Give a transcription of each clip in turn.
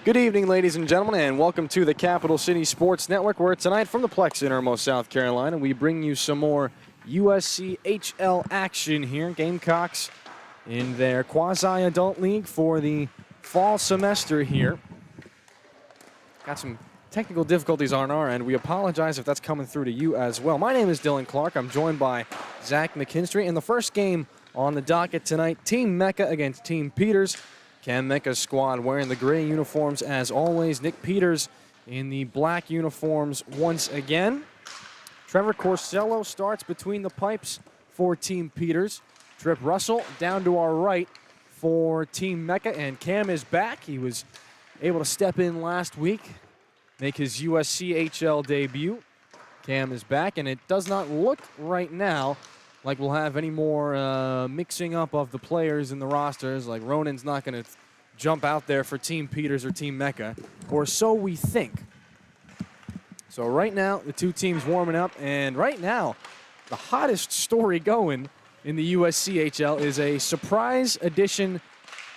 Good evening, ladies and gentlemen, and welcome to the Capital City Sports Network, where tonight from the Plex in Irmo, South Carolina, we bring you some more USCHL action here. Gamecocks in their quasi-adult league for the fall semester here. Got some technical difficulties on our end. We apologize if that's coming through to you as well. My name is Dillon Clark. I'm joined by Zach McKinstry. In the first game on the docket tonight, Team Mecca against Team Peters. Cam Mecca's squad wearing the gray uniforms as always. Nick Peters in the black uniforms once again. Trevor Corsello starts between the pipes for Team Peters. Trip Russell down to our right for Team Mecca, and Cam is back. He was able to step in last week, make his USCHL debut. Cam is back, and it does not look right now like we'll have any more mixing up of the players in the rosters. Like Ronan's not going to jump out there for Team Peters or Team Mecca, or so we think. So right now, the two teams warming up, and right now, the hottest story going in the USCHL is a surprise addition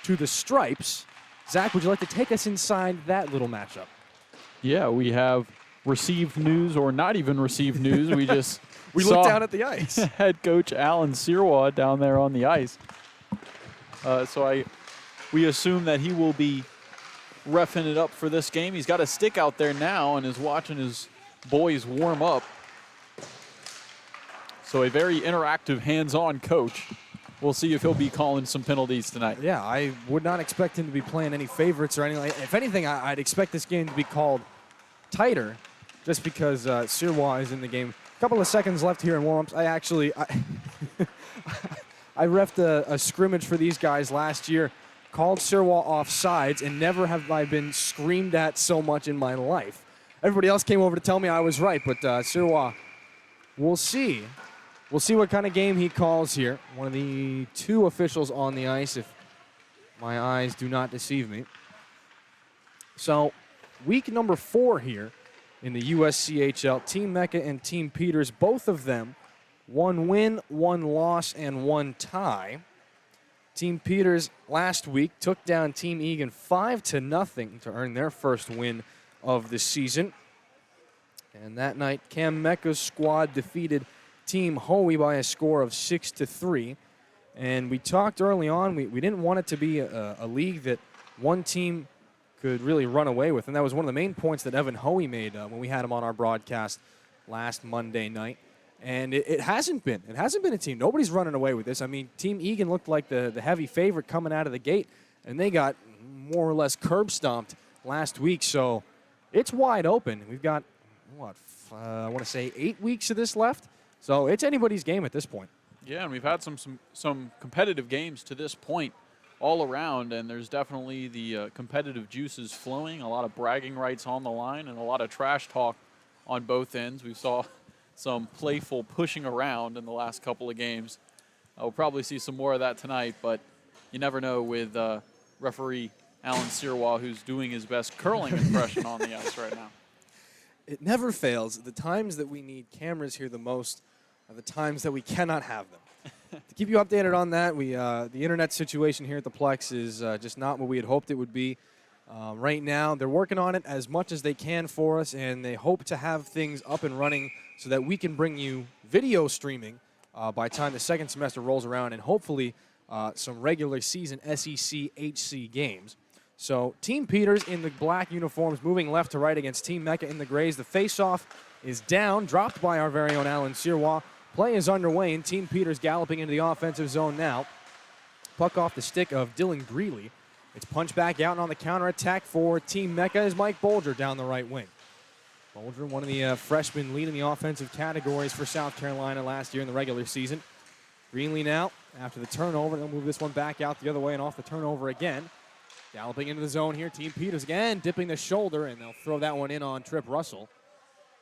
to the Stripes. Zach, would you like to take us inside that little matchup? Yeah, we have received news, or not even received news. We just we looked down at the ice. Head coach Alan Sirwa down there on the ice. We assume that he will be reffing it up for this game. He's got a stick out there now and is watching his boys warm up. So a very interactive, hands-on coach. We'll see if he'll be calling some penalties tonight. Yeah, I would not expect him to be playing any favorites or anything. If anything, I'd expect this game to be called tighter just because Sirwa is in the game. A couple of seconds left here in warm-ups. I reffed a scrimmage for these guys last year, called Sirwa offsides, and never have I been screamed at so much in my life. Everybody else came over to tell me I was right, but Sirwa, we'll see. We'll see what kind of game he calls here. One of the two officials on the ice, if my eyes do not deceive me. So, week number 4 here in the USCHL. Team Mecca and Team Peters, both of them, 1 win, 1 loss, and 1 tie. Team Peters last week took down Team Egan 5-0 to earn their first win of the season. And that night, Cam Mecca's squad defeated Team Hoey by a score of 6-3. And we talked early on, we didn't want it to be a league that one team could really run away with. And that was one of the main points that Evan Hoey made when we had him on our broadcast last Monday night. And it hasn't been. It hasn't been a team. Nobody's running away with this. I mean, Team Egan looked like the heavy favorite coming out of the gate, and they got more or less curb stomped last week. So it's wide open. We've got, I want to say 8 weeks of this left. So it's anybody's game at this point. Yeah, and we've had some competitive games to this point all around, and there's definitely the competitive juices flowing, a lot of bragging rights on the line, and a lot of trash talk on both ends. We saw some playful pushing around in the last couple of games. We'll probably see some more of that tonight, but you never know with referee Alan Sirwa, who's doing his best curling impression on the ice right now. It never fails. The times that we need cameras here the most are the times that we cannot have them. To keep you updated on that, the internet situation here at the Plex is just not what we had hoped it would be. Right now, they're working on it as much as they can for us, and they hope to have things up and running so that we can bring you video streaming by the time the second semester rolls around, and hopefully some regular season SEC HC games. So Team Peters in the black uniforms moving left to right against Team Mecca in the grays. The face-off is down, dropped by our very own Alan Sirwa. Play is underway, and Team Peters galloping into the offensive zone now. Puck off the stick of Dylan Greeley. It's punched back out, and on the counterattack for Team Mecca is Mike Bolger down the right wing. Bolger, one of the freshmen leading the offensive categories for South Carolina last year in the regular season. Greeley now, after the turnover, they'll move this one back out the other way and off the turnover again. Galloping into the zone here, Team Peters again, dipping the shoulder, and they'll throw that one in on Trip Russell.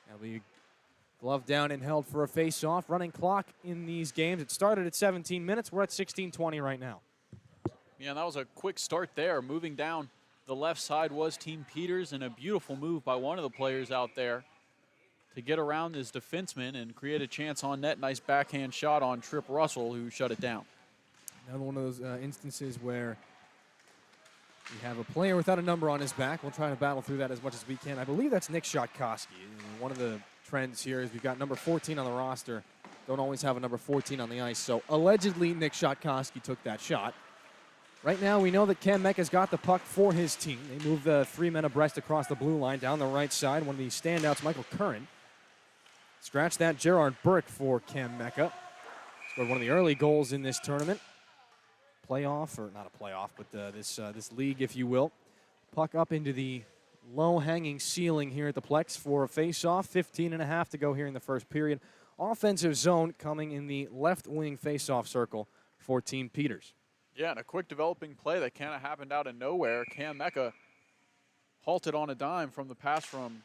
That'll be glove down and held for a face-off. Running clock in these games. It started at 17 minutes. We're at 16:20 right now. Yeah, that was a quick start there. Moving down the left side was Team Peters, and a beautiful move by one of the players out there to get around his defenseman and create a chance on net. Nice backhand shot on Trip Russell, who shut it down. Another one of those instances where We have a player without a number on his back. We'll try to battle through that as much as we can. I believe that's Nick Shatkoski. One of the trends here is we've got number 14 on the roster. Don't always have a number 14 on the ice. So allegedly, Nick Shatkoski took that shot. Right now, we know that Cam Mecca's got the puck for his team. They move the 3 men abreast across the blue line down the right side. One of the standouts, Michael Curran. Scratch that, Gerard Burke for Cam Mecca. Scored one of the early goals in this tournament. Playoff, or not a playoff, but this league, if you will. Puck up into the low-hanging ceiling here at the Plex for a face-off. 15.5 to go here in the first period. Offensive zone coming in the left wing face-off circle for Team Peters. Yeah, and a quick developing play that kind of happened out of nowhere. Cam Mecca halted on a dime from the pass from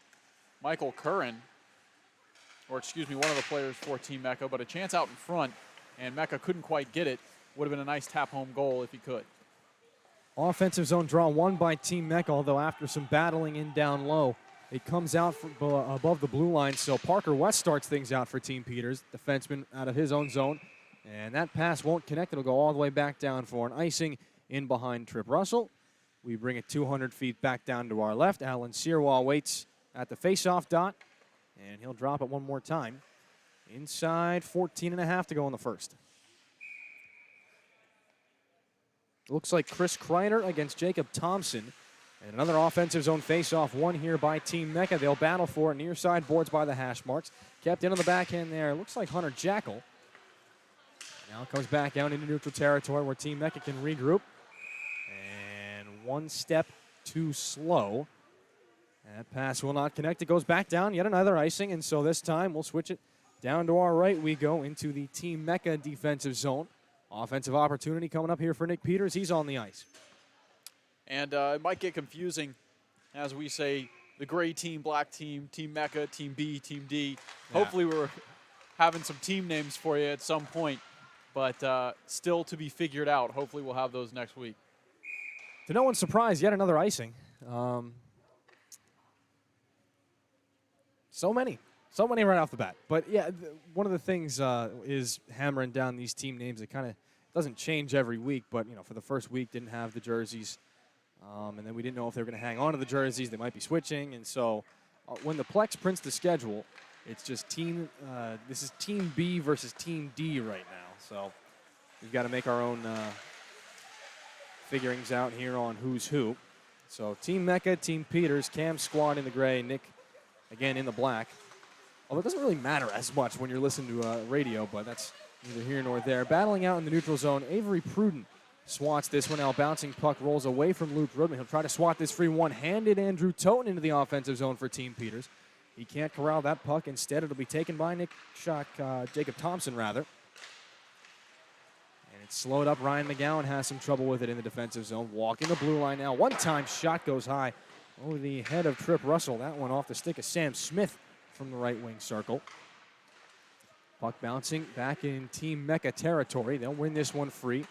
Michael Curran, or excuse me, one of the players for Team Mecca, but a chance out in front, and Mecca couldn't quite get it. Would have been a nice tap-home goal if he could. Offensive zone draw won by Team Mecca, although after some battling in down low, it comes out above the blue line, so Parker West starts things out for Team Peters, defenseman out of his own zone, and that pass won't connect. It'll go all the way back down for an icing in behind Trip Russell. We bring it 200 feet back down to our left. Alan Searwall waits at the face-off dot, and he'll drop it one more time. Inside 14.5 to go in the first. Looks like Chris Kreider against Jacob Thompson. And another offensive zone face-off won here by Team Mecca. They'll battle for it. Near side boards by the hash marks. Kept in on the backhand there. Looks like Hunter Jackal. Now comes back out into neutral territory where Team Mecca can regroup. And one step too slow. That pass will not connect. It goes back down. Yet another icing. And so this time we'll switch it. Down to our right we go into the Team Mecca defensive zone. Offensive opportunity coming up here for Nick Peters. He's on the ice. And it might get confusing as we say the gray team, black team, Team Mecca, Team B, Team D. Yeah. Hopefully we're having some team names for you at some point, but still to be figured out. Hopefully we'll have those next week. To no one's surprise, yet another icing. So many right off the bat. But yeah, one of the things is hammering down these team names. It kind of doesn't change every week, but for the first week didn't have the jerseys, and then we didn't know if they were going to hang on to the jerseys. They might be switching, and so when the Plex prints the schedule, it's just this is Team B versus Team D right now. So we've got to make our own figurings out here on who's who. So Team Mecca, Team Peters, Cam's squad in the gray, Nick again in the black. Although it doesn't really matter as much when you're listening to radio, but that's neither here nor there. Battling out in the neutral zone, Avery Pruden swats this one out. Bouncing puck rolls away from Luke Rudman. He'll try to swat this free one-handed Andrew Toten into the offensive zone for Team Peters. He can't corral that puck. Instead, it'll be taken by Jacob Thompson, rather. And it's slowed up. Ryan McGowan has some trouble with it in the defensive zone. Walking the blue line now. One-time shot goes high over the head of Trip Russell. That one off the stick of Sam Smith from the right wing circle. Puck bouncing back in Team Mecca territory. They'll win this one free.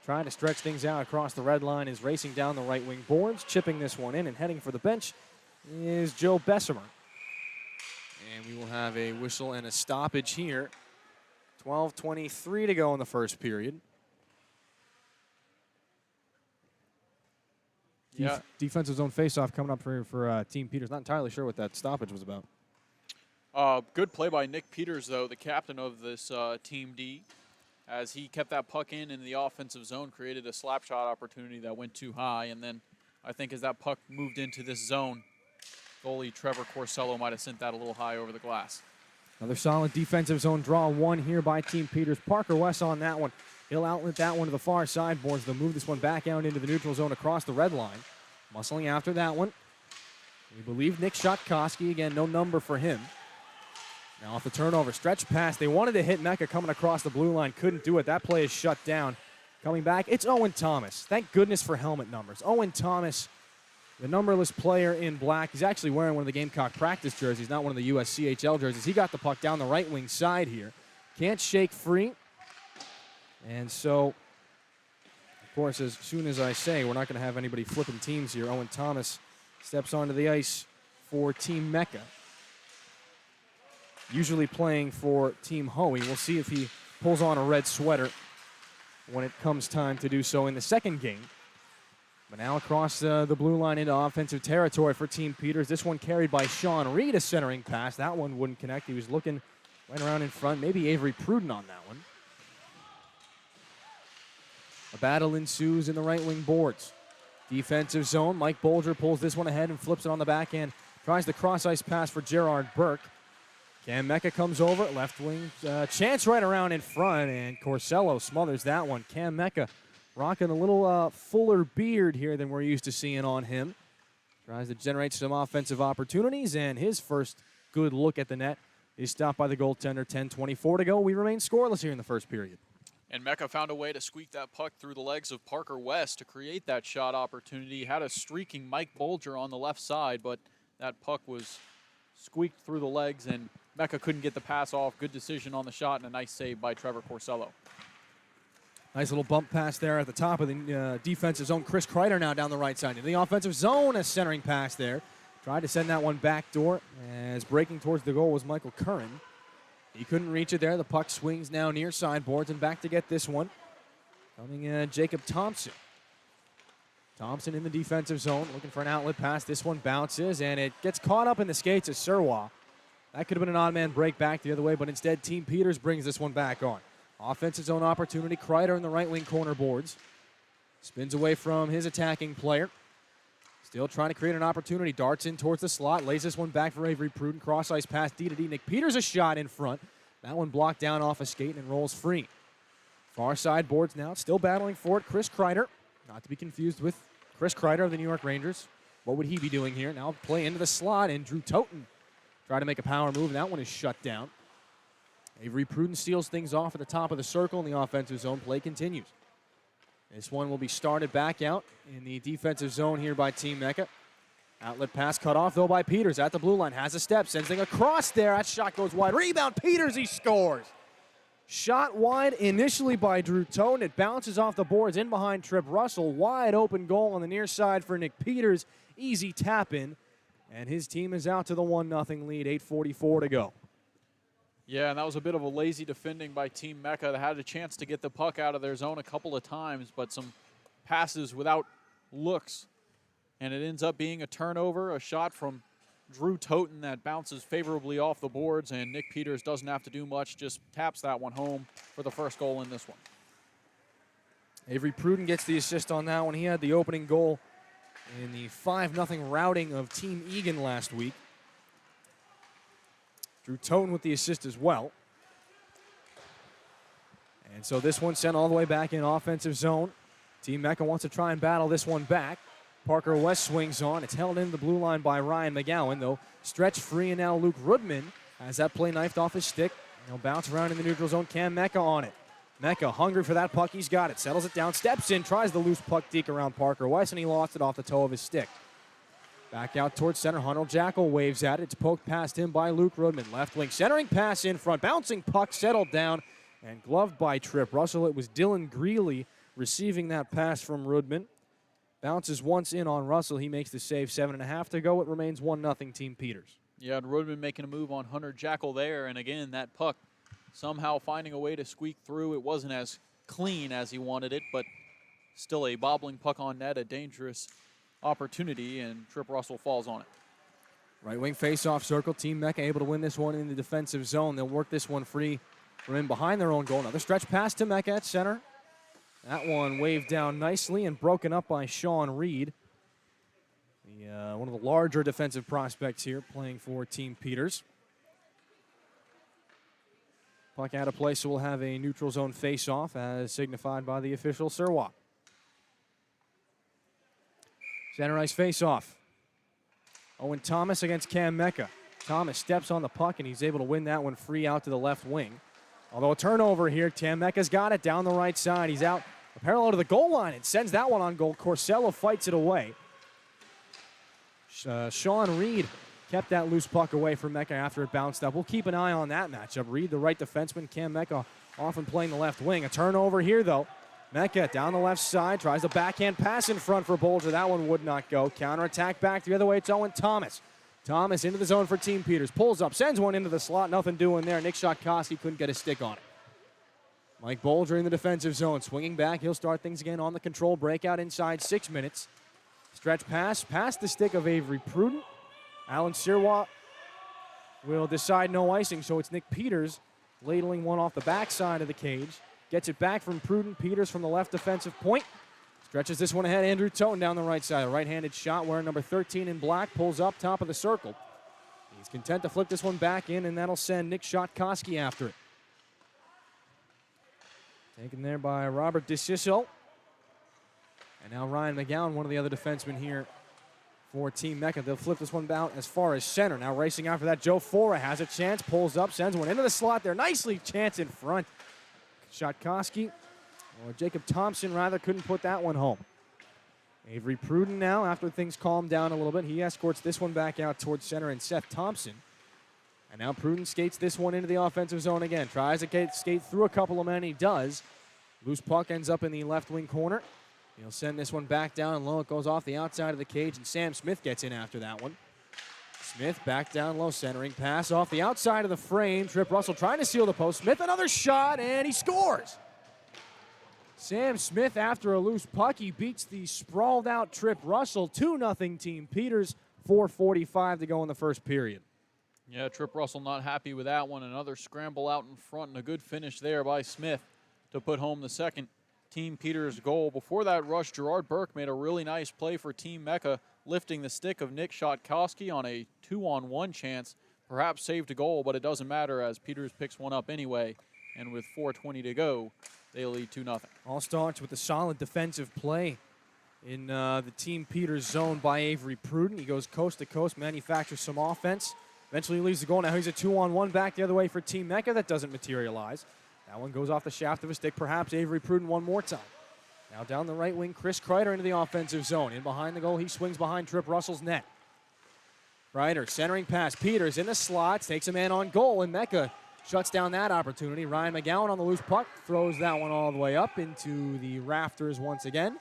Trying to stretch things out across the red line is racing down the right wing boards, chipping this one in, and heading for the bench is Joe Bessemer. And we will have a whistle and a stoppage here. 12:23 to go in the first period. Yeah. Defensive zone faceoff coming up for Team Peters. Not entirely sure what that stoppage was about. Good play by Nick Peters, though, the captain of this Team D, as he kept that puck in the offensive zone, created a slap shot opportunity that went too high, and then I think as that puck moved into this zone, goalie Trevor Corsello might have sent that a little high over the glass. Another solid defensive zone draw one here by Team Peters. Parker West on that one. He'll outlet that one to the far sideboards. They'll move this one back out into the neutral zone across the red line. Muscling after that one. We believe Nick Shatkoski. Again, no number for him. Now off the turnover, stretch pass. They wanted to hit Mecca coming across the blue line. Couldn't do it. That play is shut down. Coming back, it's Owen Thomas. Thank goodness for helmet numbers. Owen Thomas, the numberless player in black. He's actually wearing one of the Gamecock practice jerseys, not one of the USCHL jerseys. He got the puck down the right wing side here. Can't shake free. And so, of course, as soon as I say, we're not going to have anybody flipping teams here. Owen Thomas steps onto the ice for Team Mecca. Usually playing for Team Hoey. We'll see if he pulls on a red sweater when it comes time to do so in the second game. But now across the blue line into offensive territory for Team Peters. This one carried by Sean Reed, a centering pass. That one wouldn't connect. He was looking right around in front. Maybe Avery Pruden on that one. A battle ensues in the right wing boards. Defensive zone. Mike Bolger pulls this one ahead and flips it on the backhand. Tries the cross-ice pass for Gerard Burke. Cam Mecca comes over. Left wing. Chance right around in front, and Corsello smothers that one. Cam Mecca rocking a little fuller beard here than we're used to seeing on him. Tries to generate some offensive opportunities, and his first good look at the net is stopped by the goaltender. 10:24 to go. We remain scoreless here in the first period. And Mecca found a way to squeak that puck through the legs of Parker West to create that shot opportunity. Had a streaking Mike Bolger on the left side, but that puck was squeaked through the legs, and Mecca couldn't get the pass off. Good decision on the shot, and a nice save by Trevor Corsello. Nice little bump pass there at the top of the defensive zone. Chris Kreider now down the right side. In the offensive zone, a centering pass there. Tried to send that one back door, as breaking towards the goal was Michael Curran. He couldn't reach it there. The puck swings now near sideboards, and back to get this one. Coming Jacob Thompson. Thompson in the defensive zone, looking for an outlet pass. This one bounces, and it gets caught up in the skates of Surwa. That could have been an odd man break back the other way, but instead Team Peters brings this one back on. Offensive zone opportunity. Kreider in the right wing corner boards. Spins away from his attacking player. Still trying to create an opportunity. Darts in towards the slot. Lays this one back for Avery Pruden. Cross-ice pass D-to-D. Nick Peters a shot in front. That one blocked down off a skate and rolls free. Far side boards now. Still battling for it. Chris Kreider. Not to be confused with Chris Kreider of the New York Rangers. What would he be doing here? Now play into the slot, and Drew Toten try to make a power move, and that one is shut down. Avery Pruden steals things off at the top of the circle in the offensive zone. Play continues. This one will be started back out in the defensive zone here by Team Mecca. Outlet pass cut off, though, by Peters at the blue line. Has a step, sends thing across there. That shot goes wide. Rebound, Peters, he scores. Shot wide initially by Drew Toten. It bounces off the boards in behind Trip Russell. Wide open goal on the near side for Nick Peters. Easy tap in. And his team is out to the 1-0 lead. 8:44 to go. Yeah, and that was a bit of a lazy defending by Team Mecca. They had a chance to get the puck out of their zone a couple of times, but some passes without looks. And it ends up being a turnover, a shot from Drew Toten that bounces favorably off the boards, and Nick Peters doesn't have to do much, just taps that one home for the first goal in this one. Avery Pruden gets the assist on that one. He had the opening goal in the 5-0 routing of Team Egan last week. Drew Toten with the assist as well. And so this one sent all the way back in offensive zone. Team Mecca wants to try and battle this one back. Parker West swings on. It's held in the blue line by Ryan McGowan, though. Stretched free, and now Luke Rudman has that play knifed off his stick. He'll bounce around in the neutral zone. Cam Mecca on it. Mecca hungry for that puck. He's got it. Settles it down. Steps in. Tries the loose puck deke around Parker West, and he lost it off the toe of his stick. Back out towards center. Hunter Jackal waves at it. It's poked past him by Luke Rudman. Left wing centering pass in front. Bouncing puck settled down and gloved by Trip Russell. It was Dylan Greeley receiving that pass from Rudman. Bounces once in on Russell. He makes the save. 7.5 to go. It remains 1-0 Team Peters. Yeah, and Rudman making a move on Hunter Jackal there. And again, that puck somehow finding a way to squeak through. It wasn't as clean as he wanted it, but still a bobbling puck on net, a dangerous opportunity, and Trip Russell falls on it. Right wing face-off circle. Team Mecca able to win this one in the defensive zone. They'll work this one free from in behind their own goal. Another stretch pass to Mecca at center. That one waved down nicely and broken up by Sean Reed. One of the larger defensive prospects here playing for Team Peters. Puck out of play, so we'll have a neutral zone face-off as signified by the official Surwa. Center ice face-off. Owen Thomas against Cam Mecca. Thomas steps on the puck, and he's able to win that one free out to the left wing. Although a turnover here, Cam Mecca's got it down the right side. He's out parallel to the goal line and sends that one on goal. Corsello fights it away. Sean Reed kept that loose puck away from Mecca after it bounced up. We'll keep an eye on that matchup. Reed, the right defenseman, Cam Mecca often playing the left wing. A turnover here, though. Mecca down the left side, tries the backhand pass in front for Bolger. That one would not go. Counterattack back the other way. It's Owen Thomas. Thomas into the zone for Team Peters. Pulls up, sends one into the slot. Nothing doing there. Nick Shotkoski couldn't get a stick on it. Mike Bolger in the defensive zone. Swinging back. He'll start things again on the control. Breakout inside 6 minutes. Stretch pass past the stick of Avery Pruden. Alan Sirwa will decide no icing, so it's Nick Peters ladling one off the backside of the cage. Gets it back from Pruden. Peters from the left defensive point. Stretches this one ahead. Andrew Toten down the right side. A right-handed shot wearing number 13 in black. Pulls up top of the circle. He's content to flip this one back in, and that'll send Nick Shatkoski after it. Taken there by Robert DeCiccio. And now Ryan McGowan, one of the other defensemen here for Team Mecca. They'll flip this one out as far as center. Now racing after that, Joe Fora has a chance. Pulls up, sends one into the slot there. Nicely chance in front. Shatkoski, or Jacob Thompson rather, couldn't put that one home. Avery Pruden now, after things calm down a little bit, he escorts this one back out towards center, and Seth Thompson. And now Pruden skates this one into the offensive zone again. Tries to skate through a couple of men. He does. Loose puck ends up in the left wing corner. He'll send this one back down and low. It goes off the outside of the cage, and Sam Smith gets in after that one. Smith back down low, centering pass off the outside of the frame. Trip Russell trying to seal the post. Smith another shot, and he scores. Sam Smith, after a loose puck, he beats the sprawled out Trip Russell. 2-0 Team Peters. 4:45 to go in the first period. Yeah, Trip Russell not happy with that one. Another scramble out in front and a good finish there by Smith to put home the second Team Peters goal. Before that rush, Gerard Burke made a really nice play for Team Mecca, lifting the stick of Nick Shatkoski on a 2-on-1 chance. Perhaps saved a goal, but it doesn't matter as Peters picks one up anyway. And with 4:20 to go, they lead 2-0. All starts with a solid defensive play in the Team Peters zone by Avery Pruden. He goes coast to coast, manufactures some offense. Eventually leaves the goal. Now he's a 2-on-1 back the other way for Team Mecca. That doesn't materialize. That one goes off the shaft of a stick. Perhaps Avery Pruden one more time. Now down the right wing, Chris Kreider into the offensive zone. In behind the goal, he swings behind Trip Russell's net. Kreider centering pass. Peters in the slots, takes a man on goal, and Mecca shuts down that opportunity. Ryan McGowan on the loose puck, throws that one all the way up into the rafters once again.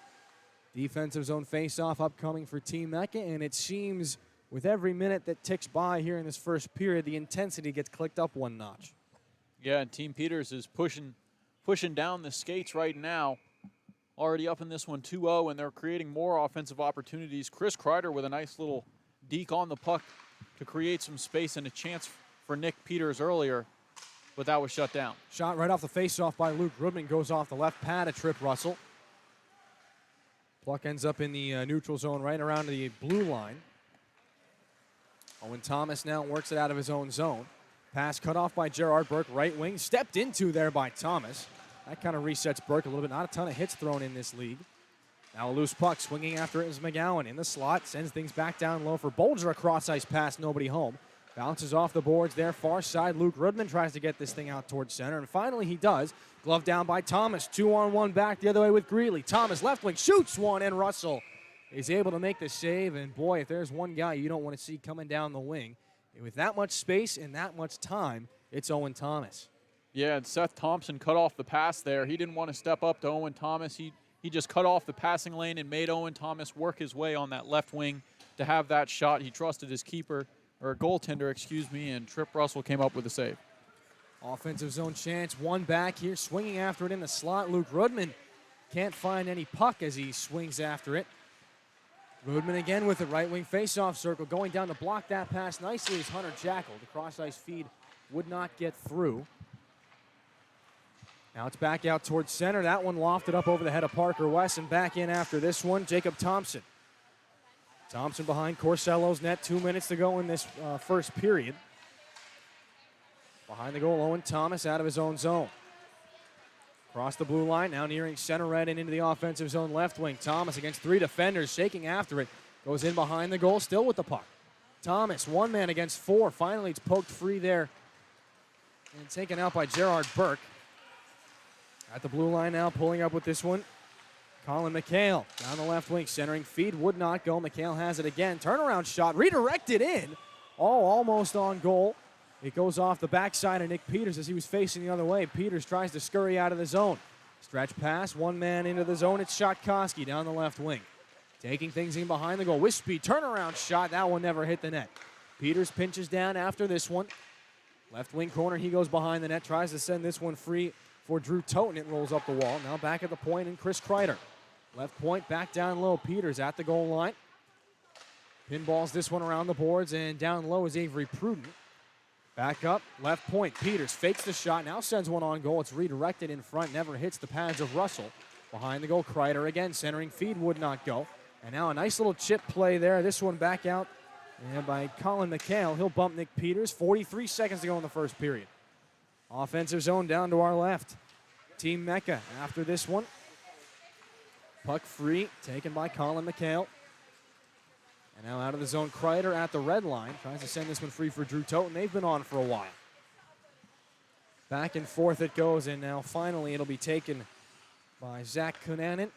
Defensive zone faceoff upcoming for Team Mecca, and it seems with every minute that ticks by here in this first period, the intensity gets clicked up one notch. Yeah, and Team Peters is pushing down the skates right now. Already up in this one 2-0, and they're creating more offensive opportunities. Chris Kreider with a nice little deke on the puck to create some space and a chance for Nick Peters earlier, but that was shut down. Shot right off the faceoff by Luke Rudman, goes off the left pad of Trip Russell. Puck ends up in the neutral zone right around the blue line. Owen Thomas now works it out of his own zone. Pass cut off by Gerard Burke, right wing. Stepped into there by Thomas. That kind of resets Burke a little bit. Not a ton of hits thrown in this league. Now a loose puck. Swinging after it is McGowan in the slot. Sends things back down low for Bolger. A cross-ice pass, nobody home. Bounces off the boards there. Far side, Luke Rudman tries to get this thing out towards center. And finally he does. Glove down by Thomas. 2-on-1 back the other way with Greeley. Thomas left wing shoots one, and Russell is able to make the save. And boy, if there's one guy you don't want to see coming down the wing, with that much space and that much time, it's Owen Thomas. Yeah, and Seth Thompson cut off the pass there. He didn't want to step up to Owen Thomas. He just cut off the passing lane and made Owen Thomas work his way on that left wing to have that shot. He trusted his keeper, or goaltender, excuse me, and Trip Russell came up with a save. Offensive zone chance, one back here, swinging after it in the slot. Luke Rudman can't find any puck as he swings after it. Rudman again with the right wing faceoff circle, going down to block that pass nicely is Hunter Jackal. The cross-ice feed would not get through. Now it's back out towards center. That one lofted up over the head of Parker West, and back in after this one, Jacob Thompson. Thompson behind Corsello's net, 2 minutes to go in this first period. Behind the goal, Owen Thomas out of his own zone. Across the blue line, now nearing center red and into the offensive zone left wing. Thomas against three defenders, shaking after it. Goes in behind the goal, still with the puck. Thomas, one man against four. Finally, it's poked free there and taken out by Gerard Burke. At the blue line now, pulling up with this one. Colin McHale down the left wing, centering feed, would not go. McHale has it again. Turnaround shot, redirected in. Almost on goal. It goes off the backside of Nick Peters as he was facing the other way. Peters tries to scurry out of the zone. Stretch pass, one man into the zone. It's Shatkoski down the left wing. Taking things in behind the goal. With speed, turnaround shot. That one never hit the net. Peters pinches down after this one. Left wing corner, he goes behind the net. Tries to send this one free for Drew Toten. It rolls up the wall. Now back at the point, and Chris Kreider. Left point, back down low. Peters at the goal line. Pinballs this one around the boards, and down low is Avery Pruden. Back up, left point. Peters fakes the shot, now sends one on goal. It's redirected in front, never hits the pads of Russell. Behind the goal, Kreider again, centering feed would not go. And now a nice little chip play there. This one back out by Colin McHale. He'll bump Nick Peters. 43 seconds to go in the first period. Offensive zone down to our left. Team Mecca after this one. Puck free, taken by Colin McHale. And now out of the zone, Kreider at the red line. Tries to send this one free for Drew Toten. They've been on for a while. Back and forth it goes, and now finally it'll be taken by Zach Kunanen.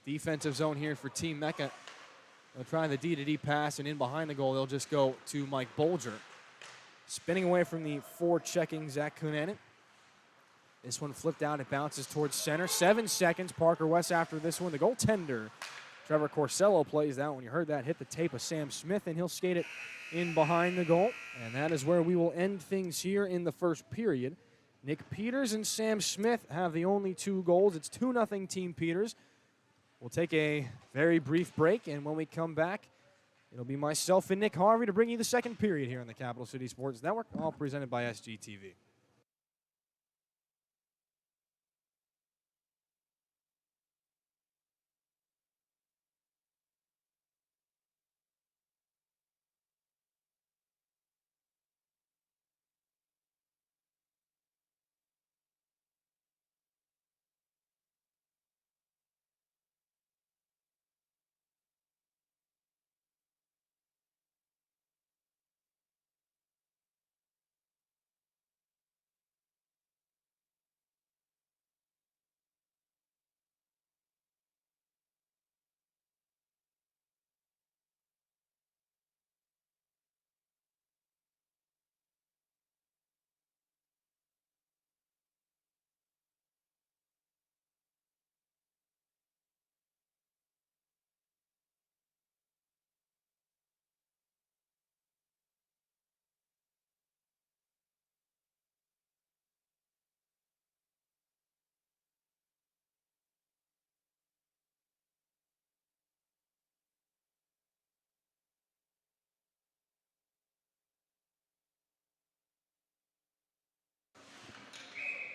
Defensive zone here for Team Mecca. They'll try the D-to-D pass, and in behind the goal, they'll just go to Mike Bolger. Spinning away from the forechecking Zach Kunanen. This one flipped out. It bounces towards center. 7 seconds. Parker West after this one. The goaltender, Trevor Corsello, plays that one. You heard that hit the tape of Sam Smith, and he'll skate it in behind the goal. And that is where we will end things here in the first period. Nick Peters and Sam Smith have the only 2 goals. It's 2-0 Team Peters. We'll take a very brief break, and when we come back, it'll be myself and Nick Harvey to bring you the second period here on the Capital City Sports Network, all presented by SGTV.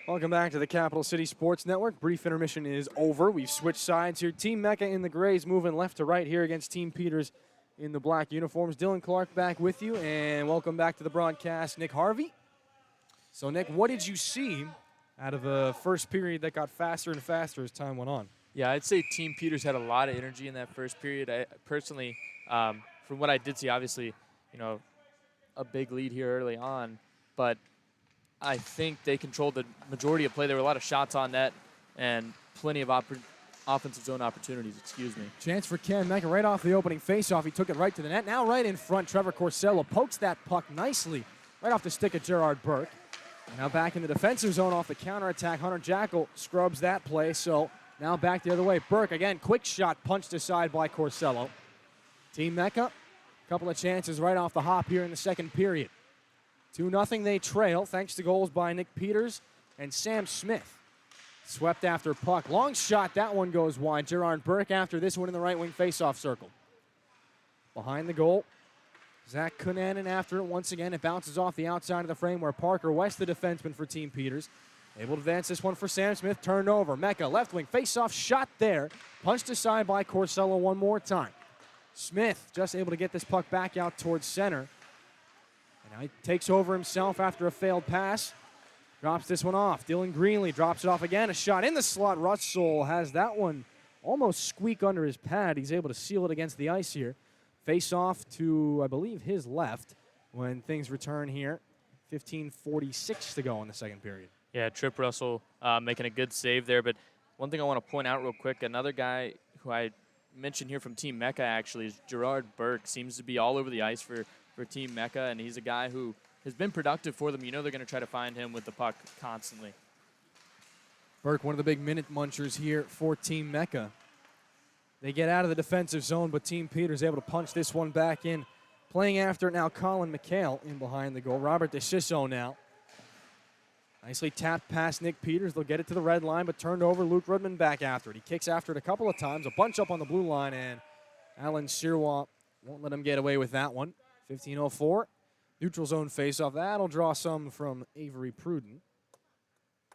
Welcome back to the Capital City Sports Network. Brief intermission is over. We've switched sides here. Team Mecca in the grays moving left to right here against Team Peters in the black uniforms. Dillon Clark back with you, and welcome back to the broadcast, Nick Harvey. So, Nick, what did you see out of a first period that got faster and faster as time went on? Yeah, I'd say Team Peters had a lot of energy in that first period. I personally, from what I did see, obviously, a big lead here early on, but I think they controlled the majority of play. There were a lot of shots on net and plenty of offensive zone opportunities, Chance for Ken Mecca right off the opening faceoff. He took it right to the net. Now right in front, Trevor Corsello pokes that puck nicely right off the stick of Gerard Burke. And now back in the defensive zone off the counterattack. Hunter Jackal scrubs that play, so now back the other way. Burke, again, quick shot punched aside by Corsello. Team Mecca, couple of chances right off the hop here in the second period. 2-0 they trail, thanks to goals by Nick Peters and Sam Smith. Swept after puck. Long shot, that one goes wide. Gerard Burke after this one in the right wing faceoff circle. Behind the goal, Zach Kunanen after it once again. It bounces off the outside of the frame where Parker West, the defenseman for Team Peters, able to advance this one for Sam Smith. Turned over. Mecca, left wing faceoff shot there. Punched aside by Corsello one more time. Smith just able to get this puck back out towards center. And now he takes over himself after a failed pass. Drops this one off. Dylan Greenlee drops it off again. A shot in the slot. Russell has that one almost squeak under his pad. He's able to seal it against the ice here. Face off to, I believe, his left when things return here. 15:46 to go in the second period. Yeah, Trip Russell making a good save there. But one thing I want to point out real quick, another guy who I mentioned here from Team Mecca actually is Gerard Burke. Seems to be all over the ice for Team Mecca, and he's a guy who has been productive for them. They're going to try to find him with the puck constantly. Burke, one of the big minute munchers here for Team Mecca. They get out of the defensive zone, but Team Peters able to punch this one back in. Playing after it now, Colin McHale in behind the goal. Robert DeCiso now. Nicely tapped past Nick Peters. They'll get it to the red line, but turned over. Luke Rudman back after it. He kicks after it a couple of times. A bunch up on the blue line, and Alan Sirois won't let him get away with that one. 15:04. Neutral zone faceoff. That'll draw some from Avery Pruden.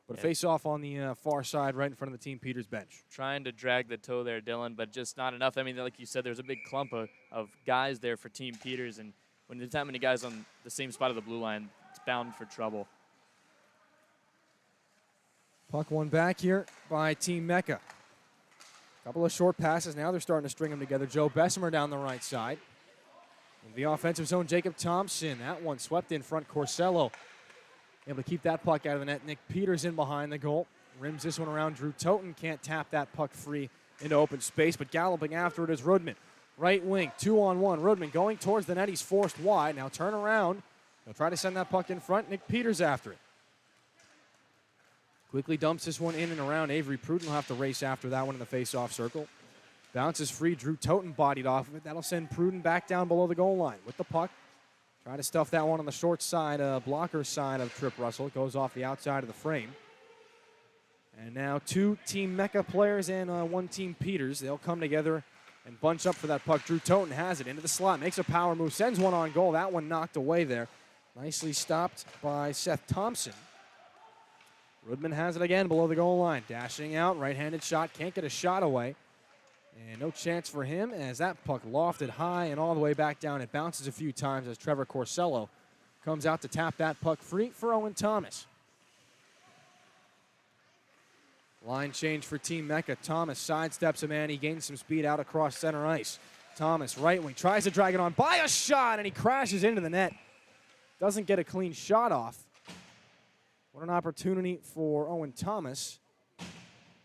But a face-off on the far side right in front of the Team Peters bench. Trying to drag the toe there, Dillon, but just not enough. I mean, like you said, there's a big clump of guys there for Team Peters, and when there's that many guys on the same spot of the blue line, it's bound for trouble. Puck won back here by Team Mecca. Couple of short passes. Now they're starting to string them together. Joe Bessemer down the right side. In the offensive zone, Jacob Thompson. That one swept in front. Corsello able to keep that puck out of the net. Nick Peters in behind the goal. Rims this one around. Drew Toten can't tap that puck free into open space, but galloping after it is Rudman. Right wing, 2-on-1. Rudman going towards the net. He's forced wide. Now turn around. They'll try to send that puck in front. Nick Peters after it. Quickly dumps this one in and around. Avery Pruden will have to race after that one in the face-off circle. Bounces free. Drew Toten bodied off of it. That'll send Pruden back down below the goal line with the puck. Try to stuff that one on the short side, blocker side of Trip Russell. It goes off the outside of the frame. And now two Team Mecca players and one Team Peters. They'll come together and bunch up for that puck. Drew Toten has it into the slot. Makes a power move. Sends one on goal. That one knocked away there. Nicely stopped by Seth Thompson. Rudman has it again below the goal line. Dashing out. Right-handed shot. Can't get a shot away. And no chance for him as that puck lofted high and all the way back down. It bounces a few times as Trevor Corsello comes out to tap that puck free for Owen Thomas. Line change for Team Mecca. Thomas sidesteps a man. He gains some speed out across center ice. Thomas, right wing, tries to drag it on by a shot, and he crashes into the net. Doesn't get a clean shot off. What an opportunity for Owen Thomas.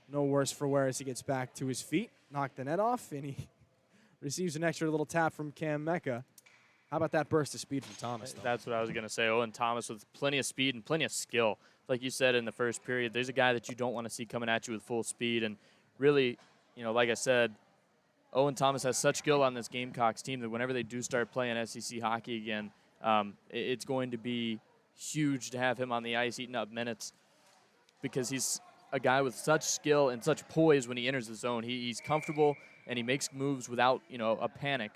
No worse for wear as he gets back to his feet. Knocked the net off, and he receives an extra little tap from Cam Mecca. How about that burst of speed from Thomas, though? That's what I was going to say. Owen Thomas with plenty of speed and plenty of skill. Like you said in the first period, there's a guy that you don't want to see coming at you with full speed. And really, you know, like I said, Owen Thomas has such skill on this Gamecocks team that whenever they do start playing SEC hockey again, it's going to be huge to have him on the ice eating up minutes because he's a guy with such skill and such poise when he enters the zone. He's comfortable and he makes moves without, a panic.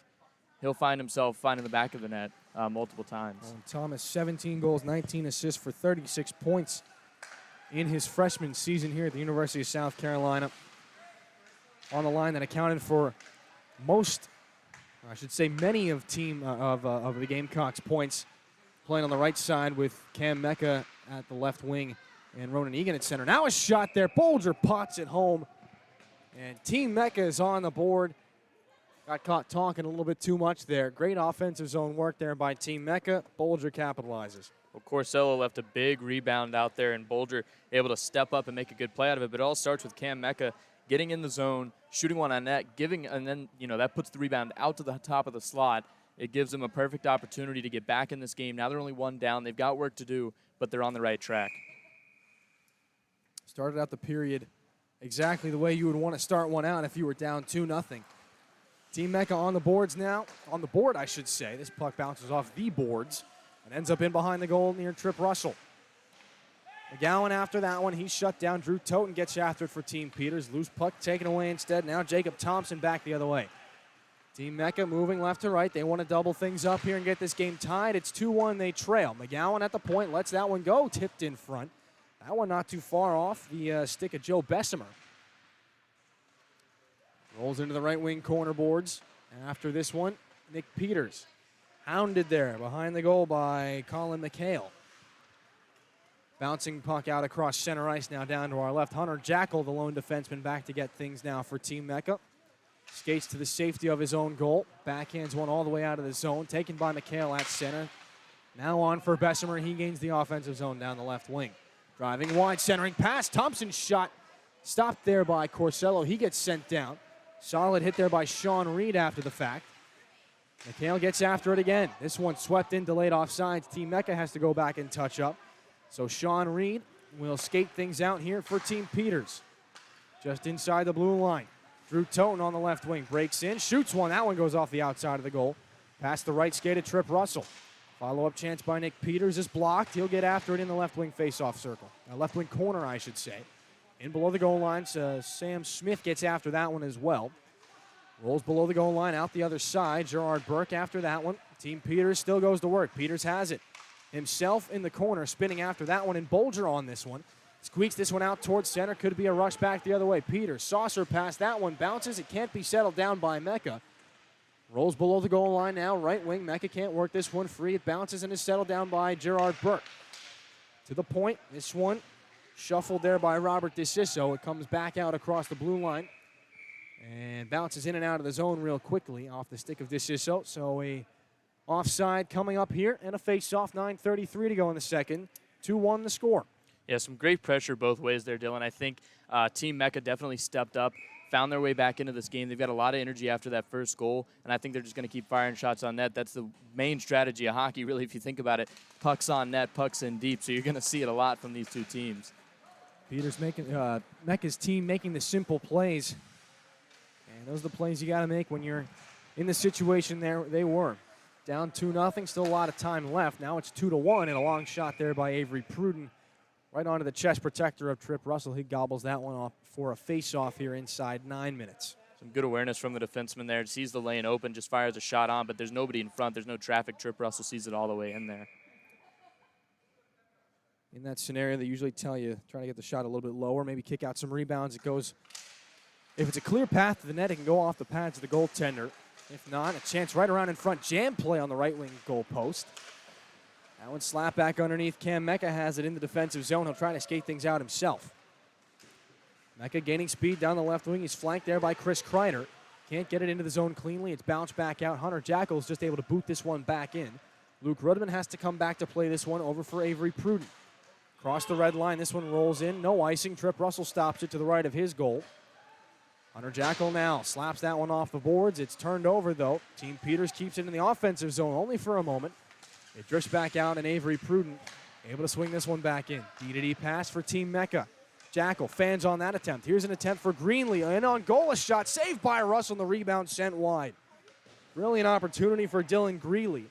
He'll find himself finding the back of the net multiple times. And Thomas, 17 goals, 19 assists for 36 points in his freshman season here at the University of South Carolina. On the line that accounted for many of the Gamecocks' points, playing on the right side with Cam Mecca at the left wing and Ronan Egan at center. Now a shot there. Bolger pots it home. And Team Mecca is on the board. Got caught talking a little bit too much there. Great offensive zone work there by Team Mecca. Bolger capitalizes. Well, Corsello left a big rebound out there, and Bolger able to step up and make a good play out of it. But it all starts with Cam Mecca getting in the zone, shooting one on net, and then, that puts the rebound out to the top of the slot. It gives them a perfect opportunity to get back in this game. Now they're only one down. They've got work to do, but they're on the right track. Started out the period exactly the way you would want to start one out if you were down 2-0. Team Mecca on the boards now. On the board, I should say. This puck bounces off the boards and ends up in behind the goal near Trip Russell. McGowan after that one, he's shut down. Drew Toten gets after it for Team Peters. Loose puck taken away instead. Now Jacob Thompson back the other way. Team Mecca moving left to right. They want to double things up here and get this game tied. It's 2-1. They trail. McGowan at the point lets that one go. Tipped in front. That one not too far off the stick of Joe Bessemer. Rolls into the right wing corner boards. After this one, Nick Peters. Hounded there behind the goal by Colin McHale. Bouncing puck out across center ice now down to our left. Hunter Jackal, the lone defenseman, back to get things now for Team Mecca. Skates to the safety of his own goal. Backhands one all the way out of the zone. Taken by McHale at center. Now on for Bessemer. He gains the offensive zone down the left wing. Driving wide, centering pass. Thompson's shot stopped there by Corsello. He gets sent down. Solid hit there by Sean Reed after the fact. McHale gets after it again. This one swept in, delayed offsides. Team Mecca has to go back and touch up. So Sean Reed will skate things out here for Team Peters. Just inside the blue line. Drew Toten on the left wing. Breaks in, shoots one. That one goes off the outside of the goal. Past the right skate of Trip Russell. Follow-up chance by Nick Peters is blocked. He'll get after it in the left wing face-off circle. Left wing corner, I should say. In below the goal line, Sam Smith gets after that one as well. Rolls below the goal line, out the other side. Gerard Burke after that one. Team Peters still goes to work. Peters has it. Himself in the corner, spinning after that one, and Bolger on this one. Squeaks this one out towards center. Could be a rush back the other way. Peters, saucer pass. That one bounces. It can't be settled down by Mecca. Rolls below the goal line now. Right wing. Mecca can't work this one free. It bounces and is settled down by Gerard Burke. To the point. This one shuffled there by Robert DeCiso. It comes back out across the blue line and bounces in and out of the zone real quickly off the stick of DeCiso. So a offside coming up here and a face-off. 9:33 to go in the second. 2-1 the score. Yeah, some great pressure both ways there, Dillon. I think Team Mecca definitely stepped up, found their way back into this game. They've got a lot of energy after that first goal, and I think they're just going to keep firing shots on net. That's the main strategy of hockey, really, if you think about it. Pucks on net, pucks in deep, so you're going to see it a lot from these two teams. Peters making Mecca's team making the simple plays, and those are the plays you got to make when you're in the situation there they were. Down 2-0, still a lot of time left. Now it's 2-1, and a long shot there by Avery Pruden. Right onto the chest protector of Trip Russell. He gobbles that one off for a face-off here inside 9 minutes. Some good awareness from the defenseman there. Sees the lane open, just fires a shot on, but there's nobody in front. There's no traffic. Trip Russell sees it all the way in there. In that scenario, they usually tell you, try to get the shot a little bit lower, maybe kick out some rebounds. It goes, if it's a clear path to the net, it can go off the pads of the goaltender. If not, a chance right around in front. Jam play on the right wing goal post. That one slap back underneath. Cam Mecca has it in the defensive zone. He'll try to skate things out himself. Mecca gaining speed down the left wing. He's flanked there by Chris Kreider. Can't get it into the zone cleanly. It's bounced back out. Hunter Jackal's just able to boot this one back in. Luke Rudman has to come back to play this one over for Avery Pruden. Across the red line, this one rolls in. No icing. Trip Russell stops it to the right of his goal. Hunter Jackal now slaps that one off the boards. It's turned over, though. Team Peters keeps it in the offensive zone only for a moment. It drifts back out, and Avery Pruden able to swing this one back in. D-to-D pass for Team Mecca. Jackal fans on that attempt. Here's an attempt for Greenlee. And on goal, a shot saved by Russell, and the rebound sent wide. Brilliant opportunity for Dylan Greenlee.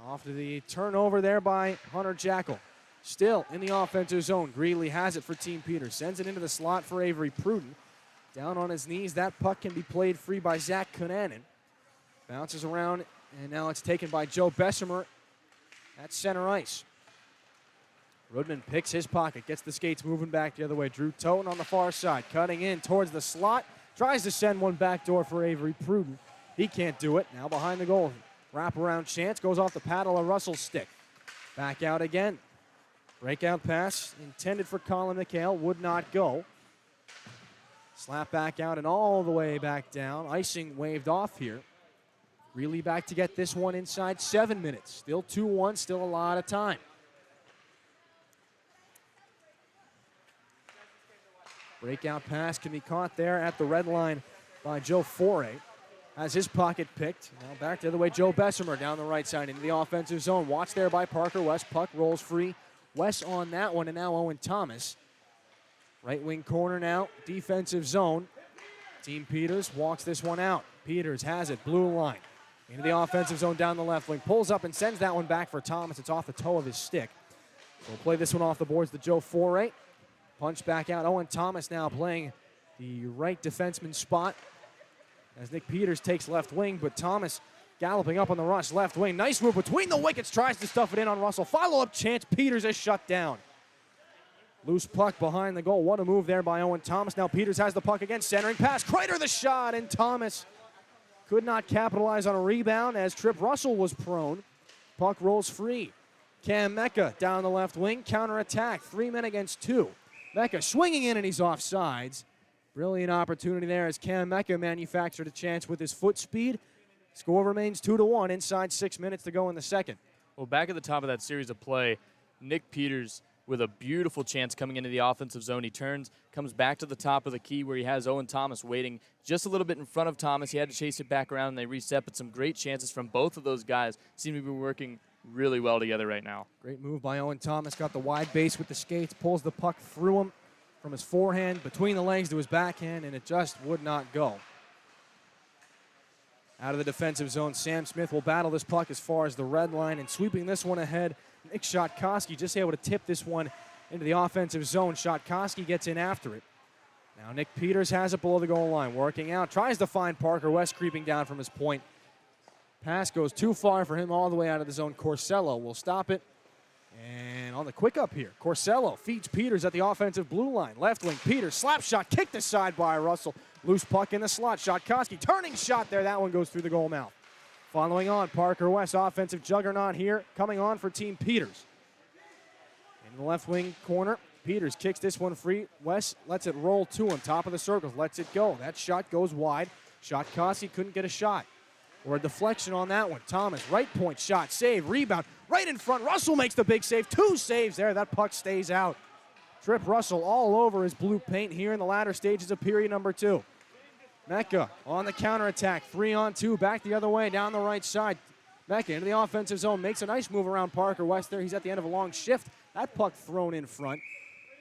Off to the turnover there by Hunter Jackal. Still in the offensive zone. Greenlee has it for Team Peters. Sends it into the slot for Avery Pruden. Down on his knees. That puck can be played free by Zach Konanen. Bounces around. And now it's taken by Joe Bessemer at center ice. Rudman picks his pocket, gets the skates moving back the other way. Drew Toten on the far side, cutting in towards the slot. Tries to send one backdoor for Avery Pruden. He can't do it. Now behind the goal. Wraparound chance, goes off the paddle of Russell's stick. Back out again. Breakout pass intended for Colin McHale, would not go. Slap back out and all the way back down. Icing waved off here. Really back to get this one inside 7 minutes. Still 2-1, still a lot of time. Breakout pass can be caught there at the red line by Joe Foray. Has his pocket picked. Now back the other way, Joe Bessemer down the right side into the offensive zone. Watched there by Parker West. Puck rolls free. West on that one, and now Owen Thomas. Right wing corner now, defensive zone. Team Peters walks this one out. Peters has it, blue line. Into the offensive zone down the left wing. Pulls up and sends that one back for Thomas. It's off the toe of his stick. We'll play this one off the boards to Joe Foray. Punch back out. Owen Thomas now playing the right defenseman spot as Nick Peters takes left wing, but Thomas galloping up on the rush. Left wing. Nice move between the wickets. Tries to stuff it in on Russell. Follow-up chance. Peters is shut down. Loose puck behind the goal. What a move there by Owen Thomas. Now Peters has the puck again. Centering pass. Kreider the shot, and Thomas could not capitalize on a rebound as Trip Russell was prone. Puck rolls free. Cam Mecca down the left wing. Counter-attack. 3 men against 2. Mecca swinging in, and he's offsides. Brilliant opportunity there as Cam Mecca manufactured a chance with his foot speed. Score remains 2-1 inside 6 minutes to go in the second. Well, back at the top of that series of play, Nick Peters with a beautiful chance coming into the offensive zone. He turns, comes back to the top of the key where he has Owen Thomas waiting just a little bit in front of Thomas. He had to chase it back around, and they reset, but some great chances from both of those guys seem to be working really well together right now. Great move by Owen Thomas. Got the wide base with the skates, pulls the puck through him from his forehand, between the legs to his backhand, and it just would not go. Out of the defensive zone, Sam Smith will battle this puck as far as the red line, and sweeping this one ahead, Nick Shotkoski just able to tip this one into the offensive zone. Shotkoski gets in after it. Now Nick Peters has it below the goal line, working out, tries to find Parker West creeping down from his point. Pass goes too far for him all the way out of the zone. Corsello will stop it. And on the quick up here, Corsello feeds Peters at the offensive blue line. Left wing, Peters, slap shot, kicked aside by Russell. Loose puck in the slot. Shotkoski, turning shot there. That one goes through the goal mouth. Following on, Parker West, offensive juggernaut here, coming on for Team Peters. In the left wing corner, Peters kicks this one free. West lets it roll to him. Top of the circles, lets it go. That shot goes wide. Shotkoski couldn't get a shot. Or a deflection on that one. Thomas, right point shot, save, rebound, right in front. Russell makes the big save. 2 saves there. That puck stays out. Trip Russell all over his blue paint here in the latter stages of period number 2. Mecca on the counterattack. 3-on-2, back the other way, down the right side. Mecca into the offensive zone, makes a nice move around Parker West there. He's at the end of a long shift. That puck thrown in front.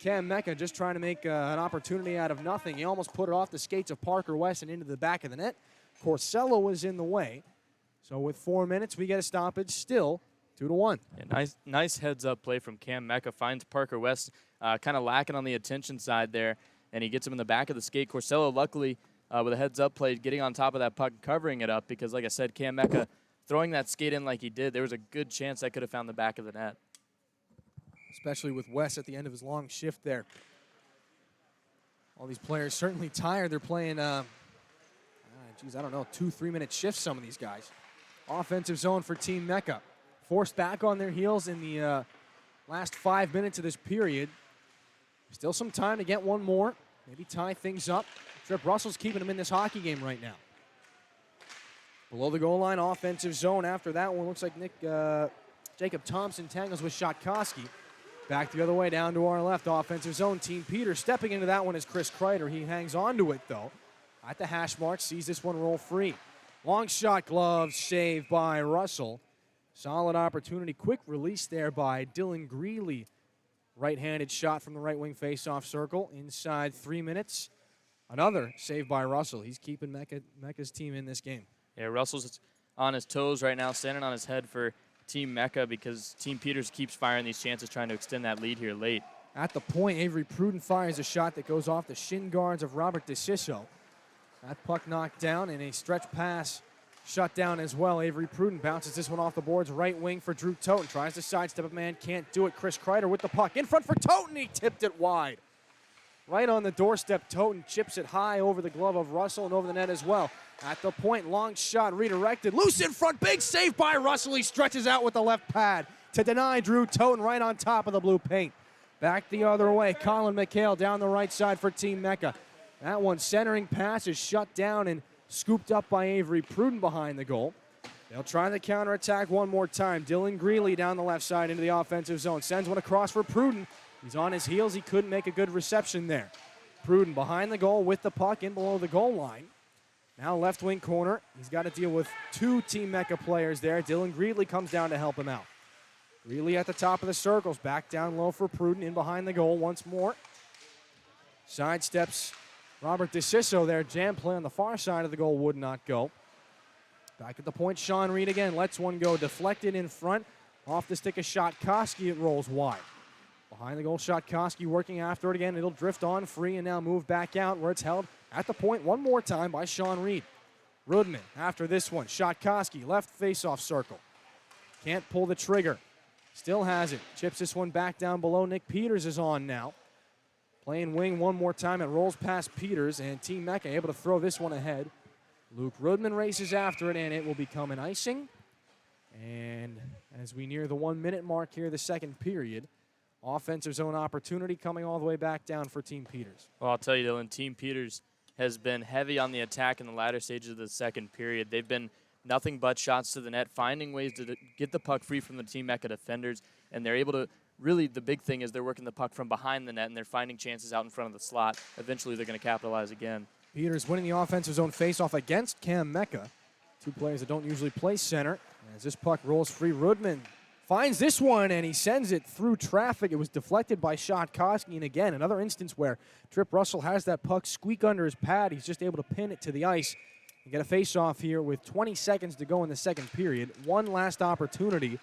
Cam Mecca just trying to make an opportunity out of nothing. He almost put it off the skates of Parker West and into the back of the net. Corsello was in the way. So with 4 minutes, we get a stoppage still, 2-1. Yeah, nice heads-up play from Cam Mecca. Finds Parker West kind of lacking on the attention side there, and he gets him in the back of the skate. Corsello, luckily, with a heads-up play, getting on top of that puck and covering it up because, like I said, Cam Mecca throwing that skate in like he did, there was a good chance that could have found the back of the net. Especially with West at the end of his long shift there. All these players certainly tired. They're playing, I don't know, 2-3 minute shifts, some of these guys. Offensive zone for Team Mecca. Forced back on their heels in the last 5 minutes of this period. Still some time to get one more. Maybe tie things up. Trip Russell's keeping them in this hockey game right now. Below the goal line, offensive zone. After that one, looks like Jacob Thompson tangles with Shotkoski. Back the other way, down to our left, offensive zone. Team Peters stepping into that one is Chris Kreider. He hangs on to it, though. At the hash mark, sees this one roll free. Long shot, gloves, saved by Russell. Solid opportunity. Quick release there by Dillon Greeley. Right-handed shot from the right wing face-off circle. Inside 3 minutes. Another save by Russell. He's keeping Mecca's team in this game. Yeah, Russell's on his toes right now, standing on his head for Team Mecca because Team Peters keeps firing these chances, trying to extend that lead here late. At the point, Avery Pruden fires a shot that goes off the shin guards of Robert DeCiso. That puck knocked down, and a stretch pass shut down as well. Avery Pruden bounces this one off the boards, right wing for Drew Toten. Tries to sidestep a man, can't do it. Chris Kreider with the puck. In front for Toten, he tipped it wide. Right on the doorstep, Toten chips it high over the glove of Russell and over the net as well. At the point, long shot redirected. Loose in front, big save by Russell. He stretches out with the left pad to deny Drew Toten right on top of the blue paint. Back the other way, Colin McHale down the right side for Team Mecca. That one centering pass is shut down and scooped up by Avery Pruden behind the goal. They'll try the counterattack one more time. Dillon Greeley down the left side into the offensive zone. Sends one across for Pruden. He's on his heels. He couldn't make a good reception there. Pruden behind the goal with the puck in below the goal line. Now left wing corner. He's got to deal with 2 Team Mecca players there. Dillon Greeley comes down to help him out. Greeley at the top of the circles. Back down low for Pruden in behind the goal once more. Sidesteps Robert DeCiso there. Jam play on the far side of the goal would not go. Back at the point, Sean Reed again lets one go. Deflected in front. Off the stick of Shotkoski, it rolls wide. Behind the goal, Shotkoski working after it again. It'll drift on free and now move back out where it's held at the point one more time by Sean Reed. Rudman after this one. Shotkoski, left face-off circle. Can't pull the trigger. Still has it. Chips this one back down below. Nick Peters is on now. Playing wing one more time. It rolls past Peters, and Team Mecca able to throw this one ahead. Luke Rudman races after it, and it will become an icing. And as we near the 1 minute mark here, the second period, offensive zone opportunity coming all the way back down for Team Peters. Well, I'll tell you, Dylan, Team Peters has been heavy on the attack in the latter stages of the second period. They've been nothing but shots to the net, finding ways to get the puck free from the Team Mecca defenders, and they're able to really, the big thing is they're working the puck from behind the net, and they're finding chances out in front of the slot. Eventually, they're going to capitalize again. Peters winning the offensive zone faceoff against Cam Mecca. 2 players that don't usually play center. As this puck rolls free, Rudman finds this one, and he sends it through traffic. It was deflected by Shotkoski, and again, another instance where Trip Russell has that puck squeak under his pad. He's just able to pin it to the ice. You get a face-off here with 20 seconds to go in the second period. One last opportunity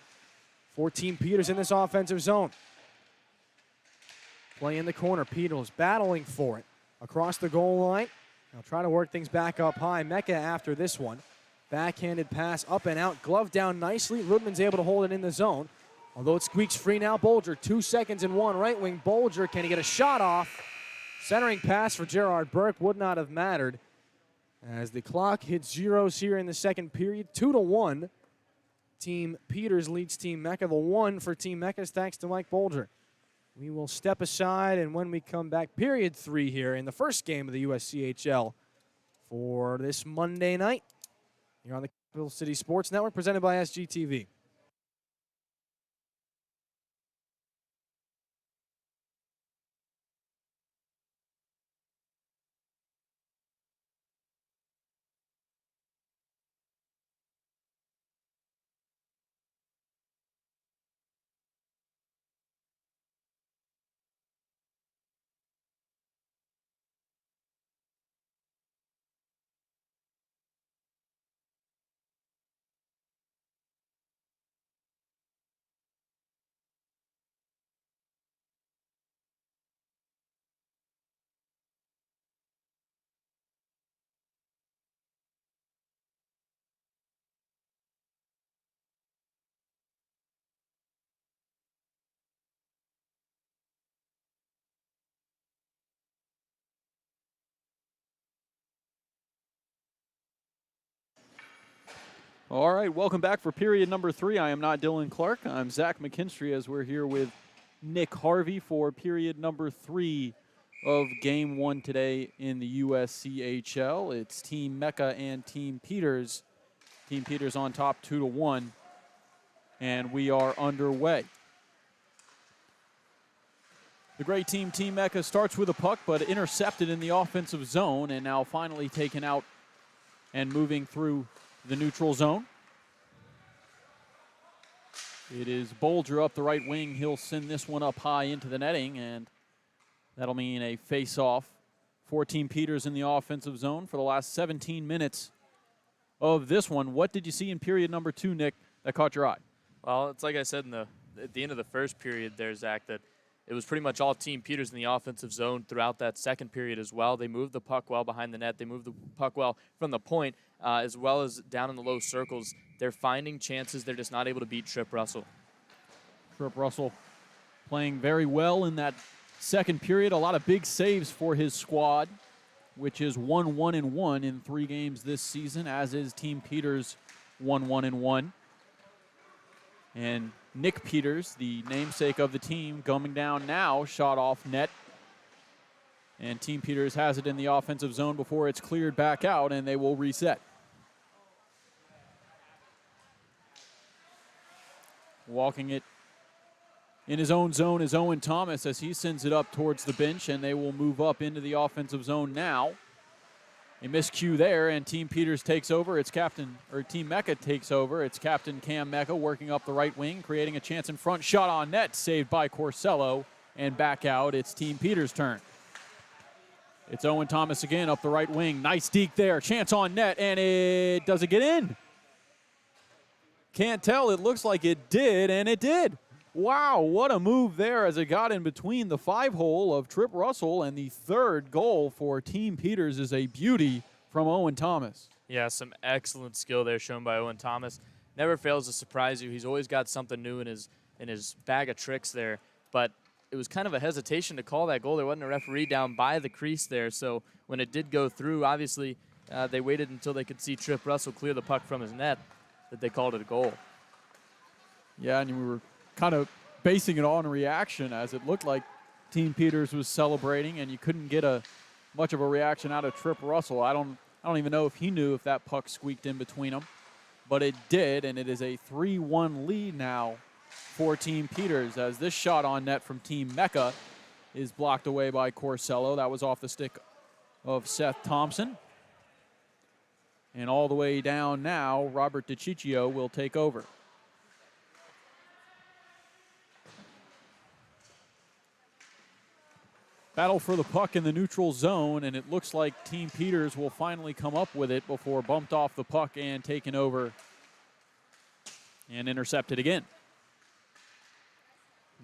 for Team Peters in this offensive zone. Play in the corner. Peters battling for it across the goal line. Now try to work things back up high. Mecca after this one. Backhanded pass up and out. Glove down nicely. Rudman's able to hold it in the zone. Although it squeaks free now, Bolger. 2 seconds and one. Right wing Bolger. Can he get a shot off? Centering pass for Gerard Burke would not have mattered as the clock hits zeros here in the second period. 2-1. Team Peters leads Team Mecca. The one for Team Mecca is thanks to Mike Bolger. We will step aside, and when we come back, period 3 here in the first game of the USCHL for this Monday night here on the Capital City Sports Network, presented by SGTV. All right, welcome back for period number 3. I am not Dillon Clark. I'm Zach McKinstry as we're here with Nick Harvey for period number 3 of game 1 today in the USCHL. It's Team Mecca and Team Peters. Team Peters on top 2-1, and we are underway. The great team, Team Mecca, starts with a puck, but intercepted in the offensive zone, and now finally taken out and moving through the neutral zone. It is Bolger up the right wing. He'll send this one up high into the netting, and that'll mean a face-off for Team Peters in the offensive zone for the last 17 minutes of this one. What did you see in period number 2, Nick, that caught your eye? Well, it's like I said at the end of the first period there, Zach, that it was pretty much all Team Peters in the offensive zone throughout that second period as well. They moved the puck well behind the net. They moved the puck well from the point, as well as down in the low circles. They're finding chances. They're just not able to beat Trip Russell. Trip Russell playing very well in that second period. A lot of big saves for his squad, which is 1-1-1 in 3 games this season, as is Team Peters 1-1-1. And Nick Peters, the namesake of the team, coming down now, shot off net. And Team Peters has it in the offensive zone before it's cleared back out, and they will reset. Walking it in his own zone is Owen Thomas as he sends it up towards the bench, and they will move up into the offensive zone now. A miscue there, and Team Peters takes over. Team Mecca takes over. It's Captain Cam Mecca working up the right wing, creating a chance in front. Shot on net, saved by Corsello, and back out. It's Team Peters' turn. It's Owen Thomas again up the right wing. Nice deke there. Chance on net, and does it get in? Can't tell. It looks like it did, and it did. Wow, what a move there as it got in between the 5-hole of Trip Russell, and the third goal for Team Peters is a beauty from Owen Thomas. Yeah, some excellent skill there shown by Owen Thomas. Never fails to surprise you. He's always got something new in his bag of tricks there. But it was kind of a hesitation to call that goal. There wasn't a referee down by the crease there. So when it did go through, obviously they waited until they could see Trip Russell clear the puck from his net that they called it a goal. Yeah, and we were kind of basing it on a reaction as it looked like Team Peters was celebrating, and you couldn't get much of a reaction out of Trip Russell. I don't even know if he knew if that puck squeaked in between them, but it did, and it is a 3-1 lead now for Team Peters as this shot on net from Team Mecca is blocked away by Corsello. That was off the stick of Seth Thompson. And all the way down now, Robert DiCiccio will take over. Battle for the puck in the neutral zone, and it looks like Team Peters will finally come up with it before bumped off the puck and taken over and intercepted again.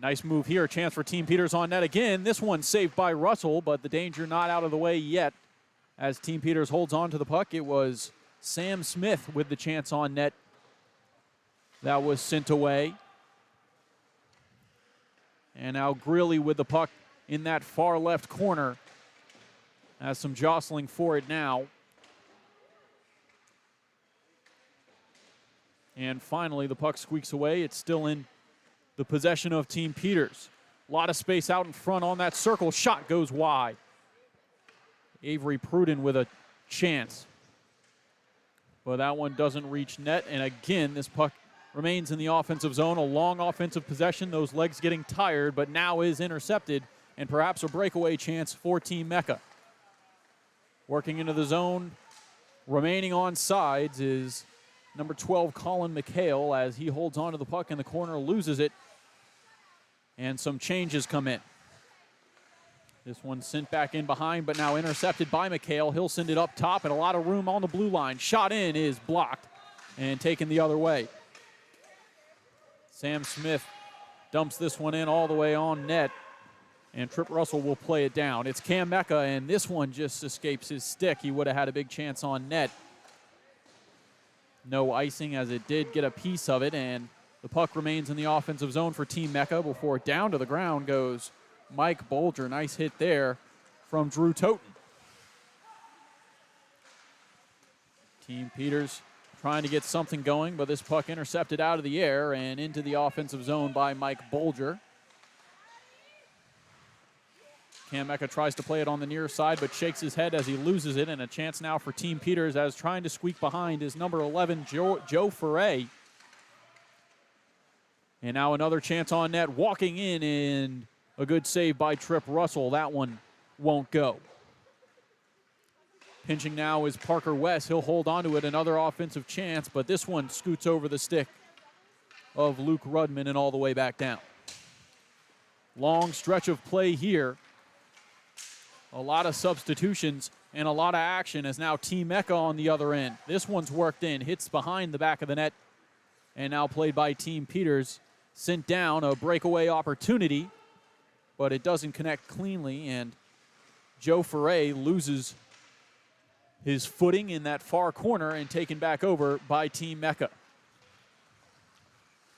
Nice move here. A chance for Team Peters on net again. This one saved by Russell, but the danger not out of the way yet as Team Peters holds on to the puck. It was Sam Smith with the chance on net. That was sent away. And now Greeley with the puck in that far left corner. Has some jostling for it now. And finally, the puck squeaks away. It's still in the possession of Team Peters. A lot of space out in front on that circle. Shot goes wide. Avery Pruden with a chance. But that one doesn't reach net. And again, this puck remains in the offensive zone. A long offensive possession. Those legs getting tired, but now is intercepted. And perhaps a breakaway chance for Team Mecca. Working into the zone. Remaining on sides is number 12, Colin McHale, as he holds on to the puck in the corner, loses it. And some changes come in. This one sent back in behind, but now intercepted by McHale. He'll send it up top, and a lot of room on the blue line. Shot in is blocked and taken the other way. Sam Smith dumps this one in all the way on net, and Trip Russell will play it down. It's Cam Mecca, and this one just escapes his stick. He would have had a big chance on net. No icing, as it did get a piece of it, and the puck remains in the offensive zone for Team Mecca before down to the ground goes Mike Bolger. Nice hit there from Drew Toten. Team Peters trying to get something going, but this puck intercepted out of the air and into the offensive zone by Mike Bolger. Cam Mecca tries to play it on the near side, but shakes his head as he loses it, and a chance now for Team Peters as trying to squeak behind is number 11, Joe Ferret. And now another chance on net, walking in, and a good save by Trip Russell. That one won't go. Pinching now is Parker West. He'll hold on to it, another offensive chance, but this one scoots over the stick of Luke Rudman and all the way back down. Long stretch of play here. A lot of substitutions and a lot of action as now Team Mecca on the other end. This one's worked in, hits behind the back of the net, and now played by Team Peters. Sent down, a breakaway opportunity, but it doesn't connect cleanly, and Joe Ferret loses his footing in that far corner and taken back over by Team Mecca.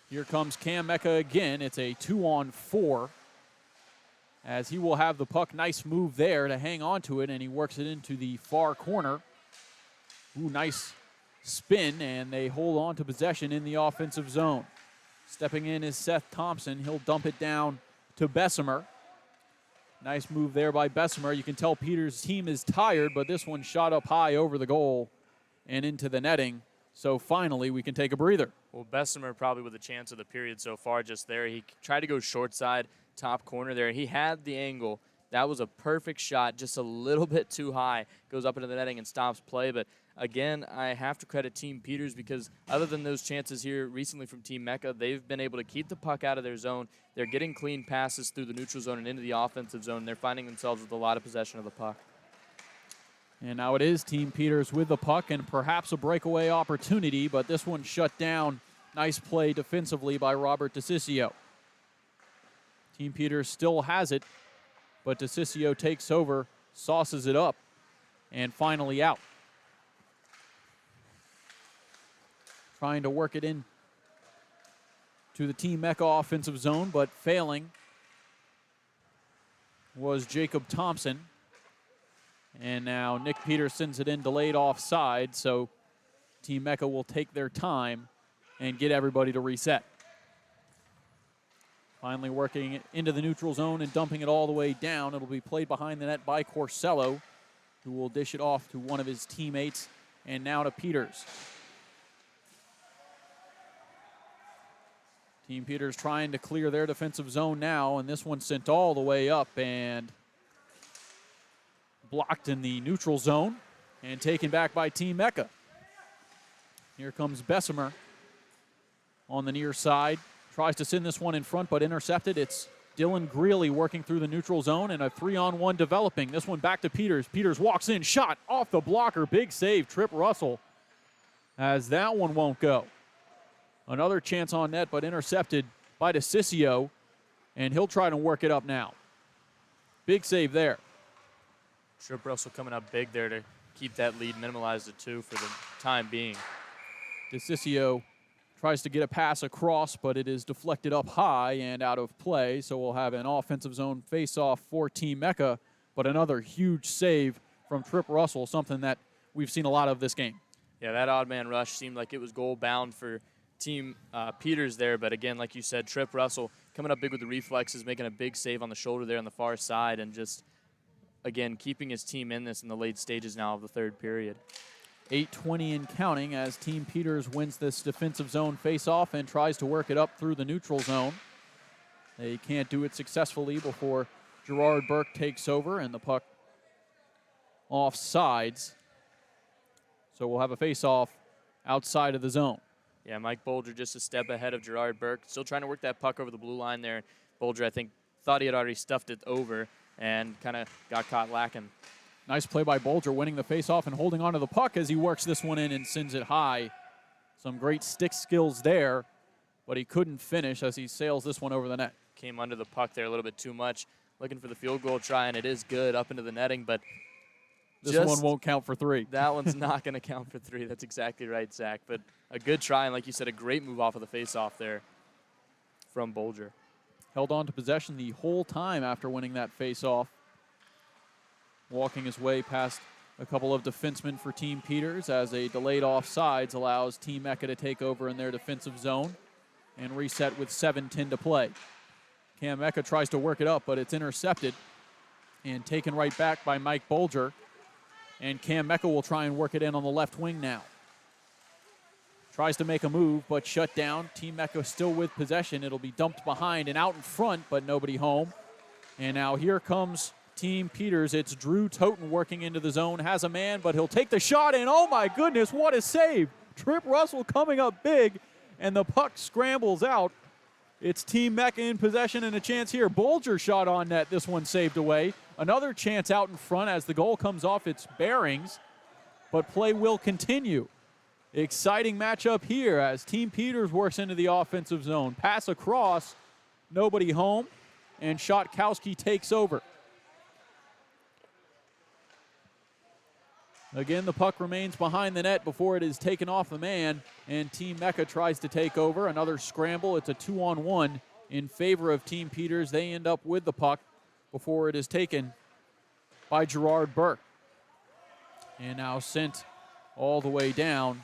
Here comes Cam Mecca again. It's a 2-on-4 as he will have the puck. Nice move there to hang on to it, and he works it into the far corner. Ooh, nice spin, and they hold on to possession in the offensive zone. Stepping in is Seth Thompson. He'll dump it down to Bessemer. Nice move there by Bessemer. You can tell Peters' team is tired, but this one shot up high over the goal and into the netting. So finally, we can take a breather. Well, Bessemer probably with a chance of the period so far just there. He tried to go short side, top corner there. He had the angle. That was a perfect shot, just a little bit too high. Goes up into the netting and stops play. But again, I have to credit Team Peters because other than those chances here recently from Team Mecca, they've been able to keep the puck out of their zone. They're getting clean passes through the neutral zone and into the offensive zone. They're finding themselves with a lot of possession of the puck. And now it is Team Peters with the puck and perhaps a breakaway opportunity, but this one shut down. Nice play defensively by Robert DeCiccio. Team Peters still has it, but DeCiccio takes over, sauces it up, and finally out. Trying to work it in to the Team Mecca offensive zone, but failing was Jacob Thompson. And now Nick Peters sends it in delayed offside, so Team Mecca will take their time and get everybody to reset. Finally working it into the neutral zone and dumping it all the way down. It'll be played behind the net by Corsello, who will dish it off to one of his teammates, and now to Peters. Team Peters trying to clear their defensive zone now, and this one sent all the way up and blocked in the neutral zone and taken back by Team Mecca. Here comes Bessemer on the near side. Tries to send this one in front, but intercepted. It's Dillon Greeley working through the neutral zone and a 3-on-1 developing. This one back to Peters. Peters walks in, shot off the blocker. Big save, Trip Russell, as that one won't go. Another chance on net, but intercepted by DeCiccio, and he'll try to work it up now. Big save there. Trip Russell coming up big there to keep that lead minimalized to 2 for the time being. DeCiccio tries to get a pass across, but it is deflected up high and out of play, so we'll have an offensive zone face-off for Team Mecca, but another huge save from Trip Russell, something that we've seen a lot of this game. Yeah, that odd man rush seemed like it was goal-bound for Team Peters there, but again, like you said, Trip Russell coming up big with the reflexes, making a big save on the shoulder there on the far side, and just, again, keeping his team in this in the late stages now of the third period. 8:20 and counting as Team Peters wins this defensive zone face-off and tries to work it up through the neutral zone. They can't do it successfully before Gerard Burke takes over and the puck off sides. So we'll have a face-off outside of the zone. Yeah, Mike Bolger just a step ahead of Gerard Burke. Still trying to work that puck over the blue line there. Bolger, I think, thought he had already stuffed it over and kind of got caught lacking. Nice play by Bolger, winning the faceoff and holding onto the puck as he works this one in and sends it high. Some great stick skills there, but he couldn't finish as he sails this one over the net. Came under the puck there a little bit too much. Looking for the field goal try, and it is good up into the netting, but this one won't count for 3. That one's not going to count for 3. That's exactly right, Zach. But a good try, and like you said, a great move off of the faceoff there from Bolger. Held on to possession the whole time after winning that faceoff. Walking his way past a couple of defensemen for Team Peters as a delayed offsides allows Team Mecca to take over in their defensive zone and reset with 7:10 to play. Cam Mecca tries to work it up, but it's intercepted and taken right back by Mike Bolger. And Cam Mecca will try and work it in on the left wing now. Tries to make a move, but shut down. Team Mecca still with possession. It'll be dumped behind and out in front, but nobody home. And now here comes Team Peters. It's Drew Toten working into the zone. Has a man, but he'll take the shot, and oh my goodness, what a save. Trip Russell coming up big, and the puck scrambles out. It's Team Mecca in possession and a chance here. Bolger shot on net. This one saved away. Another chance out in front as the goal comes off its bearings, but play will continue. Exciting matchup here as Team Peters works into the offensive zone. Pass across, nobody home, and Shotkowski takes over. Again, the puck remains behind the net before it is taken off the man, and Team Mecca tries to take over. Another scramble. It's a 2-on-1 in favor of Team Peters. They end up with the puck before it is taken by Gerard Burke. And now sent all the way down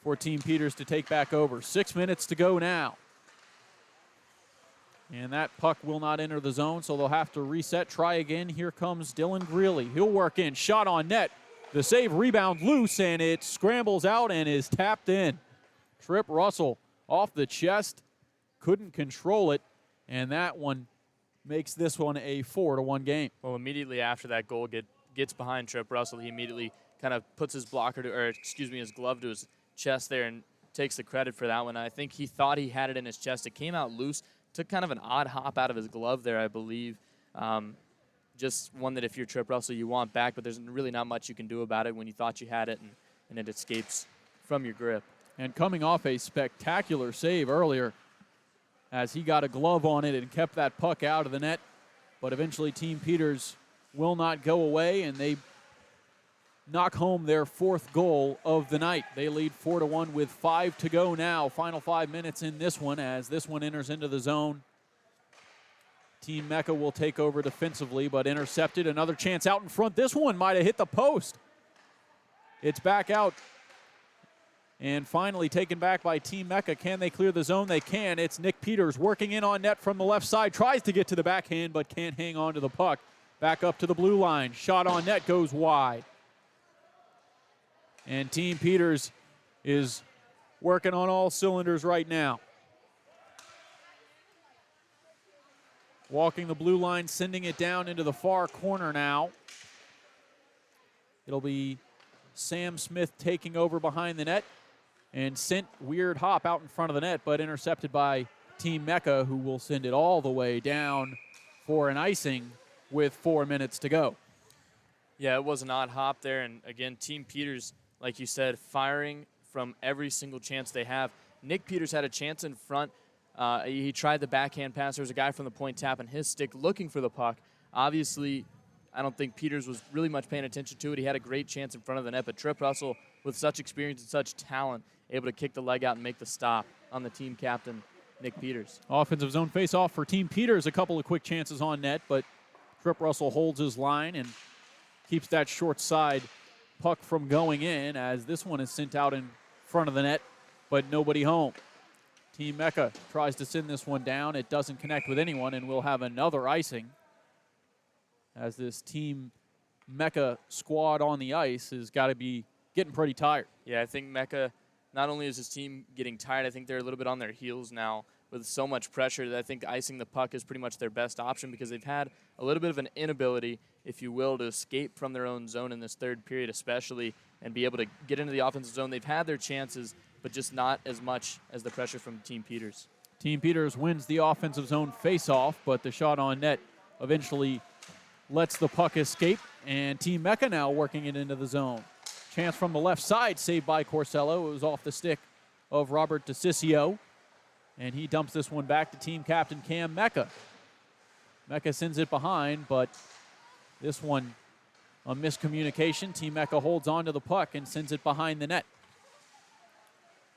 for Team Peters to take back over. 6 minutes to go now. And that puck will not enter the zone, so they'll have to reset, try again. Here comes Dillon Greeley. He'll work in, shot on net. The save, rebound loose, and it scrambles out and is tapped in. Trip Russell off the chest, couldn't control it, and that one makes this one a 4-1 game. Well, immediately after that goal gets behind Trip Russell, he immediately kind of puts his his glove to his chest there and takes the credit for that one. I think he thought he had it in his chest. It came out loose, took kind of an odd hop out of his glove there, I believe. Just one that if you're Trip Russell, you want back, but there's really not much you can do about it when you thought you had it and it escapes from your grip. And coming off a spectacular save earlier as he got a glove on it and kept that puck out of the net. But eventually Team Peters will not go away, and they knock home their 4th goal of the night. They lead 4-1 with 5 to go now. Final 5 minutes in this one as this one enters into the zone. Team Mecca will take over defensively, but intercepted. Another chance out in front. This one might have hit the post. It's back out. And finally taken back by Team Mecca. Can they clear the zone? They can. It's Nick Peters working in on net from the left side. Tries to get to the backhand, but can't hang on to the puck. Back up to the blue line. Shot on net goes wide. And Team Peters is working on all cylinders right now. Walking the blue line, sending it down into the far corner now. It'll be Sam Smith taking over behind the net and sent weird hop out in front of the net, but intercepted by Team Mecca, who will send it all the way down for an icing with 4 minutes to go. Yeah, it was an odd hop there. And again, Team Peters, like you said, firing from every single chance they have. Nick Peters had a chance in front. He tried the backhand pass. There was a guy from the point tapping his stick looking for the puck. Obviously, I don't think Peters was really much paying attention to it. He had a great chance in front of the net, but Trip Russell, with such experience and such talent, able to kick the leg out and make the stop on the team captain, Nick Peters. Offensive zone face-off for Team Peters. A couple of quick chances on net, but Trip Russell holds his line and keeps that short side puck from going in, as this one is sent out in front of the net, but nobody home. Team Mecca tries to send this one down. It doesn't connect with anyone, and we'll have another icing, as this Team Mecca squad on the ice has got to be getting pretty tired. Yeah, I think Mecca, not only is his team getting tired, I think they're a little bit on their heels now with so much pressure that I think icing the puck is pretty much their best option, because they've had a little bit of an inability, if you will, to escape from their own zone in this third period especially and be able to get into the offensive zone. They've had their chances, but just not as much as the pressure from Team Peters. Team Peters wins the offensive zone face-off, but the shot on net eventually lets the puck escape, and Team Mecca now working it into the zone. Chance from the left side, saved by Corsello. It was off the stick of Robert DeCiccio, and he dumps this one back to team captain Cam Mecca. Mecca sends it behind, but this one a miscommunication. Team Mecca holds on to the puck and sends it behind the net.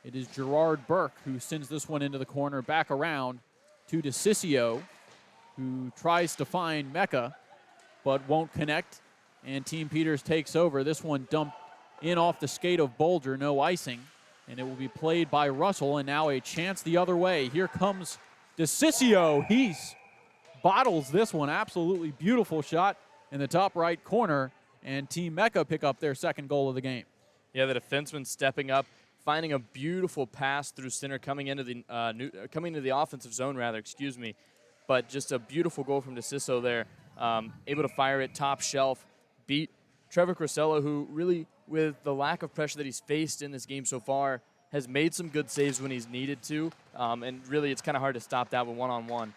It is Gerard Burke who sends this one into the corner, back around to DeCiccio, who tries to find Mecca, but won't connect, and Team Peters takes over. This one dumped in off the skate of Bolger, no icing, and it will be played by Russell, and now a chance the other way. Here comes DeCiccio. He bottles this one. Absolutely beautiful shot in the top right corner, and Team Mecca pick up their second goal of the game. Yeah, the defenseman stepping up, finding a beautiful pass through center, coming into the offensive zone, but just a beautiful goal from DeCiccio there. Able to fire it top shelf, beat Trevor Corsello, who really, with the lack of pressure that he's faced in this game so far, has made some good saves when he's needed to, and really it's kind of hard to stop that with one-on-one.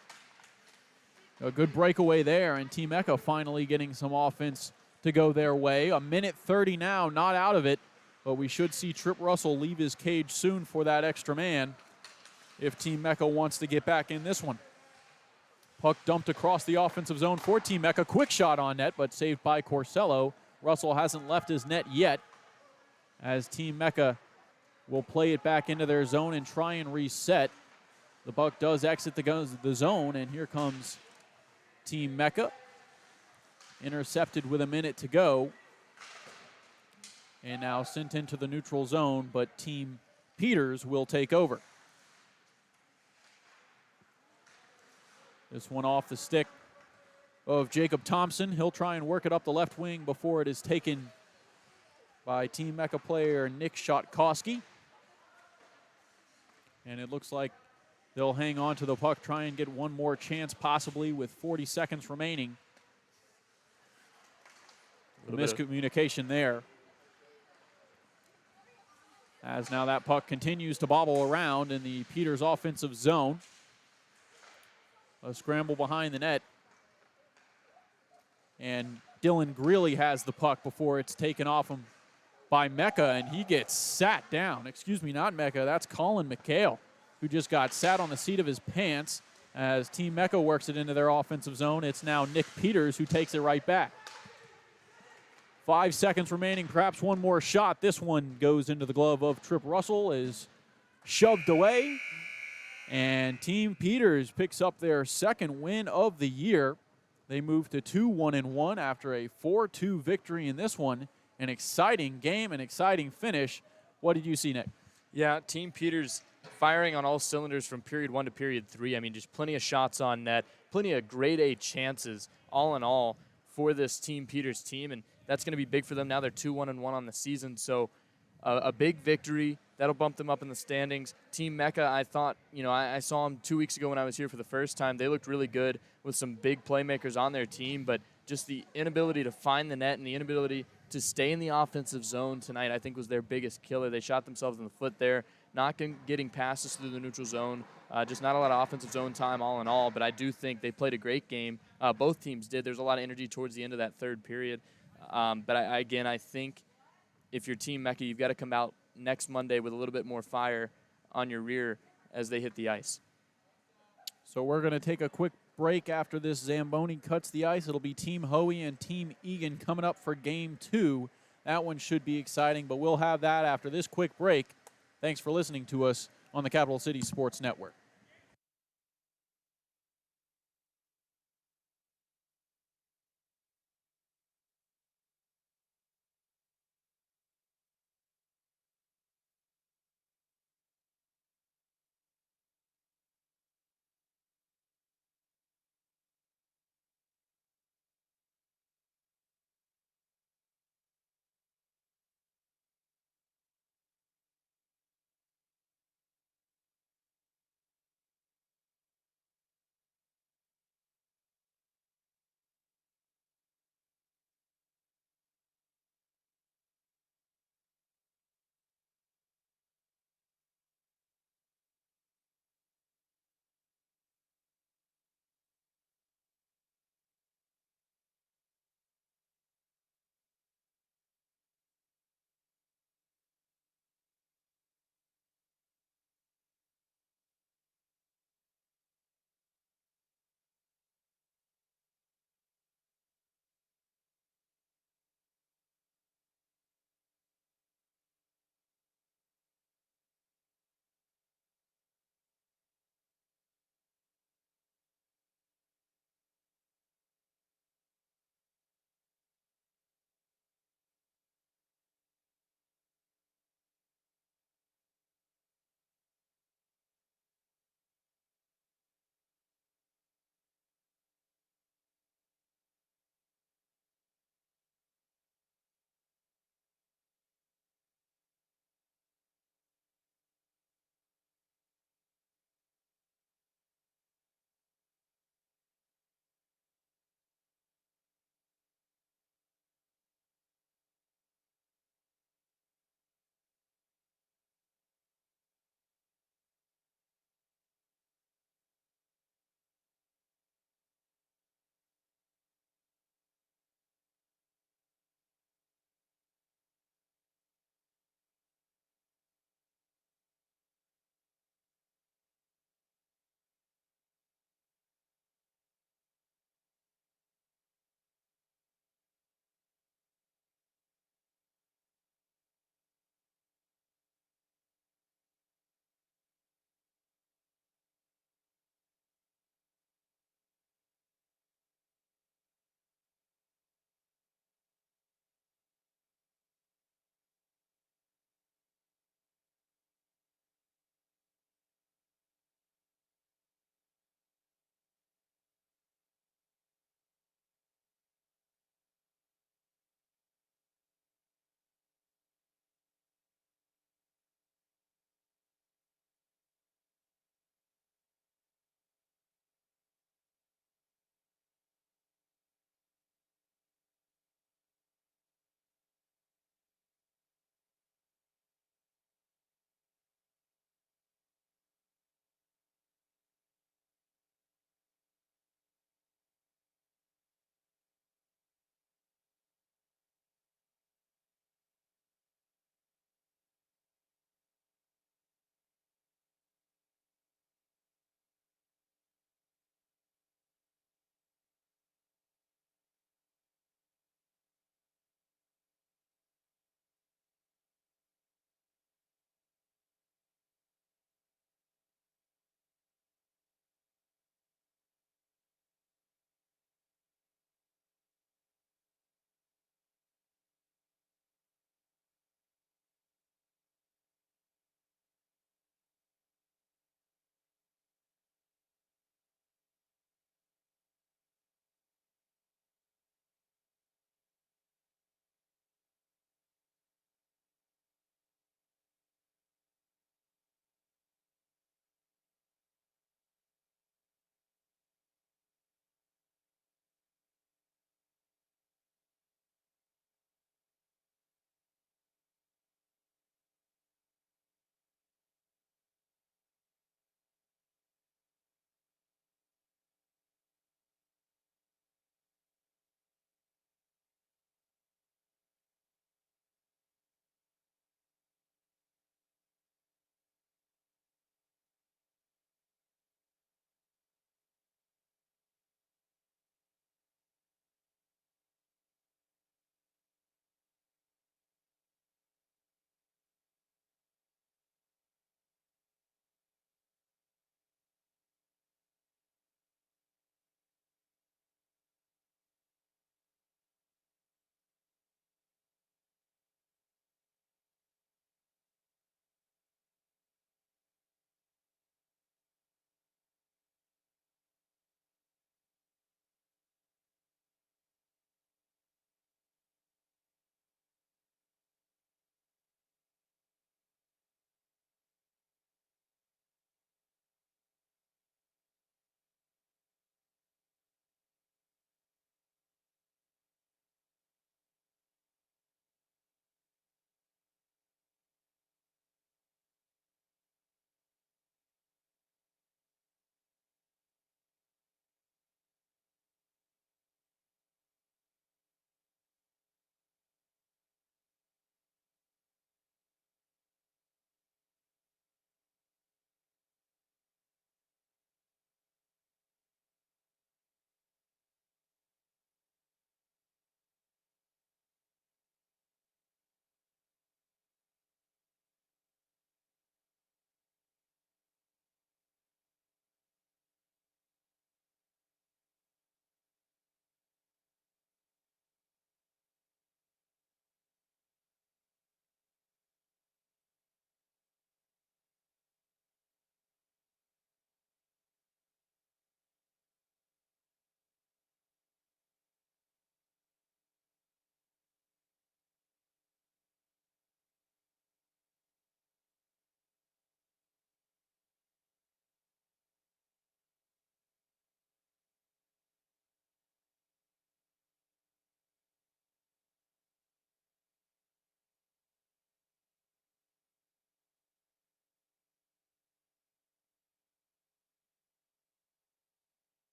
A good breakaway there, and Team Mecca finally getting some offense to go their way. A minute 30 now, not out of it, but we should see Trip Russell leave his cage soon for that extra man if Team Mecca wants to get back in this one. Puck dumped across the offensive zone for Team Mecca. Quick shot on net, but saved by Corsello. Russell hasn't left his net yet, as Team Mecca will play it back into their zone and try and reset. The puck does exit the zone, and here comes Team Mecca. Intercepted with a minute to go, and now sent into the neutral zone, but Team Peters will take over. This one off the stick of Jacob Thompson. He'll try and work it up the left wing before it is taken by Team Mecca player Nick Shotkowski. And it looks like they'll hang on to the puck, try and get one more chance possibly with 40 seconds remaining. Miscommunication there, as now that puck continues to bobble around in the Peters offensive zone. A scramble behind the net, and Dylan Greeley has the puck before it's taken off him by Mecca, and he gets sat down. Excuse me, not Mecca, that's Colin McHale, who just got sat on the seat of his pants as Team Mecca works it into their offensive zone. It's now Nick Peters who takes it right back. 5 seconds remaining, perhaps one more shot. This one goes into the glove of Trip Russell, is shoved away, and Team Peters picks up their second win of the year. They move to 2-1-1 after a 4-2 victory in this one. An exciting game, an exciting finish. What did you see, Nick? Yeah, Team Peters firing on all cylinders from period 1 to period 3. I mean, just plenty of shots on net, plenty of grade A chances, all in all, for this Team Peters team, and that's going to be big for them. Now they're 2-1-1 on the season, so a big victory. That'll bump them up in the standings. Team Mecca, I thought, I saw them 2 weeks ago when I was here for the first time. They looked really good with some big playmakers on their team, but just the inability to find the net and the inability to stay in the offensive zone tonight, I think, was their biggest killer. They shot themselves in the foot there, not getting passes through the neutral zone, just not a lot of offensive zone time all in all. But I do think they played a great game. Both teams did. There's a lot of energy towards the end of that third period. But I think if you're Team Mecca, you've got to come out next Monday with a little bit more fire on your rear as they hit the ice. So we're going to take a quick break after this Zamboni cuts the ice. It'll be Team Hoey and Team Egan coming up for Game 2. That one should be exciting, but we'll have that after this quick break. Thanks for listening to us on the Capital City Sports Network.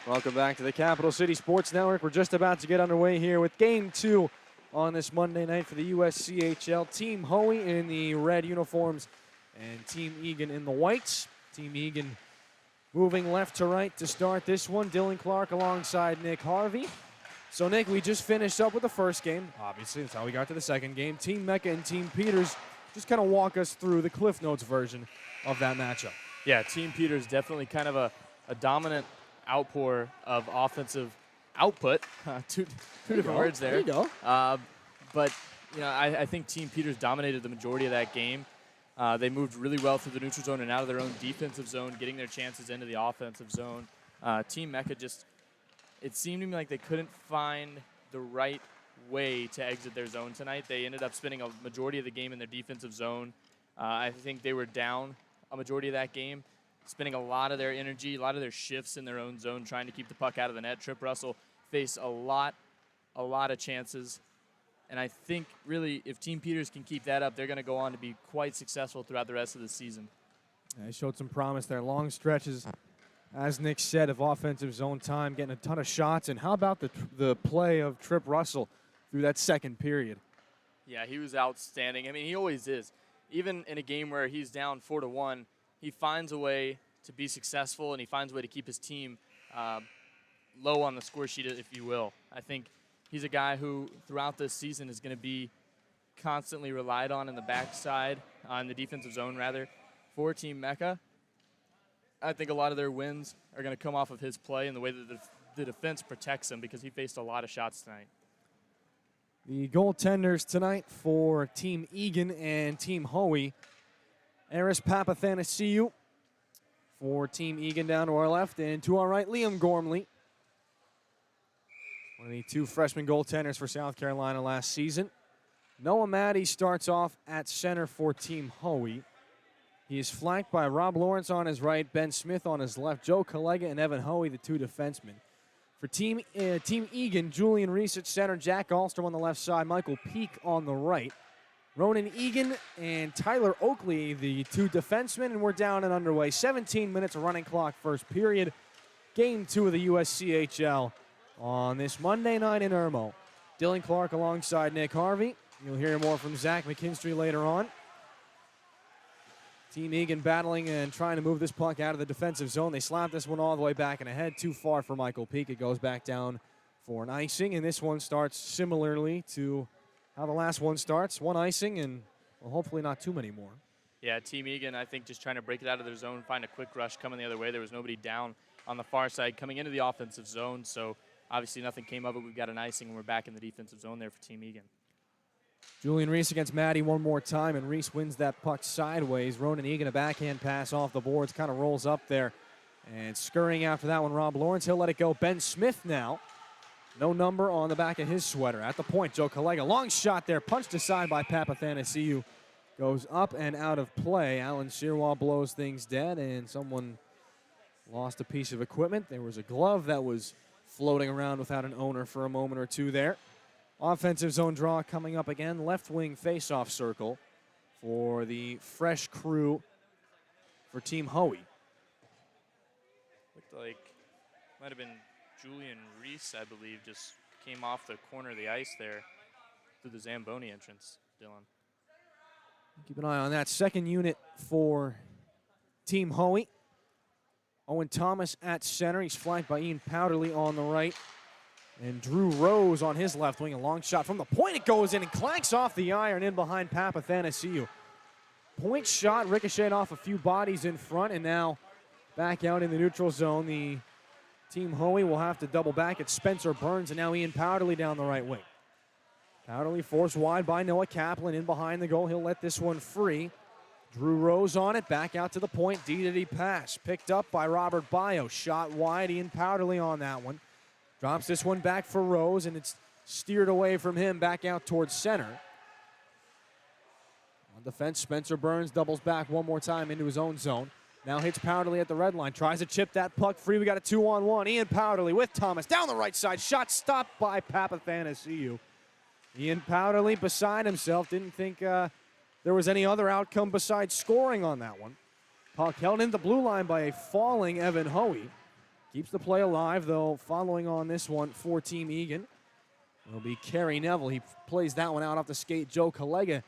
Welcome back to the Capital City Sports Network. We're just about to get underway here with Game 2 on this Monday night for the USCHL. Team Hoey in the red uniforms and Team Egan in the whites. Team Egan moving left to right to start this one. Dillon Clark alongside Nick Harvey. So, Nick, we just finished up with the first game. Obviously, that's how we got to the second game. Team Mecca and Team Peters, just kind of walk us through the Cliff Notes version of that matchup. Yeah, Team Peters definitely kind of a dominant outpour of offensive output. Two different words there. There you go. But, I think Team Peters dominated the majority of that game. They moved really well through the neutral zone and out of their own defensive zone, getting their chances into the offensive zone. Team Mecca it seemed to me like they couldn't find the right way to exit their zone tonight. They ended up spending a majority of the game in their defensive zone. I think they were down a majority of that game, spending a lot of their energy, a lot of their shifts in their own zone, trying to keep the puck out of the net. Trip Russell faced a lot of chances. And I think, really, if Team Peters can keep that up, they're going to go on to be quite successful throughout the rest of the season. They showed some promise there. Long stretches, as Nick said, of offensive zone time, getting a ton of shots. And how about the play of Trip Russell through that second period? Yeah, he was outstanding. I mean, he always is. Even in a game where he's down 4-1, he finds a way to be successful, and he finds a way to keep his team low on the score sheet, if you will. I think he's a guy who, throughout this season, is going to be constantly relied on in the backside, in the defensive zone, rather, for Team Mecca. I think a lot of their wins are going to come off of his play and the way that the defense protects him, because he faced a lot of shots tonight. The goaltenders tonight for Team Egan and Team Hoey. Eris Papathanasiou for Team Egan down to our left, and to our right, Liam Gormley. One of the two freshman goaltenders for South Carolina last season. Noah Maddie starts off at center for Team Hoey. He is flanked by Rob Lawrence on his right, Ben Smith on his left, Joe Collega and Evan Hoey, the two defensemen. For Team Egan, Julian Reese at center, Jack Alstrom on the left side, Michael Peak on the right. Ronan Egan and Tyler Oakley, the two defensemen, and we're down and underway. 17 minutes of running clock, first period. Game 2 of the USCHL on this Monday night in Irmo. Dillon Clark alongside Nick Harvey. You'll hear more from Zach McKinstry later on. Team Egan battling and trying to move this puck out of the defensive zone. They slapped this one all the way back and ahead, too far for Michael Peak. It goes back down for an icing, and this one starts similarly to how the last one starts. One icing and, well, hopefully not too many more. Yeah, Team Egan, I think, just trying to break it out of their zone, find a quick rush coming the other way. There was nobody down on the far side coming into the offensive zone, so obviously nothing came of it. We've got an icing, and we're back in the defensive zone there for Team Egan. Julian Reese against Maddie one more time, and Reese wins that puck sideways. Ronan Egan, a backhand pass off the boards, kind of rolls up there. And scurrying after that one, Rob Lawrence. He'll let it go. Ben Smith now. No number on the back of his sweater. At the point, Joe Collega. Long shot there, punched aside by Papathanasiou. Goes up and out of play. Alan Shearwall blows things dead, and someone lost a piece of equipment. There was a glove that was floating around without an owner for a moment or two there. Offensive zone draw coming up again. Left wing face-off circle for the fresh crew for Team Hoey. Looked like might have been Julian Reese, I believe, just came off the corner of the ice there through the Zamboni entrance, Dillon. Keep an eye on that. Second unit for Team Hoey. Owen Thomas at center. He's flanked by Ian Powderly on the right. And Drew Rose on his left wing. A long shot from the point. It goes in and clanks off the iron in behind Papathanasiou. Point shot ricocheted off a few bodies in front, and now back out in the neutral zone. The Team Hoey will have to double back. It's Spencer Burns, and now Ian Powderly down the right wing. Powderly forced wide by Noah Kaplan in behind the goal. He'll let this one free. Drew Rose on it, back out to the point. D-to-D pass, picked up by Robert Bayo. Shot wide, Ian Powderly on that one. Drops this one back for Rose, and it's steered away from him back out towards center. On defense, Spencer Burns doubles back one more time into his own zone. Now hits Powderly at the red line. Tries to chip that puck free. We got a 2-on-1. Ian Powderly with Thomas down the right side. Shot stopped by Papathanasiou. Ian Powderly beside himself. Didn't think there was any other outcome besides scoring on that one. Puck held in the blue line by a falling Evan Hoey. Keeps the play alive, though, following on this one for Team Egan. Will be Kerry Neville. He plays that one out off the skate. Joe Collega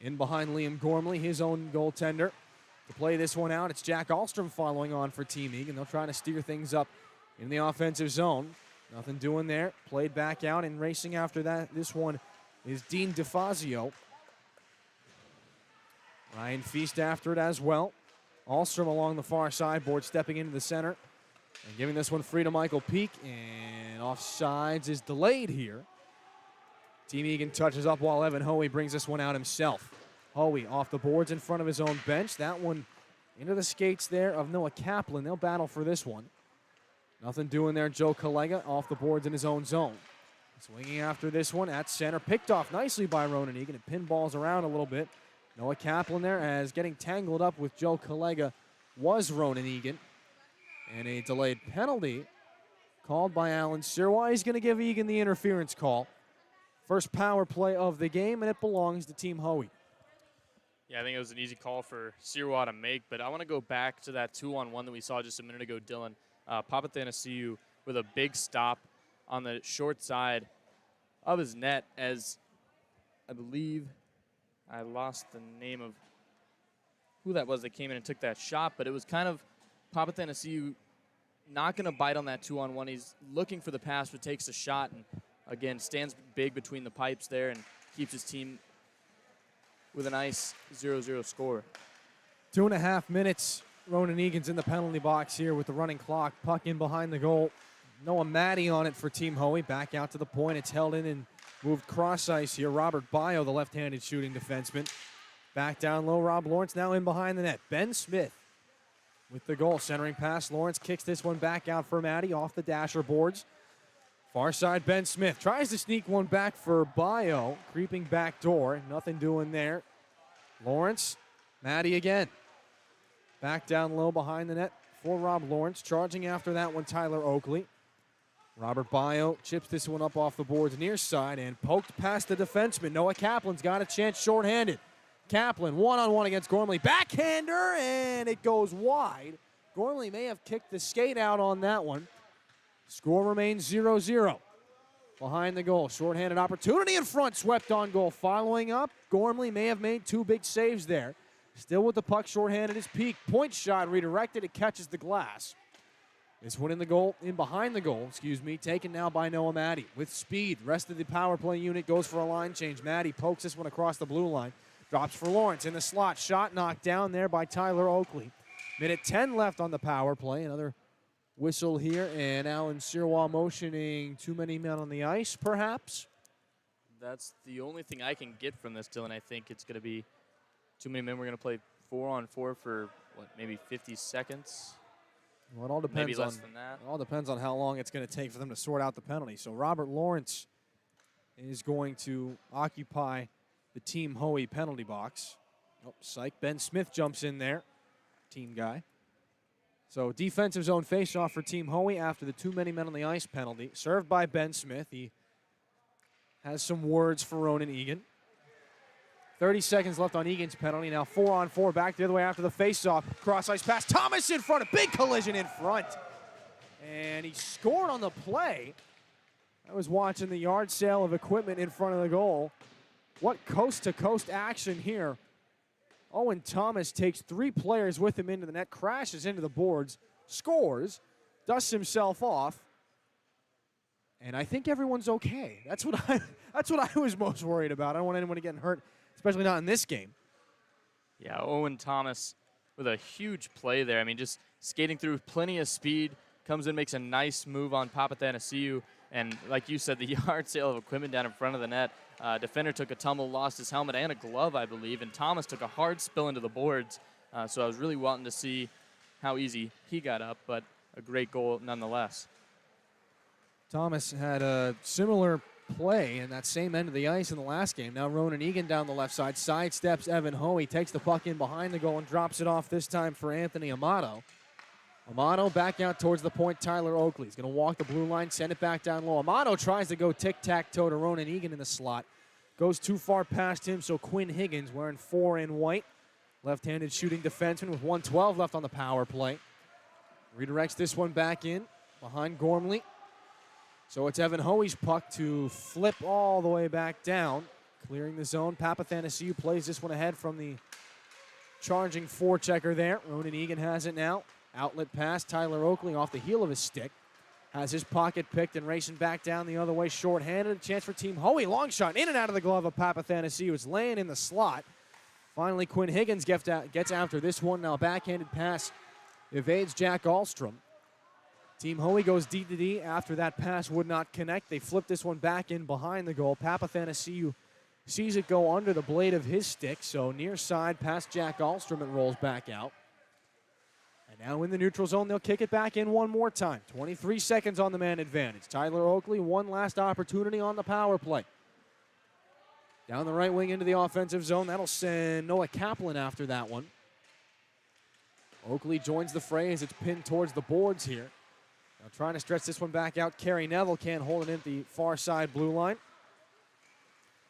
in behind Liam Gormley, his own goaltender. To play this one out, it's Jack Ahlstrom following on for Team Egan. They'll try to steer things up in the offensive zone. Nothing doing there. Played back out and racing after that. This one is Dean DeFazio. Ryan Feast after it as well. Ahlstrom along the far sideboard, stepping into the center and giving this one free to Michael Peak. And offsides is delayed here. Team Egan touches up while Evan Hoey brings this one out himself. Hoey off the boards in front of his own bench. That one into the skates there of Noah Kaplan. They'll battle for this one. Nothing doing there. Joe Collega off the boards in his own zone. Swinging after this one at center. Picked off nicely by Ronan Egan. It pinballs around a little bit. Noah Kaplan there as getting tangled up with Joe Collega was Ronan Egan. And a delayed penalty called by Alan Sirwa. He's going to give Egan the interference call. First power play of the game, and it belongs to Team Hoey. Yeah, I think it was an easy call for Sirwa to make, but I want to go back to that 2-on-1 that we saw just a minute ago, Dillon. Papathanassiou with a big stop on the short side of his net as I believe I lost the name of who that was that came in and took that shot, but it was kind of Papathanassiou not going to bite on that 2-on-1. He's looking for the pass, but takes a shot and, again, stands big between the pipes there and keeps his team with a nice 0-0 score. 2.5 minutes. Ronan Egan's in the penalty box here with the running clock. Puck in behind the goal. Noah Matty on it for Team Hoey. Back out to the point. It's held in and moved cross ice here. Robert Bio, the left-handed shooting defenseman. Back down low. Rob Lawrence now in behind the net. Ben Smith with the goal. Centering pass. Lawrence kicks this one back out for Matty off the dasher boards. Far side, Ben Smith tries to sneak one back for Bio. Creeping back door. Nothing doing there. Lawrence. Matty again. Back down low behind the net for Rob Lawrence. Charging after that one, Tyler Oakley. Robert Bio chips this one up off the boards near side and poked past the defenseman. Noah Kaplan's got a chance shorthanded. Kaplan one-on-one against Gormley. Backhander, and it goes wide. Gormley may have kicked the skate out on that one. Score remains 0-0. Behind the goal, shorthanded opportunity in front, swept on goal. Following up, Gormley may have made two big saves there. Still with the puck, shorthanded is Peak. Point shot redirected, it catches the glass. This one in behind the goal, taken now by Noah Matty with speed. Rest of the power play unit goes for a line change. Matty pokes this one across the blue line. Drops for Lawrence in the slot. Shot knocked down there by Tyler Oakley. Minute 10 left on the power play. Another whistle here, and Alan Sirwa motioning too many men on the ice, perhaps. That's the only thing I can get from this, Dillon. I think it's going to be too many men. We're going to play 4-on-4 for, maybe 50 seconds? Well, it all depends maybe less than that. It all depends on how long it's going to take for them to sort out the penalty. So Robert Lawrence is going to occupy the Team Hoey penalty box. Oh, psych. Ben Smith jumps in there, team guy. So defensive zone faceoff for Team Hoey after the too many men on the ice penalty. Served by Ben Smith. He has some words for Ronan Egan. 30 seconds left on Egan's penalty. Now 4-on-4 back the other way after the faceoff. Cross ice pass. Thomas in front. A big collision in front. And he scored on the play. I was watching the yard sale of equipment in front of the goal. What coast-to-coast action here. Owen Thomas takes 3 players with him into the net, crashes into the boards, scores, dusts himself off, and I think everyone's okay. That's what I was most worried about. I don't want anyone to get hurt, especially not in this game. Yeah, Owen Thomas with a huge play there. I mean, just skating through plenty of speed, comes in, makes a nice move on Papathanassiou, and like you said, the yard sale of equipment down in front of the net. Defender took a tumble, lost his helmet and a glove, I believe, and Thomas took a hard spill into the boards. So I was really wanting to see how easy he got up, but a great goal nonetheless. Thomas had a similar play in that same end of the ice in the last game. Now Ronan Egan down the left side, sidesteps Evan Hoey, takes the puck in behind the goal and drops it off this time for Anthony Amato. Amato back out towards the point. Tyler Oakley is going to walk the blue line, send it back down low. Amato tries to go tic-tac-toe to Ronan Egan in the slot. Goes too far past him, so Quinn Higgins wearing 4 in white. Left-handed shooting defenseman with 1:12 left on the power play. Redirects this one back in. behind Gormley. So it's Evan Hoey's puck to flip all the way back down. Clearing the zone. Papathanasiou plays this one ahead from the charging forechecker there. Ronan Egan has it now. Outlet pass. Tyler Oakley off the heel of his stick. Has his pocket picked and racing back down the other way shorthanded. A chance for Team Hoey. Long shot in and out of the glove of Papathanasiou. It's laying in the slot. Finally, Quinn Higgins gets after this one. Now backhanded pass evades Jack Ahlstrom. Team Hoey goes D to D after that pass would not connect. They flip this one back in behind the goal. Papathanasiou sees it go under the blade of his stick. So near side past Jack Ahlstrom, it rolls back out. And now in the neutral zone, they'll kick it back in one more time. 23 seconds on the man advantage. Tyler Oakley, one last opportunity on the power play. Down the right wing into the offensive zone. That'll send Noah Kaplan after that one. Oakley joins the fray as it's pinned towards the boards here. Now trying to stretch this one back out. Kerry Neville can't hold it in at the far side blue line.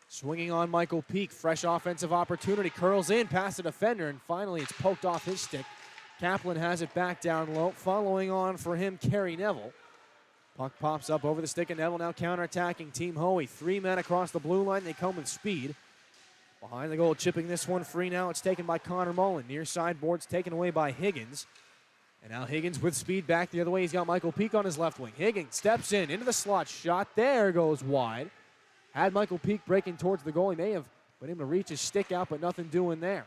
Swinging on Michael Peak. Fresh offensive opportunity. Curls in past the defender, and finally it's poked off his stick. Kaplan has it back down low. Following on for him, Kerry Neville. Puck pops up over the stick of Neville, now counterattacking Team Hoey. 3 men across the blue line. They come with speed. Behind the goal, chipping this one free now. It's taken by Connor Mullen. Near sideboards taken away by Higgins. And now Higgins with speed back the other way. He's got Michael Peak on his left wing. Higgins steps in into the slot. Shot there goes wide. Had Michael Peak breaking towards the goal. He may have been able to reach his stick out, but nothing doing there.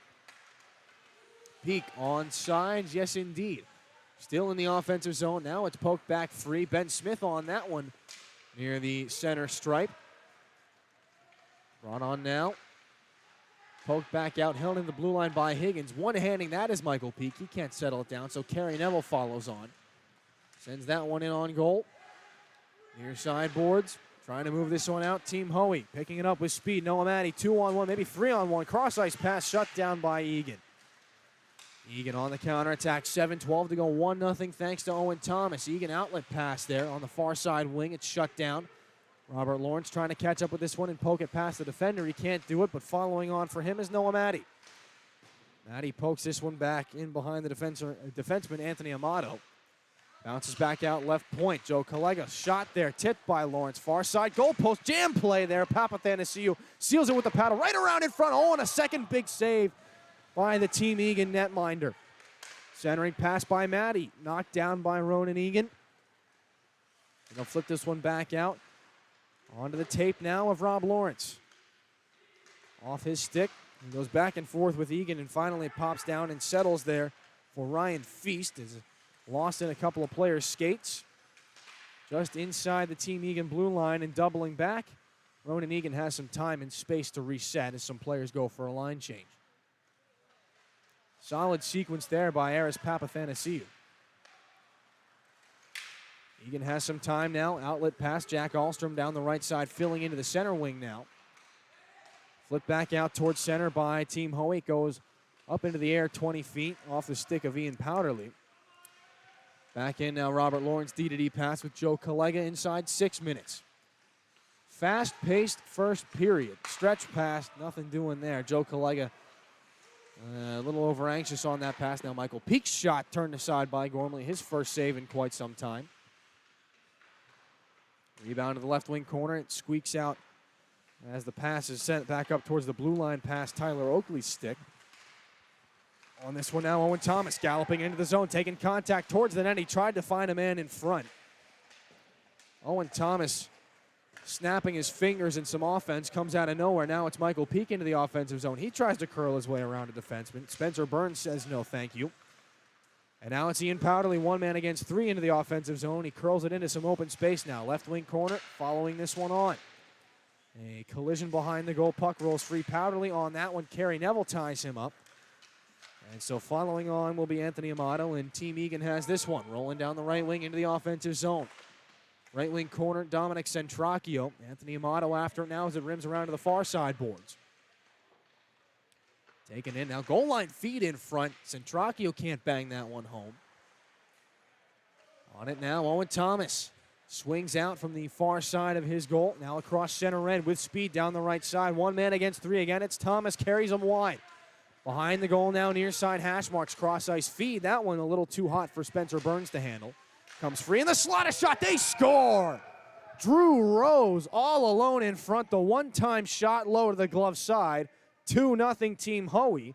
Peak on sides, yes indeed. Still in the offensive zone. Now it's poked back free. Ben Smith on that one near the center stripe. Brought on now. Poked back out, held in the blue line by Higgins. One-handing that is Michael Peak. He can't settle it down, so Kerry Neville follows on. Sends that one in on goal. Near sideboards. Trying to move this one out. Team Hoey picking it up with speed. Noah Matty, 2-on-1, maybe 3-on-1. Cross-ice pass shut down by Egan. Egan on the counterattack, 7-12 to go, 1-0 thanks to Owen Thomas. Egan outlet pass there on the far side wing. It's shut down. Robert Lawrence trying to catch up with this one and poke it past the defender. He can't do it, but following on for him is Noah Matty. Matty pokes this one back in behind the defenseman Anthony Amato. Bounces back out left point. Joe Collega shot there, tipped by Lawrence. Far side goalpost, jam play there. Papathanasiou seals it with the paddle right around in front. Oh, and a second big save by the Team Egan netminder. Centering pass by Matty. Knocked down by Ronan Egan. And they'll flip this one back out. Onto the tape now of Rob Lawrence. Off his stick. He goes back and forth with Egan, and finally it pops down and settles there for Ryan Feast. Is lost in a couple of players' skates. Just inside the Team Egan blue line and doubling back. Ronan Egan has some time and space to reset as some players go for a line change. Solid sequence there by Aris Papathanasiou. Egan has some time now. Outlet pass. Jack Ahlstrom down the right side, filling into the center wing now. Flip back out towards center by Team Hoey. Goes up into the air 20 feet off the stick of Ian Powderly. Back in now, Robert Lawrence D-to-D pass with Joe Collega inside 6 minutes. Fast-paced first period. Stretch pass, nothing doing there. Joe Collega a little over anxious on that pass. Now Michael Peak's shot turned aside by Gormley. His first save in quite some time. Rebound to the left wing corner. It squeaks out as the pass is sent back up towards the blue line past Tyler Oakley's stick. On this one now, Owen Thomas galloping into the zone, taking contact towards the net. He tried to find a man in front. Owen Thomas snapping his fingers in some offense, comes out of nowhere. Now it's Michael Peak into the offensive zone. He tries to curl his way around a defenseman. Spencer Burns says no thank you. And now it's Ian Powderly, 1 man against 3 into the offensive zone. He curls it into some open space now. Left wing corner, following this one on. A collision behind the goal. Puck rolls free. Powderly on that one. Kerry Neville ties him up. And so following on will be Anthony Amato, and Team Egan has this one. Rolling down the right wing into the offensive zone. Right wing corner, Dominic Centracchio. Anthony Amato after it now as it rims around to the far side boards. Taken in now. Goal line feed in front. Centracchio can't bang that one home. On it now, Owen Thomas. Swings out from the far side of his goal. Now across center end with speed down the right side. 1 man against 3 again. It's Thomas. Carries him wide. Behind the goal now, near side hash marks. Cross ice feed. That one a little too hot for Spencer Burns to handle. Comes free in the slot, a shot, they score! Drew Rose all alone in front, the one-time shot low to the glove side. 2-0 Team Hoey.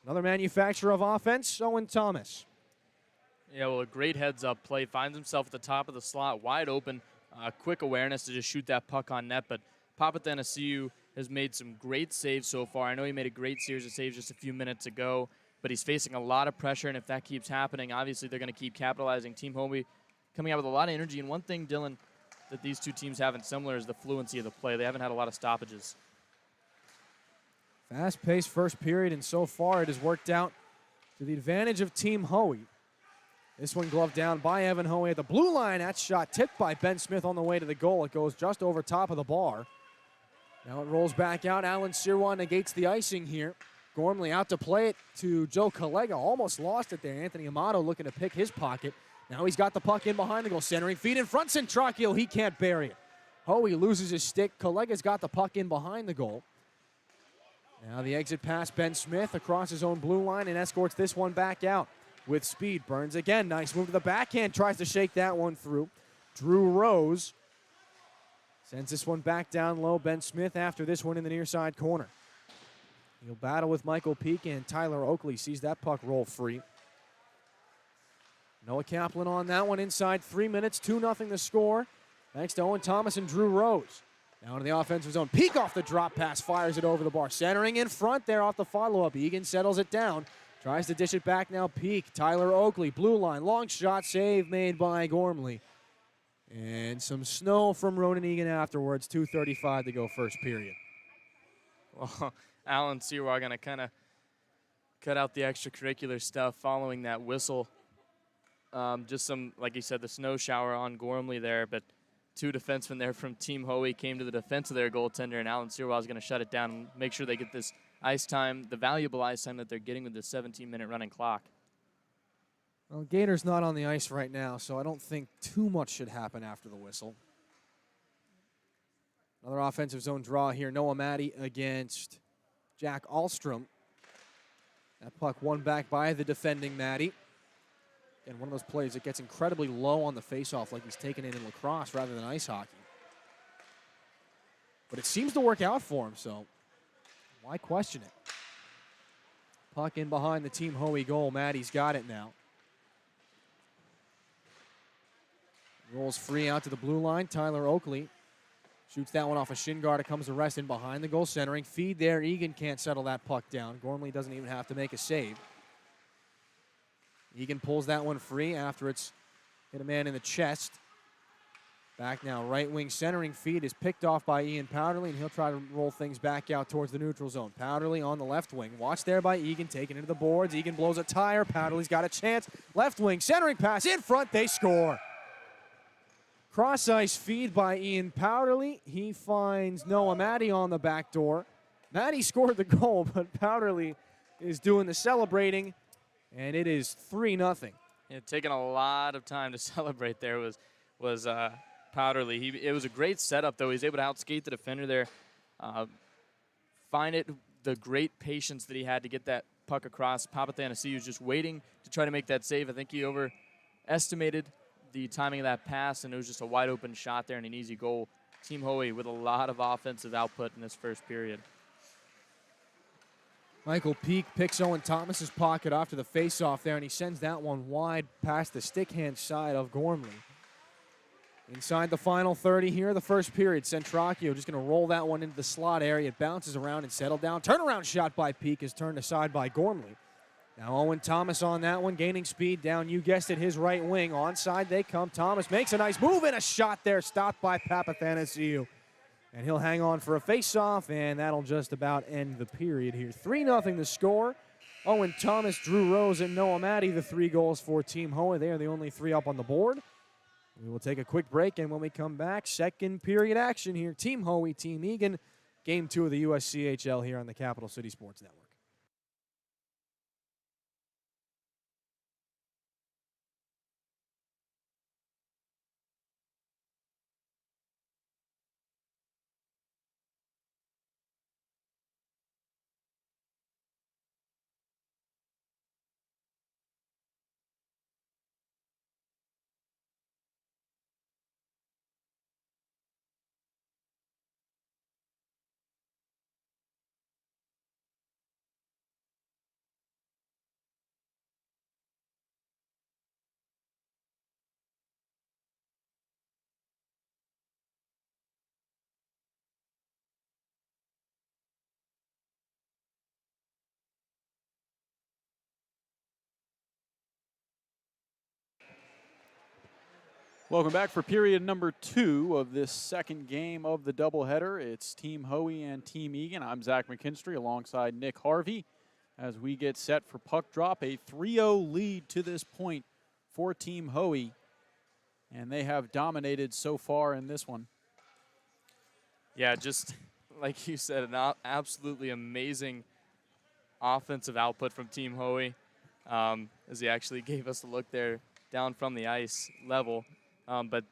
Another manufacturer of offense, Owen Thomas. Yeah, well, a great heads-up play. Finds himself at the top of the slot, wide open. Quick awareness to just shoot that puck on net, but Papathanassiou has made some great saves so far. I know he made a great series of saves just a few minutes ago, but he's facing a lot of pressure, and if that keeps happening, obviously they're going to keep capitalizing. Team Hoey coming out with a lot of energy, and one thing, Dillon, that these two teams have in similar is the fluency of the play. They haven't had a lot of stoppages. Fast-paced first period, and so far it has worked out to the advantage of Team Hoey. This one gloved down by Evan Hoey at the blue line. That shot tipped by Ben Smith on the way to the goal. It goes just over top of the bar. Now it rolls back out. Alan Sirois negates the icing here. Gormley out to play it to Joe Collega. Almost lost it there. Anthony Amato looking to pick his pocket. Now he's got the puck in behind the goal. Centering feed in front. Centracchio, he can't bury it. Hoey loses his stick. Collega's got the puck in behind the goal. Now the exit pass, Ben Smith across his own blue line and escorts this one back out. With speed, Burns again, nice move to the backhand, tries to shake that one through. Drew Rose sends this one back down low. Ben Smith after this one in the near side corner. He'll battle with Michael Peak, and Tyler Oakley sees that puck roll free. Noah Kaplan on that one inside 3 minutes, 2-0 the score. Thanks to Owen Thomas and Drew Rose. Now into the offensive zone. Peak off the drop pass, fires it over the bar. Centering in front there off the follow-up. Egan settles it down. Tries to dish it back now. Peak, Tyler Oakley, blue line, long shot, save made by Gormley. And some snow from Ronan Egan afterwards. 2:35 to go first period. Well, Alan Sirois going to kind of cut out the extracurricular stuff following that whistle. Just some, like you said, the snow shower on Gormley there, but two defensemen there from Team Hoey came to the defense of their goaltender, and Alan Sirois is going to shut it down and make sure they get this ice time, the valuable ice time that they're getting with the 17-minute running clock. Well, Gator's not on the ice right now, so I don't think too much should happen after the whistle. Another offensive zone draw here. Noah Matty against Jack Alstrom. That puck won back by the defending Matty. And one of those plays that gets incredibly low on the faceoff, like he's taking it in lacrosse rather than ice hockey. But it seems to work out for him, so why question it? Puck in behind the Team Hoey goal. Matty's got it now. Rolls free out to the blue line. Tyler Oakley shoots that one off a shin guard. It comes to rest in behind the goal. Centering feed there. Egan can't settle that puck down. Gormley doesn't even have to make a save. Egan pulls that one free after it's hit a man in the chest. Back now, right wing centering feed is picked off by Ian Powderly, and he'll try to roll things back out towards the neutral zone. Powderly on the left wing. Watched there by Egan, taken into the boards. Egan blows a tire. Powderly's got a chance. Left wing, centering pass in front. They score. Cross ice feed by Ian Powderly. He finds Noah Matty on the back door. Matty scored the goal, but Powderly is doing the celebrating, and it is 3-0. Yeah, taking a lot of time to celebrate there was Powderly. It was a great setup, though. He's able to outskate the defender there. Find it, the great patience that he had to get that puck across. Papathanassiou was just waiting to try to make that save. I think he overestimated the timing of that pass, and it was just a wide-open shot there and an easy goal. Team Hoey with a lot of offensive output in this first period. Michael Peak picks Owen Thomas's pocket off to the face-off there, and he sends that one wide past the stick-hand side of Gormley. Inside the final 30 here, the first period. Centracchio just going to roll that one into the slot area. It bounces around and settled down. Turnaround shot by Peak is turned aside by Gormley. Now Owen Thomas on that one, gaining speed down, you guessed it, his right wing. Onside they come. Thomas makes a nice move and a shot there, stopped by Papathanassiou. And he'll hang on for a face-off, and that'll just about end the period here. 3-0 the score. Owen Thomas, Drew Rose, and Noah Matty, the 3 goals for Team Hoey. They are the only 3 up on the board. We will take a quick break, and when we come back, second period action here. Team Hoey, Team Egan. Game 2 of the USCHL here on the Capital City Sports Network. Welcome back for period number 2 of this second game of the doubleheader. It's Team Hoey and Team Egan. I'm Zach McKinstry alongside Nick Harvey as we get set for puck drop. A 3-0 lead to this point for Team Hoey, and they have dominated so far in this one. Yeah, just like you said, an absolutely amazing offensive output from Team Hoey, as he actually gave us a look there down from the ice level. But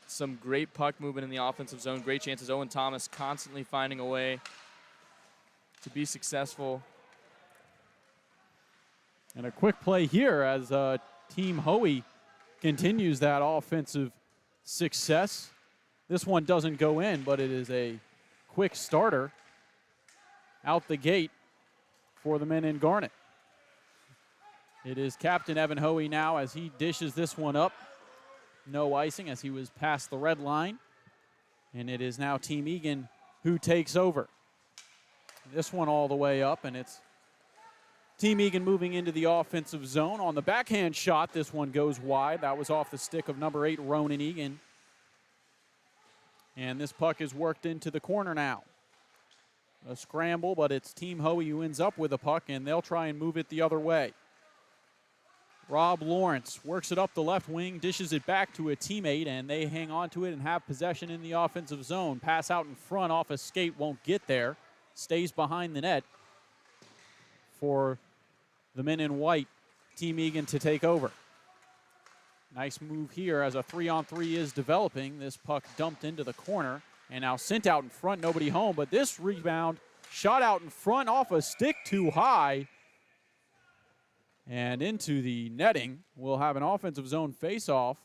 some great puck movement in the offensive zone, great chances. Owen Thomas constantly finding a way to be successful. And a quick play here as Team Hoey continues that offensive success. This one doesn't go in, but it is a quick starter out the gate for the men in Garnet. It is Captain Evan Hoey now as he dishes this one up. No icing as he was past the red line. And it is now Team Egan who takes over. This one all the way up, and it's Team Egan moving into the offensive zone. On the backhand shot, this one goes wide. That was off the stick of number 8, Ronan Egan. And this puck is worked into the corner now. A scramble, but it's Team Hoey who ends up with a puck, and they'll try and move it the other way. Rob Lawrence works it up the left wing, dishes it back to a teammate, and they hang on to it and have possession in the offensive zone. Pass out in front off a skate, won't get there. Stays behind the net for the men in white, Team Egan, to take over. Nice move here as a 3-on-3 is developing. This puck dumped into the corner and now sent out in front, nobody home. But this rebound shot out in front off a stick too high and into the netting. We'll have an offensive zone face-off,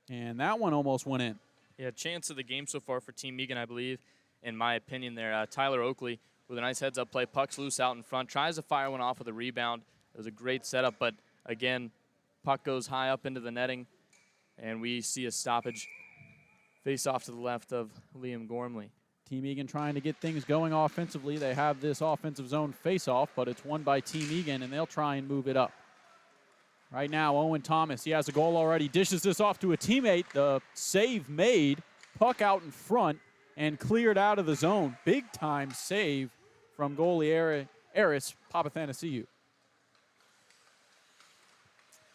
and that one almost went in. Yeah, chance of the game so far for Team Egan, I believe, in my opinion there. Tyler Oakley with a nice heads-up play. Puck's loose out in front. Tries to fire one off with a rebound. It was a great setup, but again, puck goes high up into the netting, and we see a stoppage. Face off to the left of Liam Gormley. Team Egan trying to get things going offensively. They have this offensive zone face-off, but it's won by Team Egan, and they'll try and move it up. Right now, Owen Thomas, he has a goal already. Dishes this off to a teammate. The save made. Puck out in front and cleared out of the zone. Big-time save from goalie Eris Papathanasiou.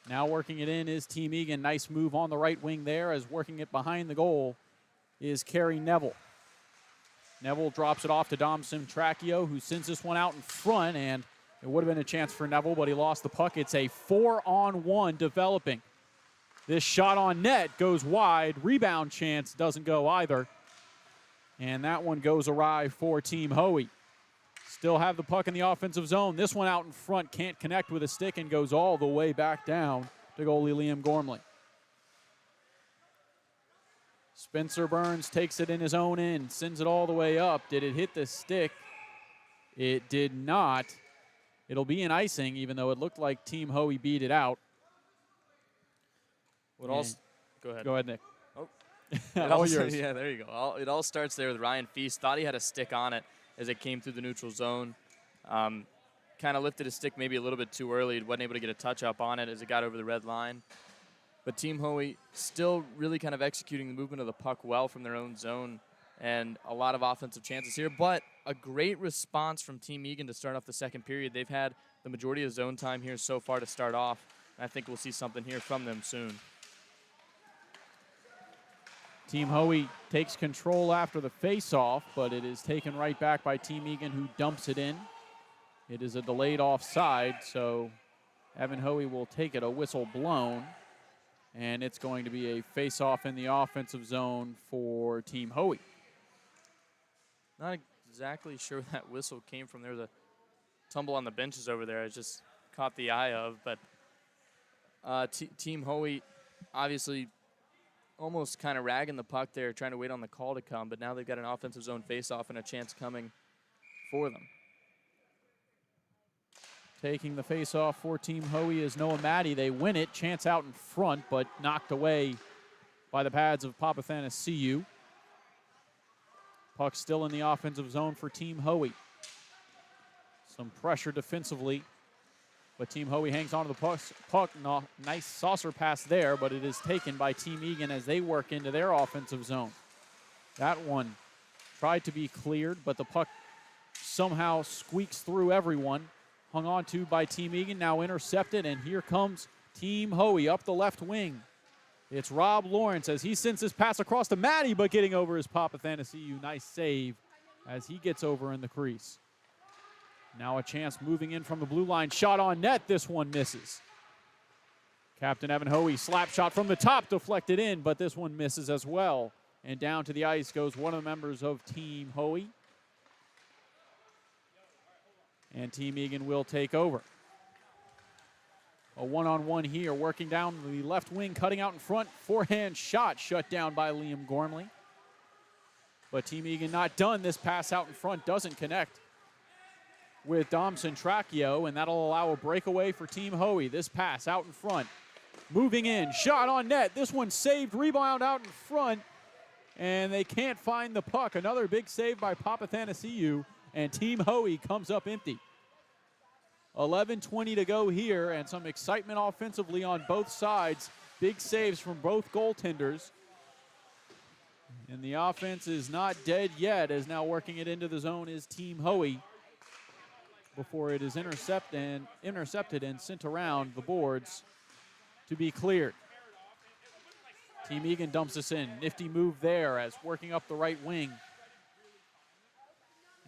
Now working it in is Team Egan. Nice move on the right wing there, as working it behind the goal is Kerry Neville. Neville drops it off to Dom Simtracchio, who sends this one out in front, and it would have been a chance for Neville, but he lost the puck. It's a 4-on-1 developing. This shot on net goes wide. Rebound chance doesn't go either. And that one goes awry for Team Hoey. Still have the puck in the offensive zone. This one out in front can't connect with a stick and goes all the way back down to goalie Liam Gormley. Spencer Burns takes it in his own end, sends it all the way up. Did it hit the stick? It did not. It'll be an icing, even though it looked like Team Hoey beat it out. Go ahead. Go ahead, Nick. Oh. All yours. Yeah, there you go. It all starts there with Ryan Feast. Thought he had a stick on it as it came through the neutral zone. Kind of lifted his stick maybe a little bit too early. Wasn't able to get a touch up on it as it got over the red line. But Team Hoey still really kind of executing the movement of the puck well from their own zone, and a lot of offensive chances here. But a great response from Team Egan to start off the second period. They've had the majority of zone time here so far to start off, and I think we'll see something here from them soon. Team Hoey takes control after the face-off, but it is taken right back by Team Egan, who dumps it in. It is a delayed offside, so Evan Hoey will take it, a whistle blown. And it's going to be a face-off in the offensive zone for Team Hoey. Not exactly sure where that whistle came from. There was a tumble on the benches over there. I just caught the eye of. But Team Hoey obviously almost kind of ragging the puck there, trying to wait on the call to come. But now they've got an offensive zone face-off and a chance coming for them. Taking the face-off for Team Hoey is Noah Maddie. They win it. Chance out in front, but knocked away by the pads of Papathanasiou. Puck still in the offensive zone for Team Hoey. Some pressure defensively But Team Hoey hangs on to the puck. Nice saucer pass there, but it is taken by Team Egan as they work into their offensive zone. That one tried to be cleared, but the puck somehow squeaks through everyone. Hung on to by Team Egan, now intercepted, and here comes Team Hoey up the left wing. It's Rob Lawrence as he sends his pass across to Matty, but getting over his Papathanassiou. Nice save as he gets over in the crease. Now a chance moving in from the blue line. Shot on net. This one misses. Captain Evan Hoey, slap shot from the top, deflected in, but this one misses as well. And down to the ice goes one of the members of Team Hoey. And Team Egan will take over. A one-on-one here, working down the left wing, cutting out in front. Forehand shot shut down by Liam Gormley. But Team Egan not done. This pass out in front doesn't connect with Dom Centracchio, and that'll allow a breakaway for Team Hoey. This pass out in front. Moving in, shot on net. This one saved, rebound out in front, and they can't find the puck. Another big save by Papathanassiou, and Team Hoey comes up empty. 11:20 to go here, and some excitement offensively on both sides. Big saves from both goaltenders. And the offense is not dead yet, as now working it into the zone is Team Hoey before it is intercepted and sent around the boards to be cleared. Team Egan dumps this in. Nifty move there as working up the right wing.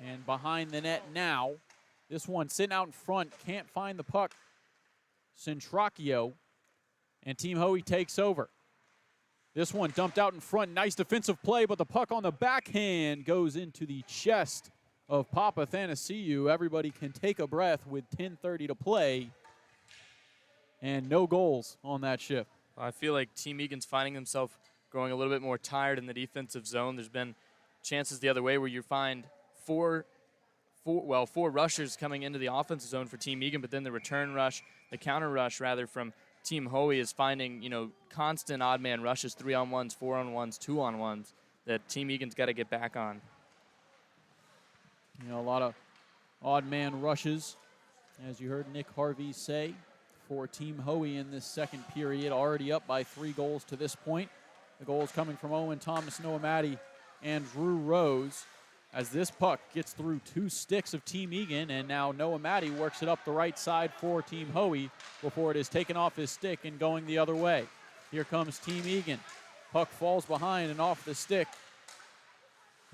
And behind the net now. This one sitting out in front, can't find the puck. Centracchio, and Team Hoey takes over. This one dumped out in front, nice defensive play, but the puck on the backhand goes into the chest of Papathanassiou. Everybody can take a breath with 10:30 to play, and no goals on that shift. I feel like Team Egan's finding himself growing a little bit more tired in the defensive zone. There's been chances the other way where you find four rushers coming into the offensive zone for Team Egan, but then the return rush, the counter rush rather, from Team Hoey is finding, constant odd man rushes, 3-on-1s, 4-on-1s, 2-on-1s that Team Egan's got to get back on. A lot of odd man rushes, as you heard Nick Harvey say, for Team Hoey in this second period, already up by 3 goals to this point. The goals coming from Owen Thomas, Noah Matty, and Drew Rose. As this puck gets through 2 sticks of Team Egan, and now Noah Matty works it up the right side for Team Hoey before it is taken off his stick and going the other way. Here comes Team Egan. Puck falls behind and off the stick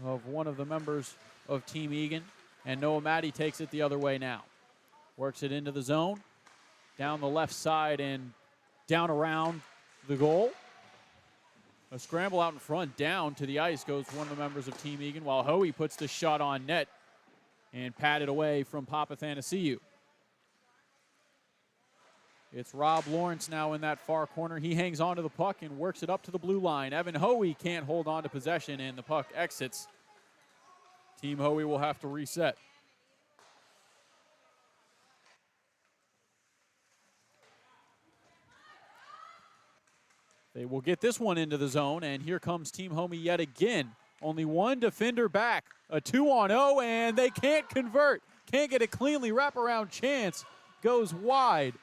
of one of the members of Team Egan, and Noah Matty takes it the other way now. Works it into the zone, down the left side and down around the goal. A scramble out in front, down to the ice goes one of the members of Team Egan, while Hoey puts the shot on net and patted away from Papathanassiou. It's Rob Lawrence now in that far corner. He hangs onto the puck and works it up to the blue line. Evan Hoey can't hold on to possession, and the puck exits. Team Hoey will have to reset. They will get this one into the zone, and here comes Team Hoey yet again. Only one defender back. A 2-on-0, and they can't convert. Can't get it cleanly. Wraparound chance goes wide.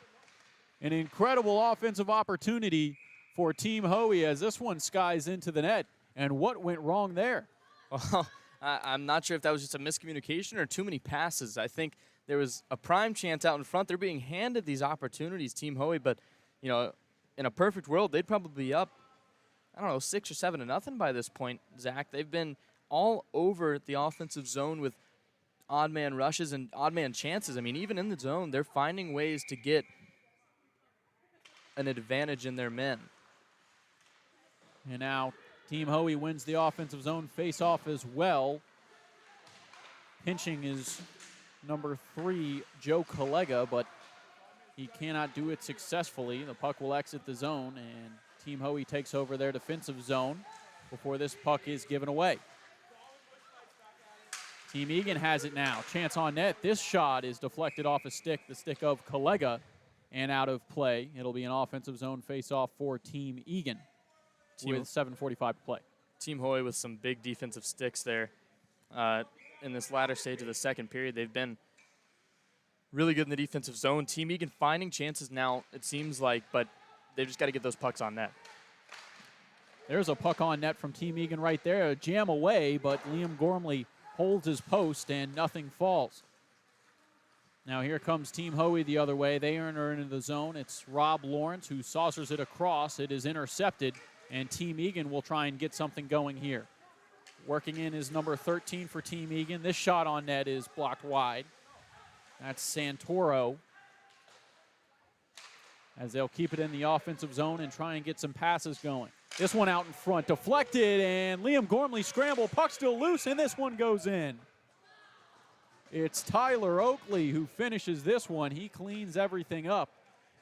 An incredible offensive opportunity for Team Hoey as this one skies into the net. And what went wrong there? Well, I'm not sure if that was just a miscommunication or too many passes. I think there was a prime chance out in front. They're being handed these opportunities, Team Hoey, but, in a perfect world, they'd probably be up, 6 or 7-0 by this point, Zach. They've been all over the offensive zone with odd man rushes and odd man chances. I mean, even in the zone, they're finding ways to get an advantage in their men. And now Team Hoey wins the offensive zone face-off as well. Pinching is number 3, Joe Collega, but he cannot do it successfully. The puck will exit the zone, and Team Hoey takes over their defensive zone before this puck is given away. Team Egan has it now. Chance on net. This shot is deflected off a stick, the stick of Collega, and out of play. It'll be an offensive zone face-off for Team Egan with 7:45 to play. Team Hoey with some big defensive sticks there in this latter stage of the second period. They've been really good in the defensive zone. Team Egan finding chances now, it seems like, but they've just got to get those pucks on net. There's a puck on net from Team Egan right there. A jam away, but Liam Gormley holds his post and nothing falls. Now here comes Team Hoey the other way. They earn her into the zone. It's Rob Lawrence who saucers it across. It is intercepted, and Team Egan will try and get something going here. Working in is number 13 for Team Egan. This shot on net is blocked wide. That's Santoro, as they'll keep it in the offensive zone and try and get some passes going. This one out in front, deflected, and Liam Gormley scramble. Puck still loose, and this one goes in. It's Tyler Oakley who finishes this one. He cleans everything up,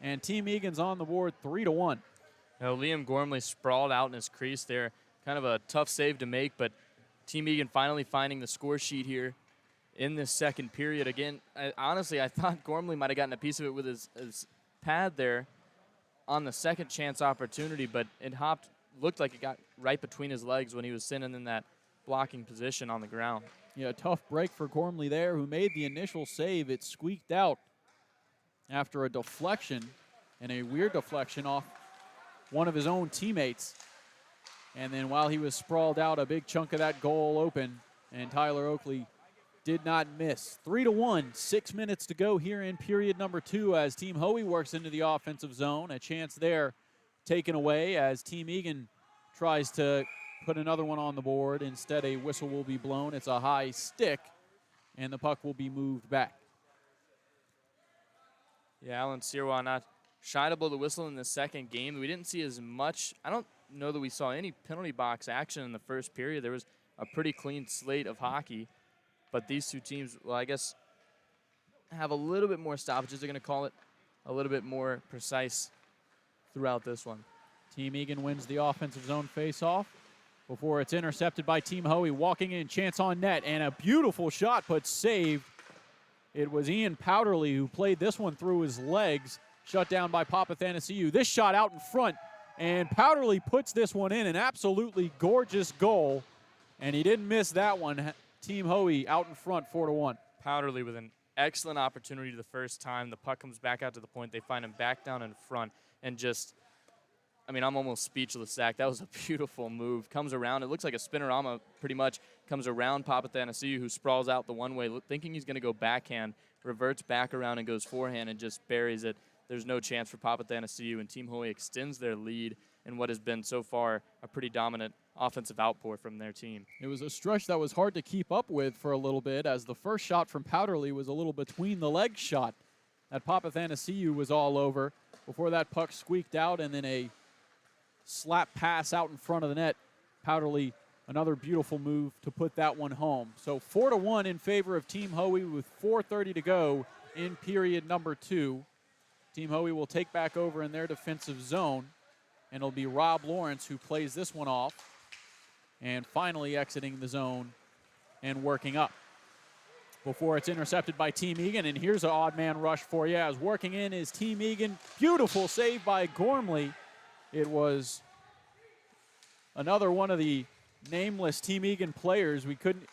and Team Egan's on the board 3-1. Now, Liam Gormley sprawled out in his crease there. Kind of a tough save to make, but Team Egan finally finding the score sheet here in this second period. Again, honestly, I thought Gormley might have gotten a piece of it with his pad there on the second chance opportunity, but it looked like it got right between his legs when he was sitting in that blocking position on the ground. Yeah, tough break for Gormley there, who made the initial save. It squeaked out after a deflection, and a weird deflection off one of his own teammates. And then while he was sprawled out, a big chunk of that goal open, and Tyler Oakley did not miss. 3-1, 6 minutes to go here in period number 2 as Team Hoey works into the offensive zone. A chance there taken away as Team Egan tries to put another one on the board. Instead, a whistle will be blown. It's a high stick, and the puck will be moved back. Yeah, Alan Sirwa not shy to blow the whistle in the second game. We didn't see as much. I don't know that we saw any penalty box action in the first period. There was a pretty clean slate of hockey, but these two teams, well, I guess, have a little bit more stoppages. They're going to call it a little bit more precise throughout this one. Team Egan wins the offensive zone faceoff before it's intercepted by Team Hoey. Walking in, chance on net, and a beautiful shot, but saved. It was Ian Powderly who played this one through his legs, shut down by Papathanasiou. This shot out in front, and Powderly puts this one in, an absolutely gorgeous goal, and he didn't miss that one. Team Hoey out in front, 4-1. Powderly with an excellent opportunity the first time. The puck comes back out to the point. They find him back down in front, and just, I mean, I'm almost speechless, Zach. That was a beautiful move. Comes around. It looks like a spinorama pretty much. Comes around Papathanasiou, who sprawls out the one way, thinking he's going to go backhand, reverts back around and goes forehand and just buries it. There's no chance for Papathanasiou, and Team Hoey extends their lead in what has been so far a pretty dominant offensive outpour from their team. It was a stretch that was hard to keep up with for a little bit, as the first shot from Powderly was a little between the leg shot that Papathanasiou was all over before that puck squeaked out, and then a slap pass out in front of the net. Powderly, another beautiful move to put that one home. So 4-1 in favor of Team Hoey with 4:30 to go in period number 2. Team Hoey will take back over in their defensive zone, and it'll be Rob Lawrence who plays this one off, and finally exiting the zone and working up before it's intercepted by Team Egan. And here's an odd man rush for you, as working in is Team Egan. Beautiful save by Gormley. It was another one of the nameless Team Egan players. We couldn't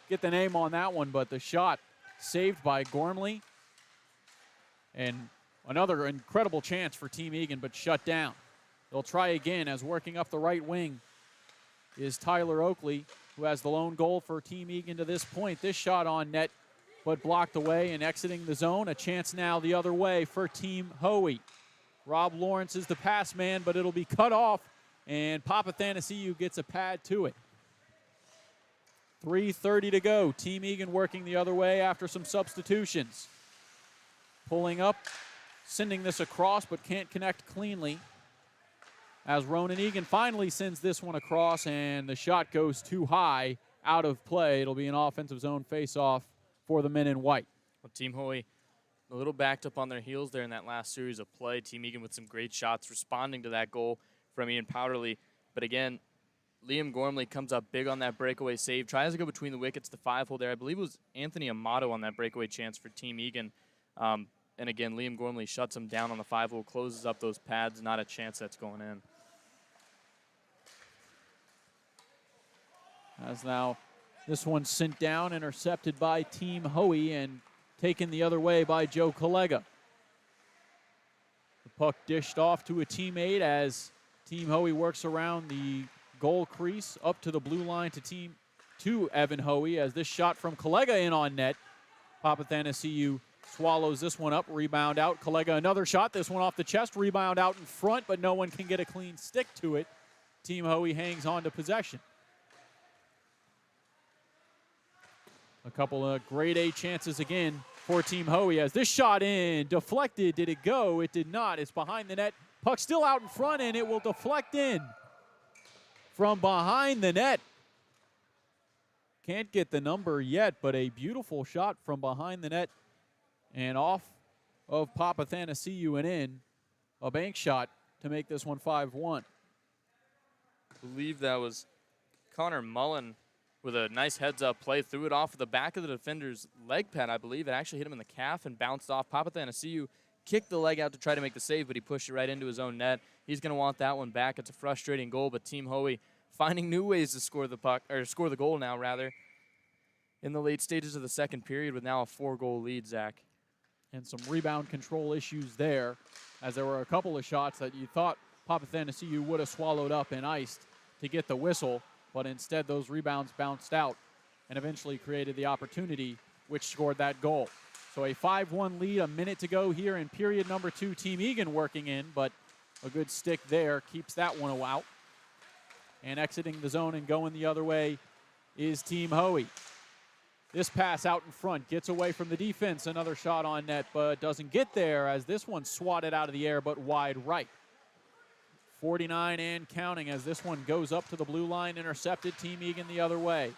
get the name on that one, but the shot saved by Gormley. And another incredible chance for Team Egan, but shut down. They'll try again, as working up the right wing is Tyler Oakley, who has the lone goal for Team Egan to this point. This shot on net, but blocked away and exiting the zone. A chance now the other way for Team Hoey. Rob Lawrence is the pass man, but it'll be cut off, and Papathanasiou gets a pad to it. 3:30 to go. Team Egan working the other way after some substitutions. Pulling up, sending this across, but can't connect cleanly, as Ronan Egan finally sends this one across, and the shot goes too high, out of play. It'll be an offensive zone face-off for the men in white. Well, Team Hoey a little backed up on their heels there in that last series of play. Team Egan with some great shots responding to that goal from Ian Powderly. But again, Liam Gormley comes up big on that breakaway save, tries to go between the wickets, the 5-hole there. I believe it was Anthony Amato on that breakaway chance for Team Egan. And again, Liam Gormley shuts him down on the 5-hole, closes up those pads, not a chance that's going in. As now this one's sent down, intercepted by Team Hoey, and taken the other way by Joe Collega. The puck dished off to a teammate as Team Hoey works around the goal crease up to the blue line to Evan Hoey as this shot from Collega in on net. Papathanassiou swallows this one up, rebound out. Collega another shot, this one off the chest, rebound out in front, but no one can get a clean stick to it. Team Hoey hangs on to possession. A couple of grade A chances again for Team Hoey as this shot in, deflected. Did it go? It did not. It's behind the net. Puck still out in front, and it will deflect in from behind the net. Can't get the number yet, but a beautiful shot from behind the net and off of Papathanassiou and in. A bank shot to make this one 5-1. I believe that was Connor Mullen with a nice heads-up play. Threw it off of the back of the defender's leg pad, I believe. It actually hit him in the calf and bounced off. Papathanassiou kicked the leg out to try to make the save, but he pushed it right into his own net. He's going to want that one back. It's a frustrating goal, but Team Hoey finding new ways to score the puck, or score the goal now, rather, in the late stages of the second period with now a 4-goal lead, Zach. And some rebound control issues there, as there were a couple of shots that you thought Papathanassiou would have swallowed up and iced to get the whistle, but instead those rebounds bounced out and eventually created the opportunity which scored that goal. So a 5-1 lead, a minute to go here in period number 2. Team Egan working in, but a good stick there keeps that one out. And exiting the zone and going the other way is Team Hoey. This pass out in front gets away from the defense. Another shot on net, but doesn't get there as this one swatted out of the air, but wide right. 49 and counting as this one goes up to the blue line, intercepted. Team Egan the other way.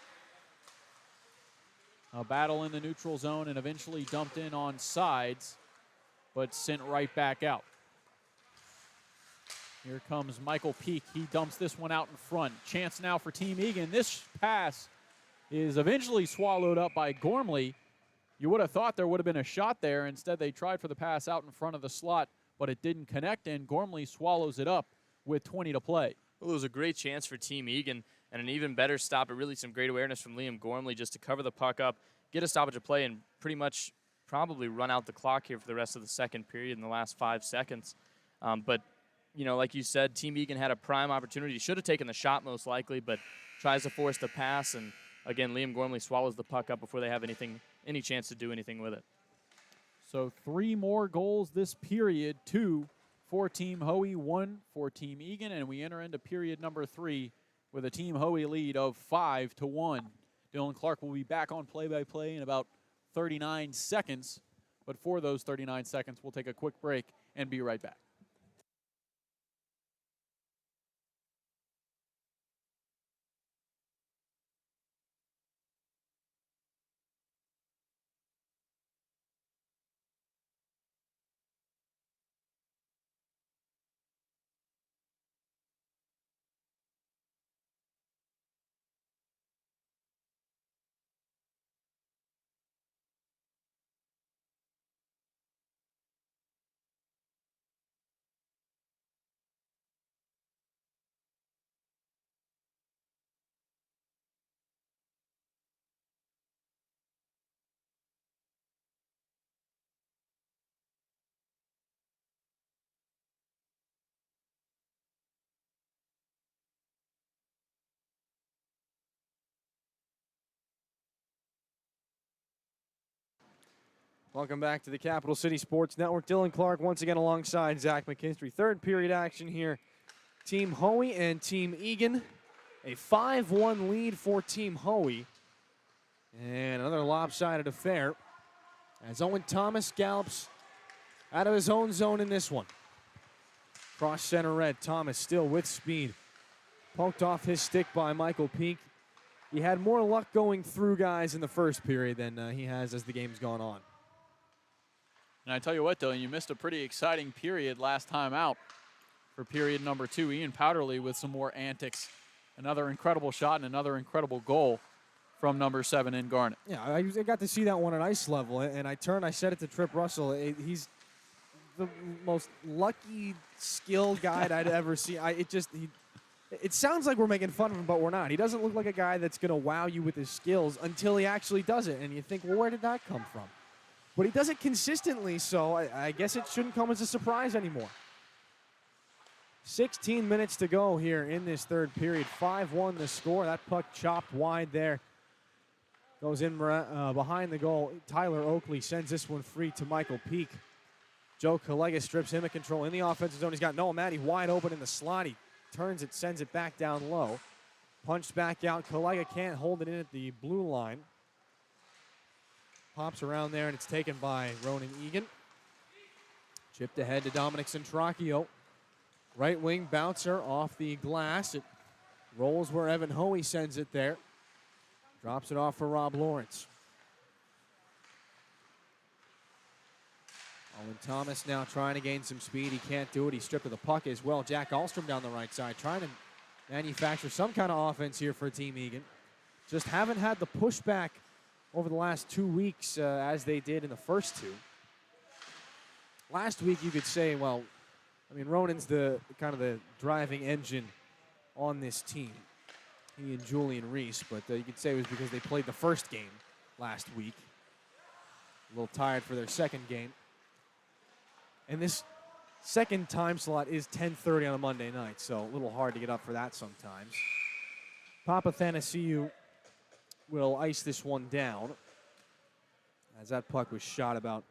A battle in the neutral zone and eventually dumped in on sides, but sent right back out. Here comes Michael Peak. He dumps this one out in front. Chance now for Team Egan. This pass is eventually swallowed up by Gormley. You would have thought there would have been a shot there. Instead, they tried for the pass out in front of the slot, but it didn't connect, and Gormley swallows it up with 20 to play. Well, it was a great chance for Team Egan and an even better stop, but really some great awareness from Liam Gormley just to cover the puck up, get a stoppage of play, and pretty much probably run out the clock here for the rest of the second period in the last 5 seconds. But, you know, like you said, Team Egan had a prime opportunity. Should have taken the shot most likely, but tries to force the pass, and again, Liam Gormley swallows the puck up before they have any chance to do anything with it. So 3 more goals this period, 2 for Team Hoey, 1 for Team Egan, and we enter into period number 3 with a Team Hoey lead of 5-1. Dillon Clark will be back on play-by-play in about 39 seconds, but for those 39 seconds, we'll take a quick break and be right back. Welcome back to the Capital City Sports Network. Dillon Clark once again alongside Zach McKinstry. Third period action here. Team Hoey and Team Egan. A 5-1 lead for Team Hoey. And another lopsided affair as Owen Thomas gallops out of his own zone in this one. Cross center red. Thomas still with speed. Poked off his stick by Michael Peak. He had more luck going through guys in the first period than he has as the game's gone on. And I tell you what, Dillon, you missed a pretty exciting period last time out for period number 2. Ian Powderly with some more antics. Another incredible shot and another incredible goal from number 7 in Garnet. Yeah, I got to see that one at ice level, and I said it to Trip Russell. He's the most lucky, skilled guy I'd ever see. It sounds like we're making fun of him, but we're not. He doesn't look like a guy that's going to wow you with his skills until he actually does it, and you think, well, where did that come from? but he does it consistently, so I guess it shouldn't come as a surprise anymore. 16 minutes to go here in this third period. 5-1 the score. That puck chopped wide there. Goes in behind the goal. Tyler Oakley sends this one free to Michael Peak. Joe Collega strips him at control in the offensive zone. He's got Noah Matty wide open in the slot. He turns it, sends it back down low. Punched back out. Collega can't hold it in at the blue line. Pops around there, and it's taken by Ronan Egan. Chipped ahead to Dominic Centracchio. Right wing bouncer off the glass. It rolls where Evan Hoey sends it there. Drops it off for Rob Lawrence. Owen Thomas now trying to gain some speed. He can't do it. He's stripped of the puck as well. Jack Ahlstrom down the right side trying to manufacture some kind of offense here for Team Egan. Just haven't had the pushback over the last 2 weeks as they did in the first two. Last week you could say, well, I mean, Ronan's the kind of the driving engine on this team. He and Julian Reese, but you could say it was because they played the first game last week. A little tired for their second game. And this second time slot is 10:30 on a Monday night, so a little hard to get up for that sometimes. Papathanassiou will ice this one down as that puck was shot about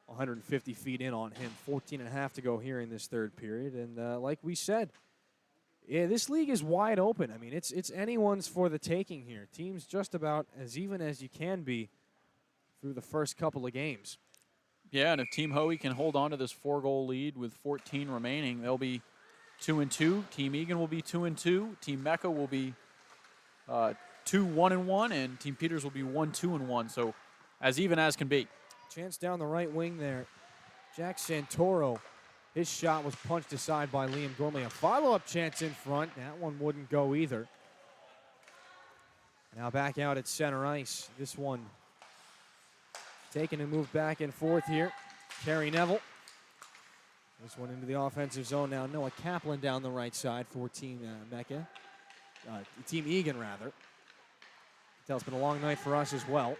150 feet in on him. 14 and a half to go here in this third period. And like we said, yeah, this league is wide open. I mean, it's anyone's for the taking here. Teams just about as even as you can be through the first couple of games. Yeah, and if Team Hoey can hold on to this 4-goal lead with 14 remaining, they'll be 2-2. Team Egan will be 2-2. Team Mecca will be 2-1-1, and Team Peters will be 1-2-1. So as even as can be. Chance down the right wing there. Jack Santoro, his shot was punched aside by Liam Gormley. A follow-up chance in front. That one wouldn't go either. Now back out at center ice. This one taken and moved back and forth here. Kerry Neville. This one into the offensive zone now. Noah Kaplan down the right side for Team Mecca. Team Egan, rather. It's been a long night for us as well.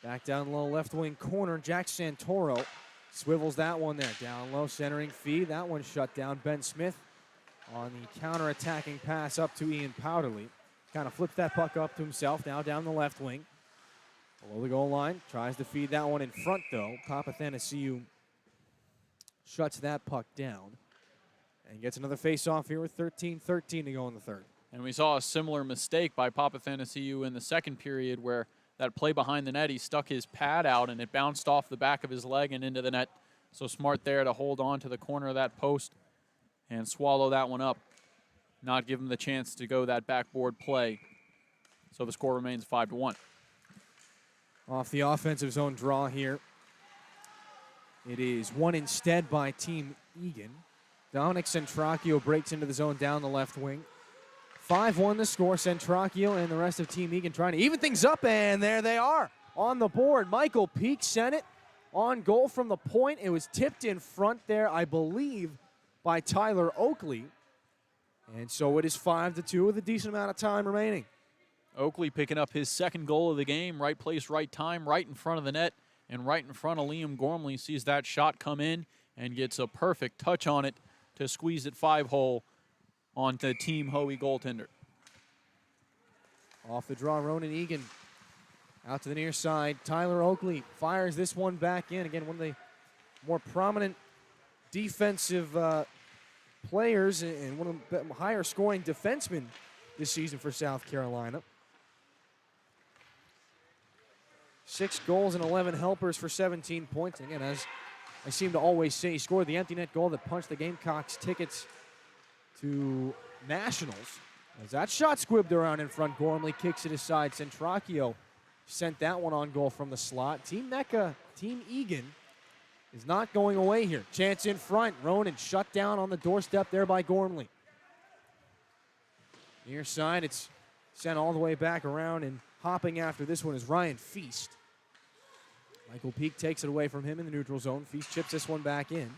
Back down low, left wing corner. Jack Santoro swivels that one there. Down low, centering feed. That one shut down. Ben Smith on the counter-attacking pass up to Ian Powderly. Kind of flips that puck up to himself. Now down the left wing. Below the goal line. Tries to feed that one in front, though. Papathanassiou shuts that puck down. And gets another face-off here with 13:13 to go in the third. And we saw a similar mistake by Papathanassiou in the second period where that play behind the net, he stuck his pad out and it bounced off the back of his leg and into the net. So smart there to hold on to the corner of that post and swallow that one up. Not give him the chance to go that backboard play. So the score remains 5-1. Off the offensive zone draw here. It is one instead by Team Egan. Dominic Centracchio breaks into the zone down the left wing. 5-1 the score. Centracchio and the rest of Team Egan trying to even things up, and there they are on the board. Michael Peak sent it on goal from the point. It was tipped in front there, I believe, by Tyler Oakley. And so it is 5-2 with a decent amount of time remaining. Oakley picking up his second goal of the game. Right place, right time, right in front of the net, and right in front of Liam Gormley. Sees that shot come in and gets a perfect touch on it to squeeze it 5-hole onto Team Hoey goaltender. Off the draw, Ronan Egan out to the near side. Tyler Oakley fires this one back in. Again, one of the more prominent defensive players and one of the higher scoring defensemen this season for South Carolina. 6 goals and 11 helpers for 17 points. And again, as I seem to always say, he scored the empty net goal that punched the Gamecocks' tickets to Nationals. As that shot squibbed around in front, Gormley kicks it aside. Centracchio sent that one on goal from the slot. Team Mecca, Team Egan is not going away here. Chance in front. Ronan shut down on the doorstep there by Gormley. Near side, it's sent all the way back around, and hopping after this one is Ryan Feast. Michael Peak takes it away from him in the neutral zone. Feast chips this one back in.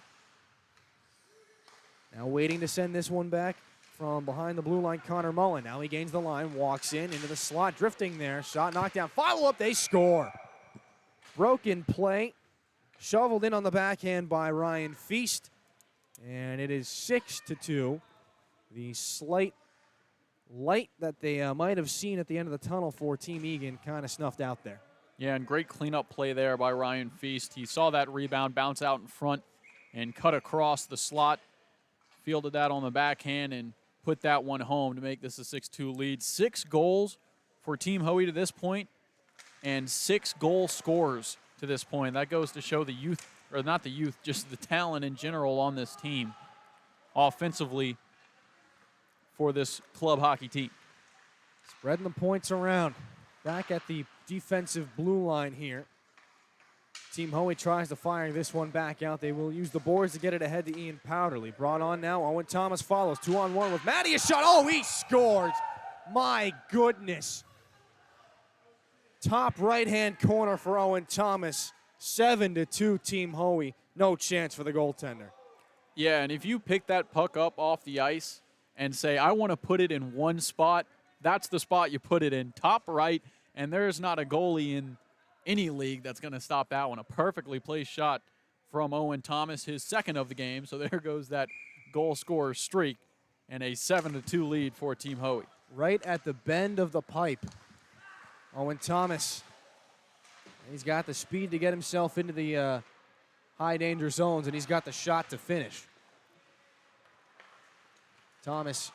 Now waiting to send this one back from behind the blue line, Connor Mullen. Now he gains the line, walks in into the slot, drifting there. Shot knocked down. Follow-up, they score. Broken play. Shoveled in on the backhand by Ryan Feast. And it is 6-2. The slight light that they might have seen at the end of the tunnel for Team Egan kind of snuffed out there. Yeah, and great cleanup play there by Ryan Feast. He saw that rebound bounce out in front and cut across the slot, fielded that on the backhand, and put that one home to make this a 6-2 lead. 6 goals for Team Hoey to this point, and 6 goal scorers to this point. That goes to show the youth, or not the youth, just the talent in general on this team offensively for this club hockey team. Spreading the points around. Back at the defensive blue line here. Team Hoey tries to fire this one back out. They will use the boards to get it ahead to Ian Powderly. Brought on now. Owen Thomas follows. 2-on-1 with Matty. A shot. Oh, he scores. My goodness. Top right-hand corner for Owen Thomas. 7-2 Team Hoey. No chance for the goaltender. Yeah, and if you pick that puck up off the ice and say, I want to put it in one spot, that's the spot you put it in, top right, and there's not a goalie in any league that's going to stop that one. A perfectly placed shot from Owen Thomas, his second of the game. So there goes that goal scorer streak and a 7-2 lead for Team Hoey. Right at the bend of the pipe. Owen Thomas, he's got the speed to get himself into the high danger zones, and he's got the shot to finish. Thomas,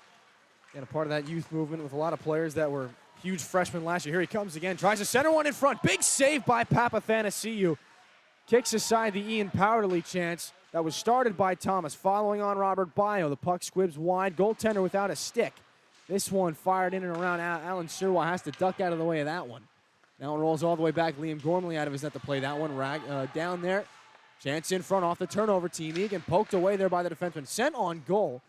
again, a part of that youth movement with a lot of players that were huge freshmen last year. Here he comes again, tries to center one in front. Big save by Papathanassiou. Kicks aside the Ian Powderly chance that was started by Thomas. Following on Robert Bio, the puck squibs wide. Goaltender without a stick. This one fired in and around. Alan Sirwa has to duck out of the way of that one. Now it rolls all the way back. Liam Gormley out of his net to play that one. Down there. Chance in front off the turnover. Team Egan poked away there by the defenseman. Sent on goal.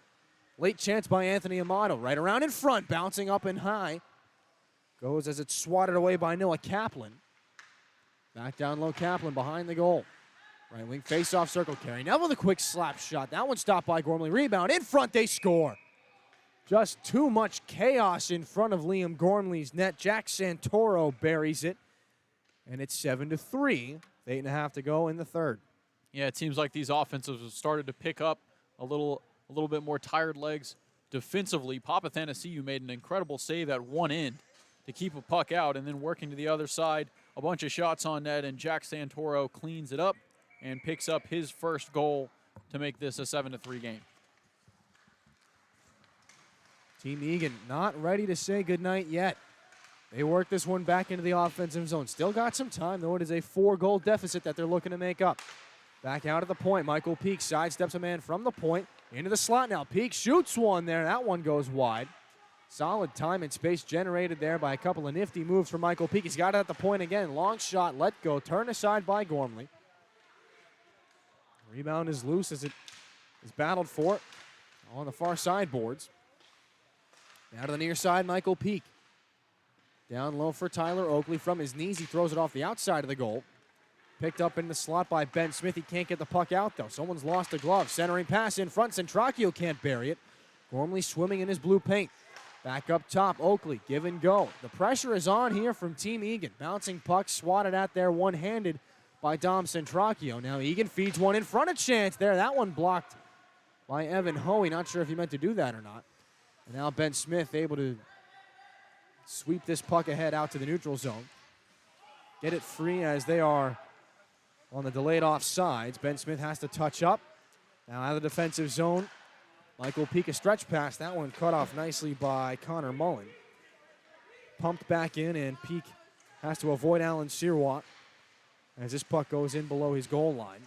Late chance by Anthony Amato. Right around in front. Bouncing up and high. Goes as it's swatted away by Noah Kaplan. Back down low, Kaplan behind the goal. Right wing face-off circle carry. Now with a quick slap shot. That one stopped by Gormley. Rebound. In front, they score. Just too much chaos in front of Liam Gormley's net. Jack Santoro buries it. And it's 7-3. 8.5 to go in the third. Yeah, it seems like these offensives have started to pick up a little bit more tired legs defensively. Papathanassiou made an incredible save at one end to keep a puck out, and then working to the other side, a bunch of shots on net, and Jack Santoro cleans it up and picks up his first goal to make this a 7-3 game. Team Egan not ready to say goodnight yet. They work this one back into the offensive zone. Still got some time, though. It is a 4-goal deficit that they're looking to make up. Back out at the point. Michael Peak sidesteps a man from the point into the slot now. Peak shoots one there. That one goes wide. Solid time and space generated there by a couple of nifty moves from Michael Peak. He's got it at the point again. Long shot, let go. Turned aside by Gormley. Rebound is loose as it is battled for on the far side boards. Now to the near side, Michael Peak. Down low for Tyler Oakley from his knees. He throws it off the outside of the goal. Picked up in the slot by Ben Smith. He can't get the puck out, though. Someone's lost a glove. Centering pass in front. Centracchio can't bury it. Gormley swimming in his blue paint. Back up top, Oakley, give and go. The pressure is on here from Team Egan. Bouncing puck, swatted at there one-handed by Dom Centracchio. Now Egan feeds one in front, a chance there. That one blocked by Evan Hoey. Not sure if he meant to do that or not. And now Ben Smith able to sweep this puck ahead out to the neutral zone. Get it free as they are on the delayed offsides. Ben Smith has to touch up. Now out of the defensive zone. Michael Peak, a stretch pass. That one cut off nicely by Connor Mullen. Pumped back in, and Peak has to avoid Alan Sirwa as this puck goes in below his goal line.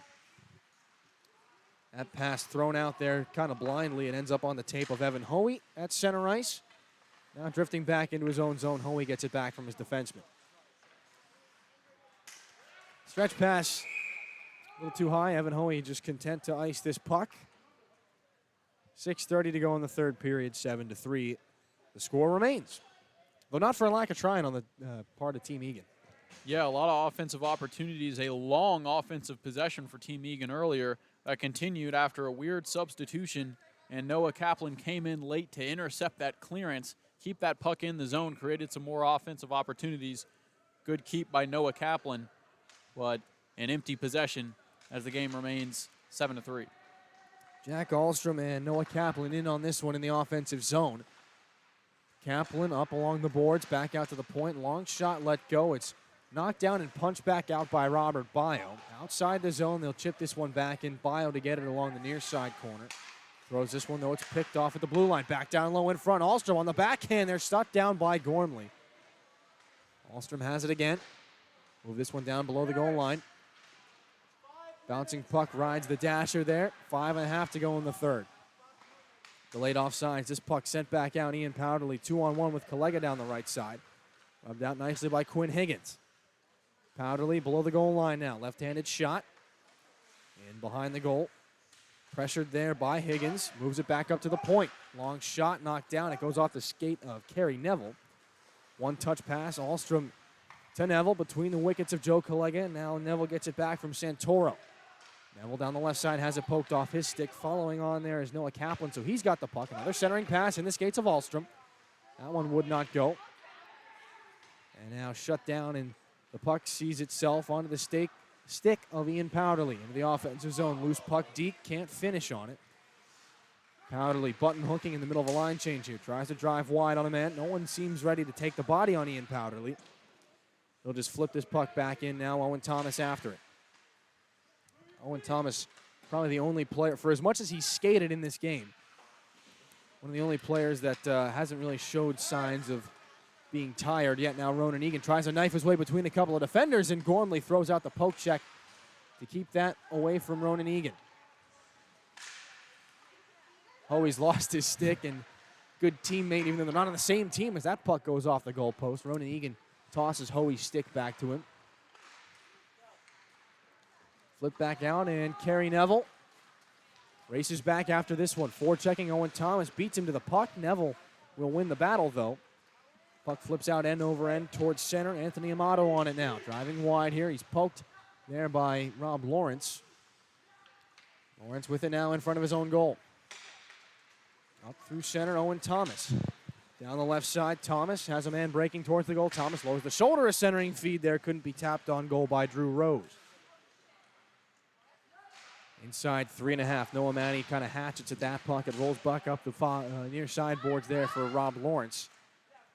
That pass thrown out there kind of blindly. It ends up on the tape of Evan Hoey at center ice. Now drifting back into his own zone. Hoey gets it back from his defenseman. Stretch pass a little too high. Evan Hoey just content to ice this puck. 6:30 to go in the third period, 7-3. The score remains, though not for a lack of trying on the part of Team Egan. Yeah, a lot of offensive opportunities. A long offensive possession for Team Egan earlier that continued after a weird substitution, and Noah Kaplan came in late to intercept that clearance, keep that puck in the zone, created some more offensive opportunities. Good keep by Noah Kaplan. but an empty possession as the game remains 7-3. Jack Ahlstrom and Noah Kaplan in on this one in the offensive zone. Kaplan up along the boards, back out to the point. Long shot let go. It's knocked down and punched back out by Robert Bio. Outside the zone, they'll chip this one back in. Bio to get it along the near side corner. Throws this one, though. It's picked off at the blue line. Back down low in front. Ahlstrom on the backhand. They're shut down by Gormley. Ahlstrom has it again. Move this one down below the goal line. Bouncing puck rides the dasher there. 5.5 to go in the third. Delayed offsides. This puck sent back out. Ian Powderly 2-on-1 with Collega down the right side. Rubbed out nicely by Quinn Higgins. Powderly below the goal line now. Left-handed shot. In behind the goal. Pressured there by Higgins. Moves it back up to the point. Long shot knocked down. It goes off the skate of Kerry Neville. One-touch pass. Ahlstrom to Neville between the wickets of Joe Collega. And now Neville gets it back from Santoro. Neville down the left side has it poked off his stick. Following on there is Noah Kaplan, so he's got the puck. Another centering pass in the skates of Ahlstrom. That one would not go. And now shut down, and the puck sees itself onto the stick of Ian Powderly into the offensive zone. Loose puck deep, can't finish on it. Powderly button hooking in the middle of a line change here. Tries to drive wide on a man. No one seems ready to take the body on Ian Powderly. He'll just flip this puck back in now. Owen Thomas after it. Owen Thomas, probably the only player, for as much as he skated in this game, one of the only players that hasn't really showed signs of being tired yet. Now Ronan Egan tries to knife his way between a couple of defenders, and Gormley throws out the poke check to keep that away from Ronan Egan. Hoey's lost his stick, and good teammate, even though they're not on the same team, as that puck goes off the goalpost. Ronan Egan tosses Hoey's stick back to him. Flip back out, and Kerry Neville races back after this one. Forechecking Owen Thomas, beats him to the puck. Neville will win the battle, though. Puck flips out end over end towards center. Anthony Amato on it now. Driving wide here. He's poked there by Rob Lawrence. Lawrence with it now in front of his own goal. Up through center, Owen Thomas. Down the left side, Thomas has a man breaking towards the goal. Thomas lowers the shoulder. A centering feed there. Couldn't be tapped on goal by Drew Rose. Inside 3.5. Noah Manny kind of hatchets at that puck. It rolls back up the near sideboards there for Rob Lawrence.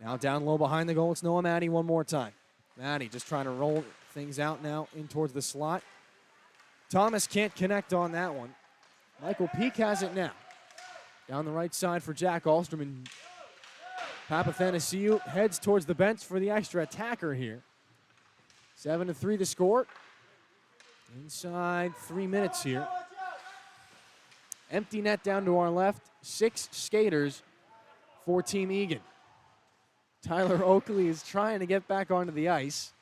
Now down low behind the goal. It's Noah Manny one more time. Manny just trying to roll things out now in towards the slot. Thomas can't connect on that one. Michael Peak has it now. Down the right side for Jack Ahlstrom, and Papathanasiou heads towards the bench for the extra attacker here. 7-3 the score. Inside 3 minutes here. Empty net down to our left. 6 skaters for Team Egan. Tyler Oakley is trying to get back onto the ice.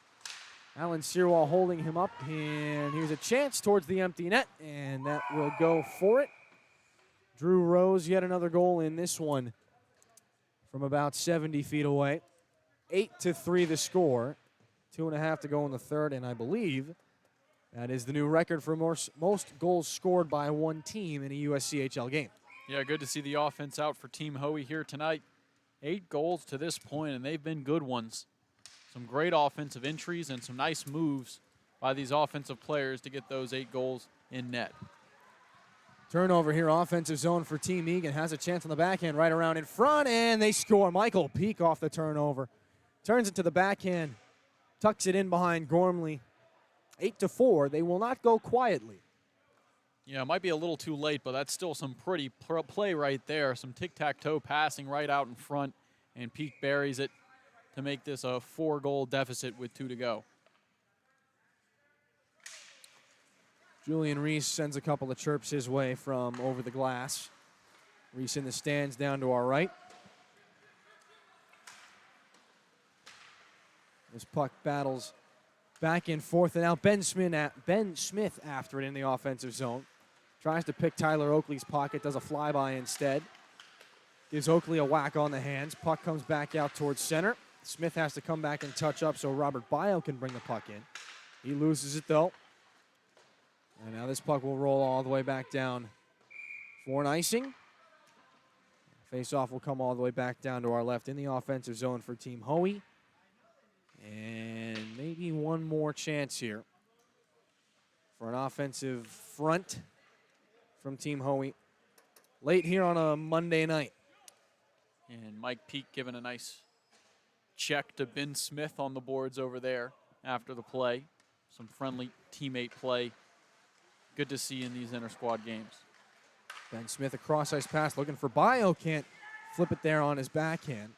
Alan Searwall holding him up, and here's a chance towards the empty net, and that will go for it. Drew Rose, yet another goal in this one from about 70 feet away. 8-3 the score. 2.5 to go in the third, and I believe that is the new record for most goals scored by one team in a USCHL game. Yeah, good to see the offense out for Team Hoey here tonight. 8 goals to this point, and they've been good ones. Some great offensive entries and some nice moves by these offensive players to get those 8 goals in net. Turnover here, offensive zone for Team Egan. Has a chance on the backhand right around in front, and they score. Michael Peak off the turnover. Turns it to the backhand. Tucks it in behind Gormley. 8-4. They will not go quietly. Yeah, it might be a little too late, but that's still some pretty play right there. Some tic-tac-toe passing right out in front, and Peak buries it to make this a 4-goal deficit with 2 to go. Julian Reese sends a couple of chirps his way from over the glass. Reese in the stands down to our right. This puck battles back and forth, and now Ben Smith after it in the offensive zone. Tries to pick Tyler Oakley's pocket, does a flyby instead. Gives Oakley a whack on the hands. Puck comes back out towards center. Smith has to come back and touch up so Robert Bio can bring the puck in. He loses it though. And now this puck will roll all the way back down for an icing. Face-off will come all the way back down to our left in the offensive zone for Team Hoey. And maybe one more chance here. for an offensive front from Team Hoey. Late here on a Monday night. And Mike Peak giving a nice check to Ben Smith on the boards over there after the play. Some friendly teammate play. Good to see in these inter-squad games. Ben Smith, a cross-ice pass, looking for Bio. Can't flip it there on his backhand.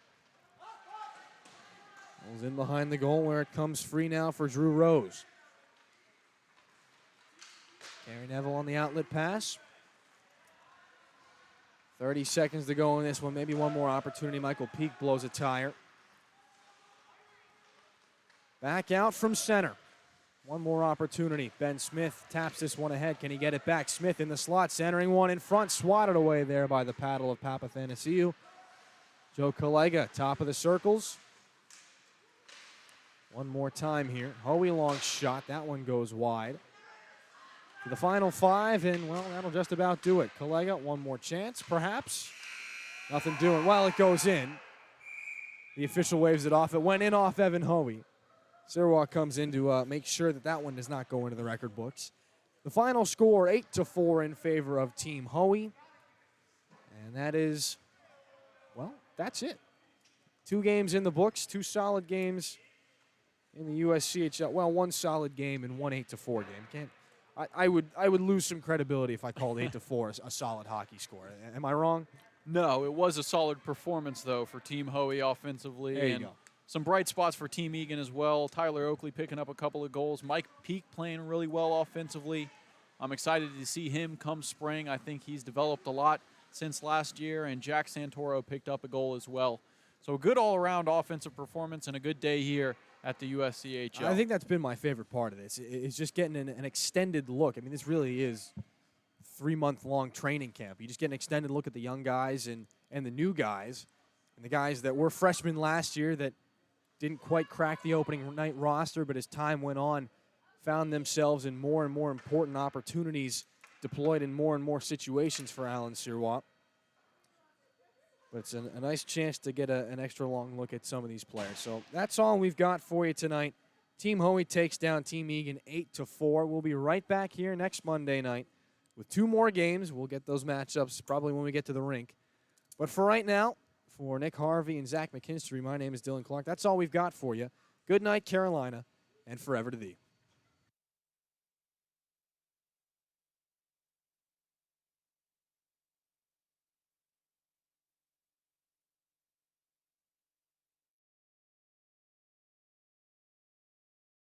Goes in behind the goal where it comes free now for Drew Rose. Gary Neville on the outlet pass. 30 seconds to go in this one. Maybe one more opportunity. Michael Peak blows a tire. Back out from center. One more opportunity. Ben Smith taps this one ahead. Can he get it back? Smith in the slot, centering one in front. Swatted away there by the paddle of Papathanasiou. Joe Kalega, top of the circles. One more time here. Hoey long shot. That one goes wide. To the final 5, and, well, that'll just about do it. Kalega, one more chance, perhaps. Nothing doing. Well, it goes in. The official waves it off. It went in off Evan Hoey. Sirois comes in to make sure that that one does not go into the record books. The final score, 8-4 in favor of Team Hoey. And that is, well, that's it. 2 games in the books, 2 solid games in the USCHL. Well, 1 solid game and 1 8-4 game. I would lose some credibility if I called 8-4 a solid hockey score. Am I wrong? No, it was a solid performance, though, for Team Hoey offensively. There you and go. some bright spots for Team Egan as well. Tyler Oakley picking up a couple of goals. Mike Peak playing really well offensively. I'm excited to see him come spring. I think he's developed a lot since last year, and Jack Santoro picked up a goal as well. So a good all-around offensive performance and a good day here at the USCHL. I think that's been my favorite part of this. It's just getting an extended look. I mean, this really is 3-month-long training camp. You just get an extended look at the young guys and the new guys, and the guys that were freshmen last year that didn't quite crack the opening night roster, but as time went on, found themselves in more and more important opportunities deployed in more and more situations for Alan Sirois. But it's a nice chance to get an extra long look at some of these players. So that's all we've got for you tonight. Team Hoey takes down Team Egan 8-4. We'll be right back here next Monday night with 2 more games. We'll get those matchups probably when we get to the rink. But for right now, for Nick Harvey and Zach McKinstry, my name is Dillon Clark. That's all we've got for you. Good night, Carolina, and forever to thee.